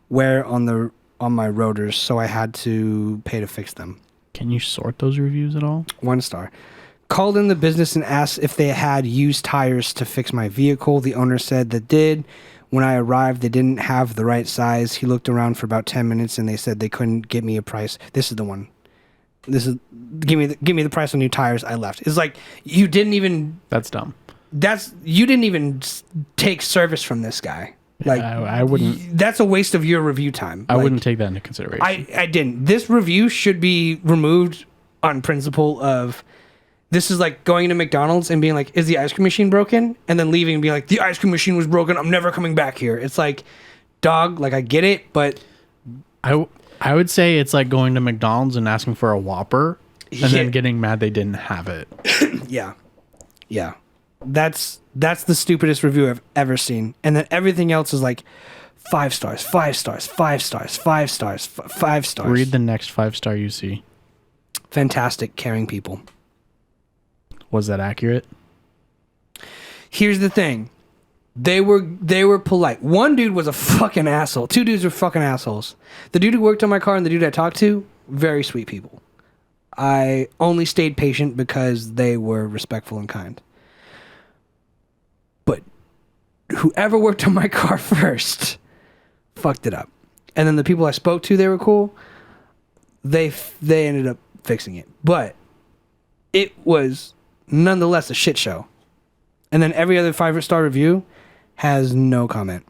wear on my rotors, so I had to pay to fix them. Can you sort those reviews at all? 1 star. Called in the business and asked if they had used tires to fix my vehicle. The owner said they did. When I arrived, they didn't have the right size. He looked around for about 10 minutes and they said they couldn't give me a price. This is the one. Give me the price on new tires. I left. It's like you didn't even. That's dumb. You didn't even take service from this guy. Like I wouldn't. That's a waste of your review time. I wouldn't take that into consideration. I didn't. This review should be removed on principle of. This is like going to McDonald's and being like, is the ice cream machine broken? And then leaving and being like, the ice cream machine was broken. I'm never coming back here. It's like, dog, like I get it, but... I would say it's like going to McDonald's and asking for a Whopper and then getting mad they didn't have it. Yeah. Yeah. That's the stupidest review I've ever seen. And then everything else is like 5 stars, 5 stars, 5 stars, 5 stars, 5 stars. Read the next 5-star you see. Fantastic, caring people. Was that accurate? Here's the thing. They were polite. One dude was a fucking asshole. 2 dudes were fucking assholes. The dude who worked on my car and the dude I talked to, very sweet people. I only stayed patient because they were respectful and kind. But whoever worked on my car first fucked it up. And then the people I spoke to, they were cool. They ended up fixing it. But it was nonetheless a shit show. And then every other 5-star review has no comment.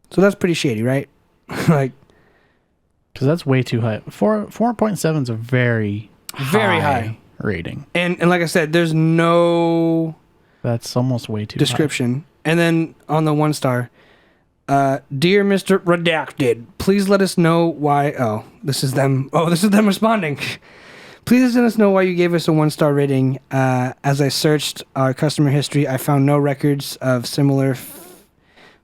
So that's pretty shady, right? Like, because that's way too high. 4.7 is a very high rating. And like I said, there's no That's almost way too description. And then on the 1 star, dear Mr. Redacted, please let us know why. This is them responding. Please let us know why you gave us a 1-star rating. As I searched our customer history, I found no records of similar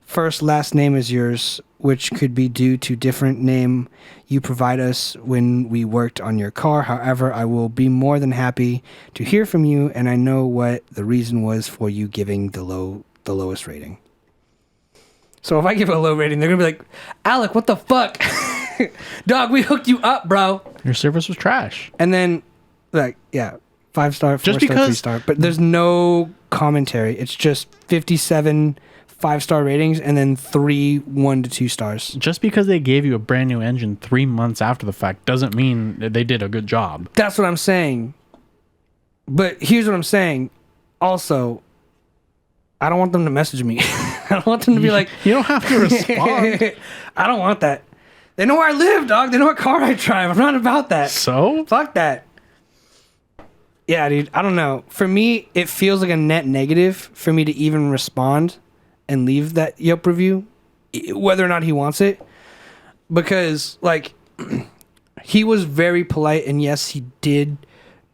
first last name as yours, which could be due to different name you provide us when we worked on your car. However, I will be more than happy to hear from you, and I know what the reason was for you giving the lowest rating. So if I give it a low rating, they're gonna be like, Alec, what the fuck? Dog, we hooked you up, bro. Your service was trash. And then, like, yeah, 5-star, 4-star, 3-star. But there's no commentary. It's just 57 5-star ratings and then 3 1 to 2 stars. Just because they gave you a brand new engine 3 months after the fact doesn't mean that they did a good job. That's what I'm saying. But here's what I'm saying. Also, I don't want them to message me. I don't want them to be like... You don't have to respond. I don't want that. They know where I live, dog. They know what car I drive. I'm not about that. So? Fuck that. Yeah, dude. I don't know. For me, it feels like a net negative for me to even respond and leave that Yelp review, whether or not he wants it. Because, like, he was very polite, and yes, he did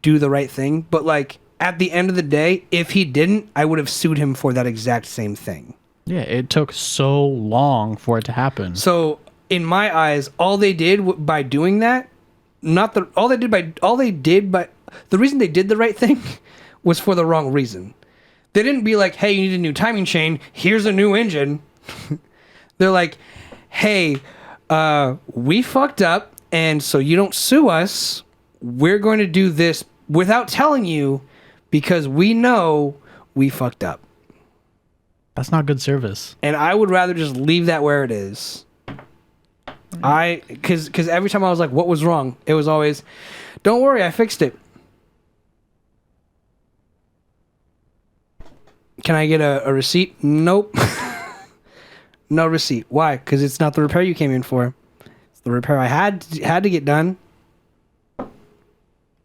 do the right thing. But, like, at the end of the day, if he didn't, I would have sued him for that exact same thing. Yeah, it took so long for it to happen. So... in my eyes, all they did by doing that, the reason they did the right thing was for the wrong reason. They didn't be like, hey, you need a new timing chain. Here's a new engine. They're like, hey, we fucked up. And so you don't sue us. We're going to do this without telling you because we know we fucked up. That's not good service. And I would rather just leave that where it is. Because every time I was like, what was wrong? It was always, don't worry, I fixed it. Can I get a receipt? Nope. No receipt. Why? Because it's not the repair you came in for. It's the repair I had to get done.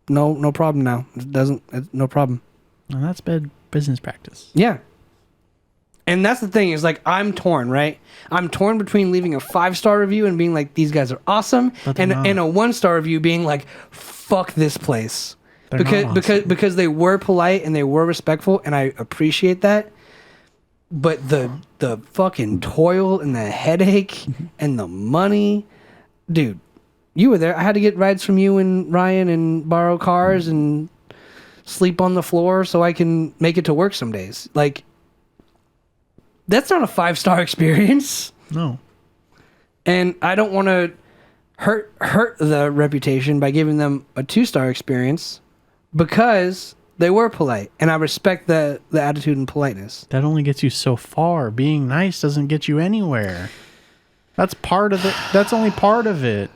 No problem now. No problem. Well, that's bad business practice. Yeah. And that's the thing is like I'm torn, right? I'm torn between leaving a 5-star review and being like these guys are awesome, and a 1-star review being like fuck this place. Because they were polite and they were respectful, and I appreciate that. But the fucking toil and the headache and the money, dude, you were there. I had to get rides from you and Ryan and borrow cars and sleep on the floor so I can make it to work some days. Like, that's not a 5-star experience. No. And I don't want to hurt the reputation by giving them a 2-star experience because they were polite, and I respect the attitude and politeness. That only gets you so far. Being nice doesn't get you anywhere. That's part of it. That's only part of it.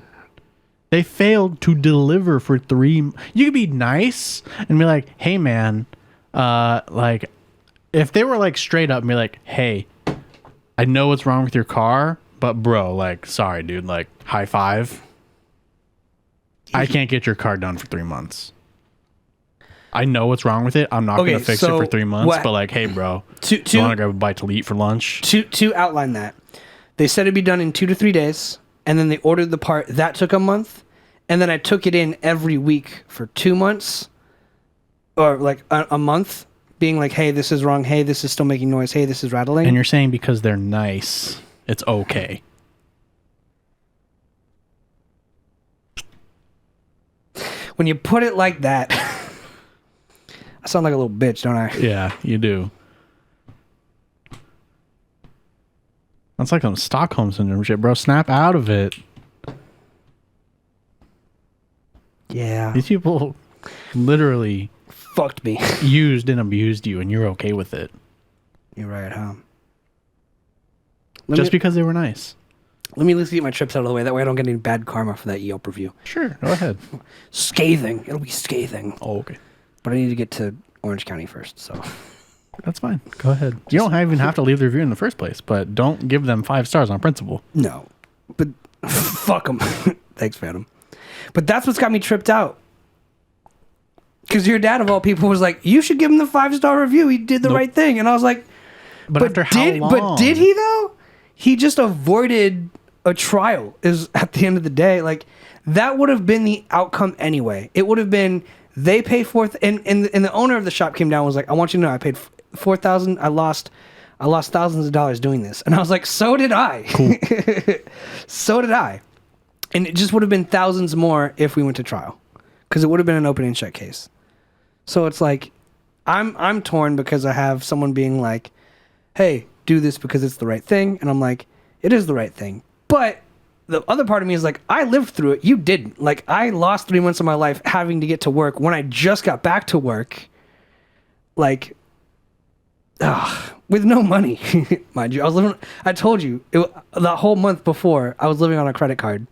They failed to deliver for 3. You could be nice and be like, "Hey, man," like if they were like straight up and be like, "Hey, I know what's wrong with your car, but bro, like, sorry, dude, like, high five. I can't get your car done for 3 months. I know what's wrong with it. I'm not going to fix it for 3 months, but like, hey, bro, you want to grab a bite to eat for lunch?" To outline that, they said it'd be done in 2 to 3 days, and then they ordered the part. That took a month, and then I took it in every week for 2 months, or like a month, being like, hey, this is wrong. Hey, this is still making noise. Hey, this is rattling. And you're saying because they're nice, it's okay. When you put it like that, I sound like a little bitch, don't I? Yeah, you do. That's like some Stockholm syndrome shit, bro. Snap out of it. Yeah. These people literally fucked me. used and abused you, and you're okay with it. You're right, huh? Just because they were nice. Let me at least get my trips out of the way. That way I don't get any bad karma for that Yelp review. Sure, go ahead. Scathing. It'll be scathing. Oh, okay. But I need to get to Orange County first, so. That's fine. Go ahead. You don't even have to leave the review in the first place, but don't give them 5 stars on principle. No. But fuck them. Thanks, Phantom. But that's what's got me tripped out. Because your dad, of all people, was like, you should give him the 5-star review. He did the right thing. And I was like, but after how long? But did he, though? He just avoided a trial, is at the end of the day. Like, that would have been the outcome anyway. It would have been, they pay and the owner of the shop came down and was like, I want you to know, I paid $4,000. I lost thousands of dollars doing this. And I was like, so did I. Cool. So did I. And it just would have been thousands more if we went to trial, because it would have been an open and shut case. So it's like, I'm torn because I have someone being like, hey, do this because it's the right thing. And I'm like, it is the right thing. But the other part of me is like, I lived through it. You didn't. Like, I lost 3 months of my life having to get to work when I just got back to work. Like, with no money, mind you. I told you, the whole month before, I was living on a credit card.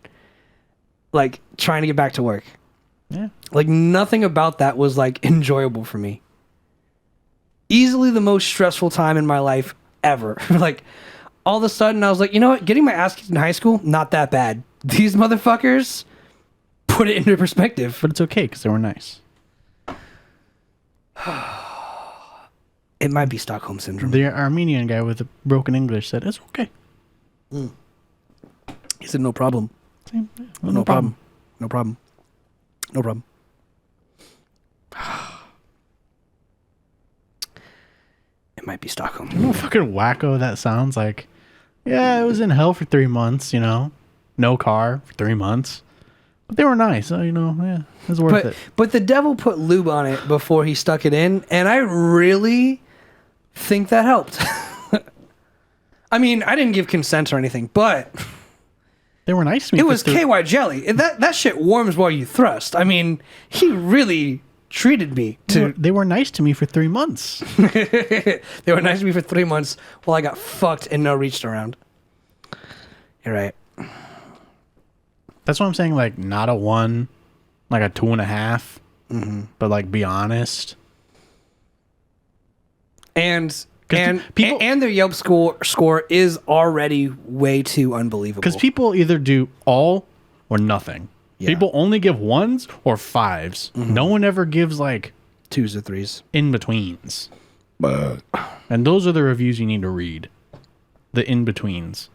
Like, trying to get back to work. Yeah. Like, nothing about that was, like, enjoyable for me. Easily the most stressful time in my life ever. Like, all of a sudden, I was like, you know what? Getting my ass kicked in high school, not that bad. These motherfuckers put it into perspective. But it's okay, because they were nice. It might be Stockholm Syndrome. The Armenian guy with the broken English said, it's okay. He said, no problem. No problem. No problem. No problem. It might be Stockholm. You know how fucking wacko that sounds like? Yeah, I was in hell for 3 months, you know? No car for 3 months. But they were nice, so, you know, yeah, it was worth it. But the devil put lube on it before he stuck it in, and I really think that helped. I mean, I didn't give consent or anything, but they were nice to me. It was KY jelly. That shit warms while you thrust. I mean, he really treated me to. They were nice to me for 3 months. They were nice to me for 3 months while I got fucked and no reached around. You're right. That's what I'm saying. Like, not a 1, like a 2.5, but like, be honest. And their Yelp score is already way too unbelievable. Because people either do all or nothing. Yeah. People only give 1s or 5s. No one ever gives like 2s or 3s. In betweens. And those are the reviews you need to read. The in-betweens.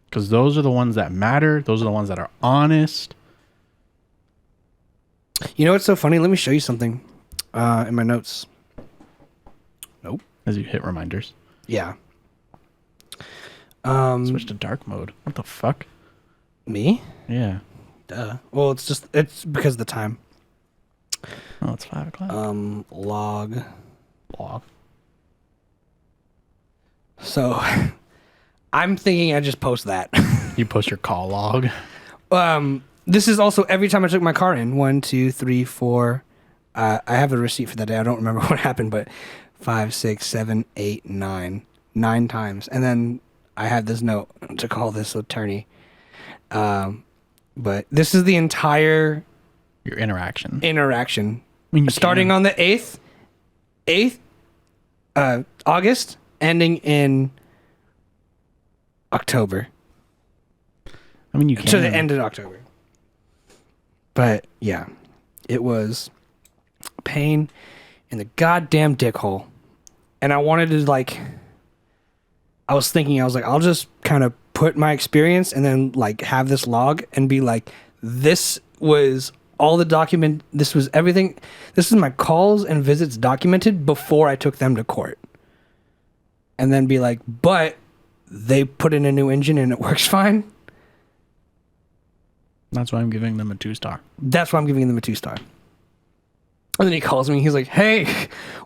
Because those are the ones that matter. Those are the ones that are honest. You know what's so funny? Let me show you something in my notes. Nope. As you hit reminders. Yeah. Switch to dark mode. What the fuck? Me? Yeah. Duh. Well, it's because of the time. Oh, it's 5 o'clock. Log. Log. So, I'm thinking I just post that. You post your call log. This is also every time I took my car in. 1, 2, 3, 4. I have a receipt for that day. I don't remember what happened, but 5, 6, 7, 8, 9. 9 times. And then I had this note to call this attorney. But this is the entire Your interaction. interaction. I mean, you Starting can. on the 8th August, ending in October. I mean, you can. To the end of October. But yeah, it was pain in the goddamn dick hole. And I wanted to I was thinking, I'll just kind of put my experience and then have this log and be like, this was all the document. This was everything. This is my calls and visits documented before I took them to court. And then be like, but they put in a new engine and it works fine. That's why I'm giving them a 2-star. That's why I'm giving them a 2-star. And then he calls me. He's like, hey,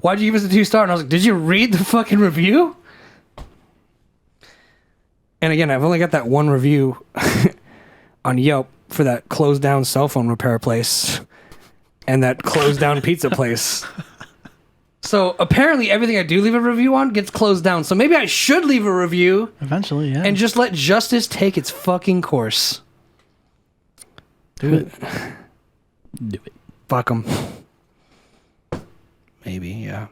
why'd you give us a 2-star? And I was like, did you read the fucking review? And again, I've only got that one review on Yelp for that closed down cell phone repair place and that closed down pizza place. So apparently everything I do leave a review on gets closed down. So maybe I should leave a review Eventually, yeah. and just let justice take its fucking course. do it. Do it. Fuck them. Maybe, yeah.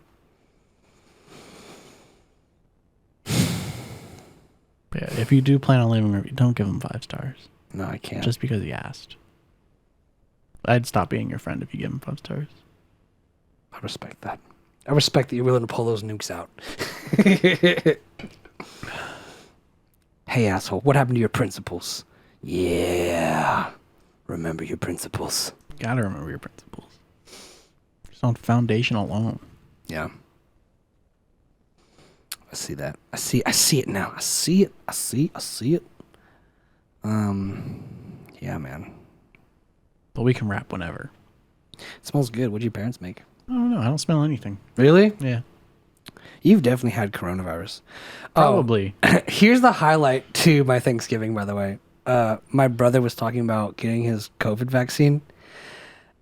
But yeah, if you do plan on leaving a review, don't give them 5 stars. No, I can't. Just because he asked. I'd stop being your friend if you give him 5 stars. I respect that. I respect that you're willing to pull those nukes out. Hey, asshole, what happened to your principles? Yeah. Remember your principles. Gotta remember your principles. Just on foundation alone. Yeah. I see that. I see it now. I see it. Yeah, man. But we can rap whenever. It smells good. What'd your parents make? I don't know. I don't smell anything. Really? Yeah. You've definitely had coronavirus. Probably. Here's the highlight to my Thanksgiving, by the way. My brother was talking about getting his COVID vaccine.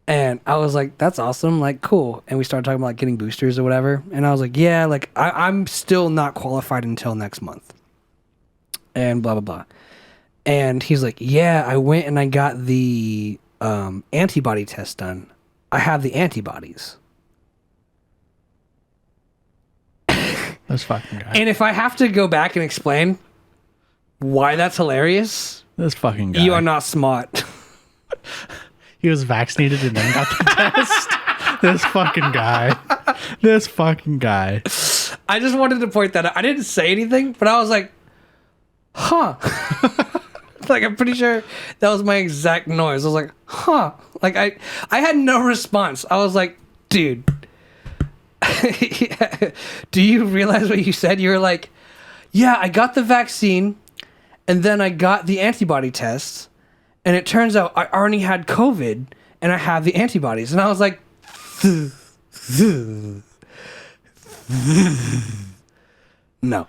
And I was like, that's awesome. Like, cool. And we started talking about getting boosters or whatever. And I was like, yeah, I'm still not qualified until next month. And blah, blah, blah. And he's like, yeah, I went and I got the antibody test done. I have the antibodies. This fucking guy. And if I have to go back and explain why that's hilarious, This fucking guy. you are not smart. He was vaccinated and then got the test. This fucking guy. This fucking guy. I just wanted to point that out. I didn't say anything, but I was like, huh. I'm pretty sure that was my exact noise. I was like, huh. I had no response. I was like, dude, do you realize what you said? You were like, yeah, I got the vaccine and then I got the antibody tests and it turns out I already had COVID and I have the antibodies. And I was like, no.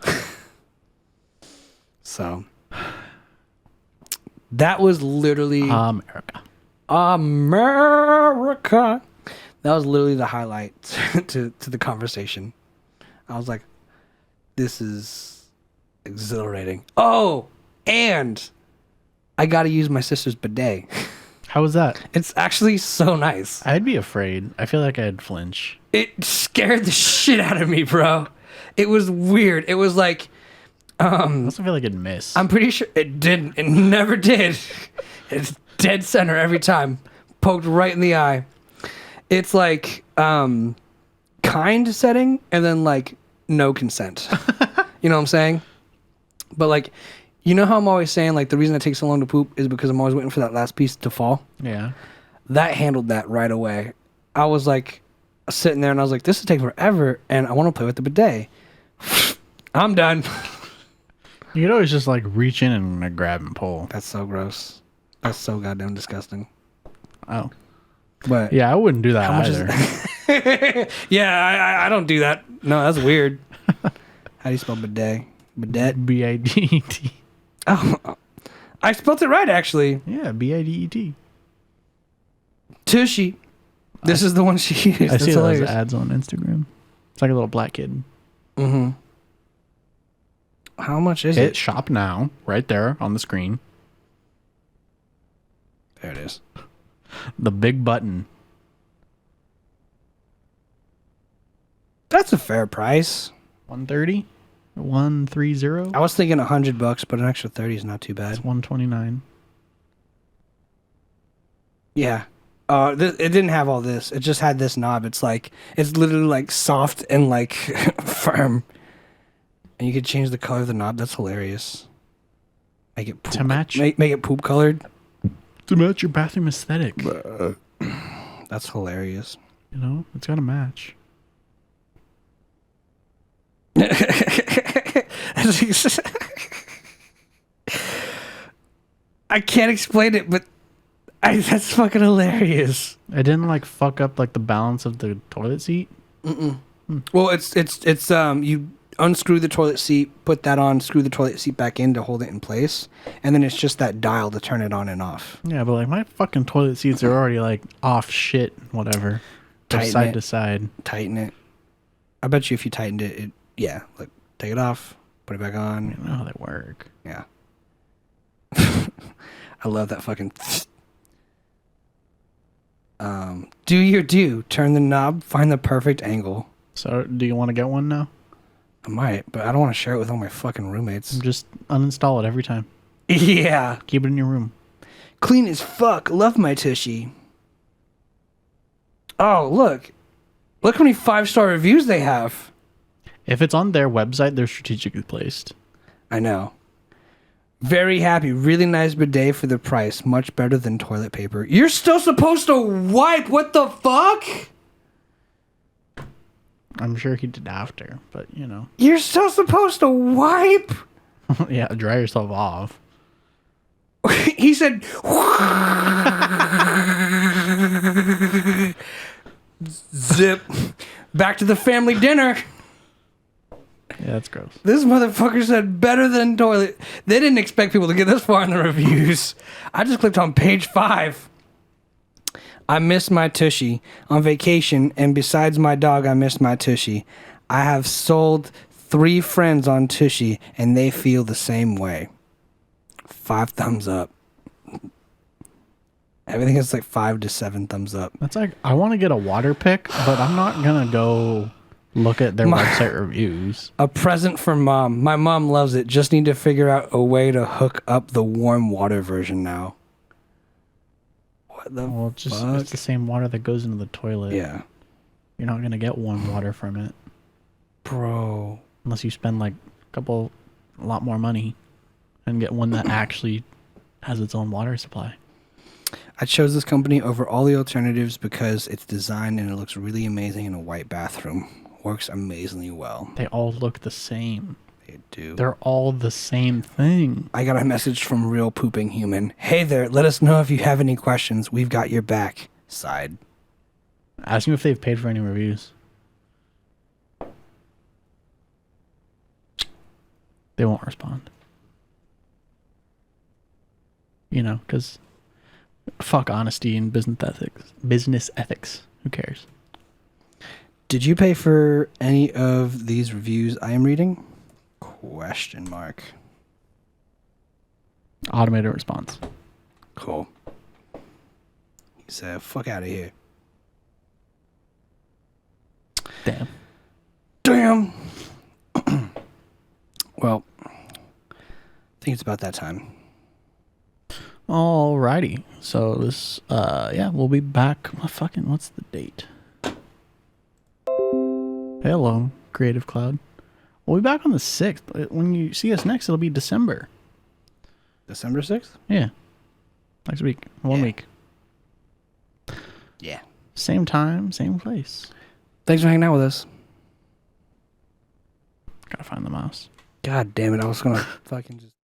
So that was literally America. America. That was literally the highlight to the conversation. I was like, this is exhilarating. Oh, and I got to use my sister's bidet. How was that? It's actually so nice. I'd be afraid. I feel like I'd flinch. It scared the shit out of me, bro. It was weird. It was like, I also feel like it'd miss. I'm pretty sure it didn't. It never did. It's dead center every time. Poked right in the eye. It's like kind setting and then like no consent. You know what I'm saying? But like, you know how I'm always saying like the reason it takes so long to poop is because I'm always waiting for that last piece to fall? Yeah. That handled that right away. I was like sitting there and I was like, this will take forever and I want to play with the bidet. I'm done. You could always just like reach in and grab and pull. That's so gross. That's so goddamn disgusting. Oh. But Yeah, I wouldn't do that how much either. is yeah, I don't do that. No, that's weird. How do you spell bidet? Bidet? B-I-D-E-T. Oh, I spelled it right actually. Yeah, B-I-D-E-T. Tushy. This is the one she used. I That's see hilarious. those ads on Instagram. It's like a little black kid. Mm-hmm. How much is Hit it? shop now, right there on the screen. There it is. The big button. That's a fair price. 130? 130? I was thinking $100, but an extra 30 is not too bad. It's 129. Yeah. It didn't have all this. It just had this knob. It's like it's literally like soft and like firm. And you could change the color of the knob. That's hilarious. Make it poop. To match? Make it poop colored. To match your bathroom aesthetic. That's hilarious. You know, it's got to match. I can't explain it, but that's fucking hilarious. It didn't like fuck up like the balance of the toilet seat. Well, it's you unscrew the toilet seat, put that on, screw the toilet seat back in to hold it in place, and then it's just that dial to turn it on and off. Yeah, but like my fucking toilet seats are already like off shit, whatever. They're Tighten side it. to side. Tighten it. I bet you if you tightened it, yeah, like take it off, put it back I on. don't know how they work. Yeah. I love that fucking. Do your do. Turn the knob, find the perfect angle. So, do you want to get one now? I might, but I don't want to share it with all my fucking roommates. Just uninstall it every time. Yeah. Keep it in your room. Clean as fuck. Love my tushy. Oh, look. Look how many 5-star reviews they have. If it's on their website, they're strategically placed. I know. Very happy. Really nice bidet for the price. Much better than toilet paper. You're still supposed to wipe. What the fuck? I'm sure he did after, but you know. You're still supposed to wipe? Yeah, dry yourself off. He said, zip. Back to the family dinner. Yeah, that's gross. This motherfucker said better than toilet. They didn't expect people to get this far in the reviews. I just clicked on page 5. I miss my tushy on vacation, and besides my dog, I miss my tushy. I have sold 3 friends on tushy, and they feel the same way. 5 thumbs up. Everything is like 5 to 7 thumbs up. That's like, I want to get a water pick, but I'm not going to go look at their website reviews. A present for mom. My mom loves it. Just need to figure out a way to hook up the warm water version now. What the Well, it's just fuck? it's the same water that goes into the toilet. Yeah. You're not going to get warm water from it Bro. unless you spend like a lot more money and get one that actually has its own water supply. I chose this company over all the alternatives because it's designed and it looks really amazing in a white bathroom. Works amazingly well. They all look the same. They do. They're all the same thing. I got a message from Real Pooping Human. Hey there, let us know if you have any questions. We've got your back. Side. Ask them if they've paid for any reviews. They won't respond. You know, because fuck honesty and business ethics. Business ethics. Who cares? Did you pay for any of these reviews I am reading? Question mark. Automated response. Cool. He said, fuck out of here. Damn. Damn. Well, I think it's about that time. Alrighty. So this, yeah, we'll be back. What's the date? Hello, Creative Cloud. We'll be back on the 6th. When you see us next, it'll be December. December 6th? Yeah. Next week. 1 week. Yeah. Same time, same place. Thanks for hanging out with us. Gotta find the mouse. God damn it. I was going to fucking just.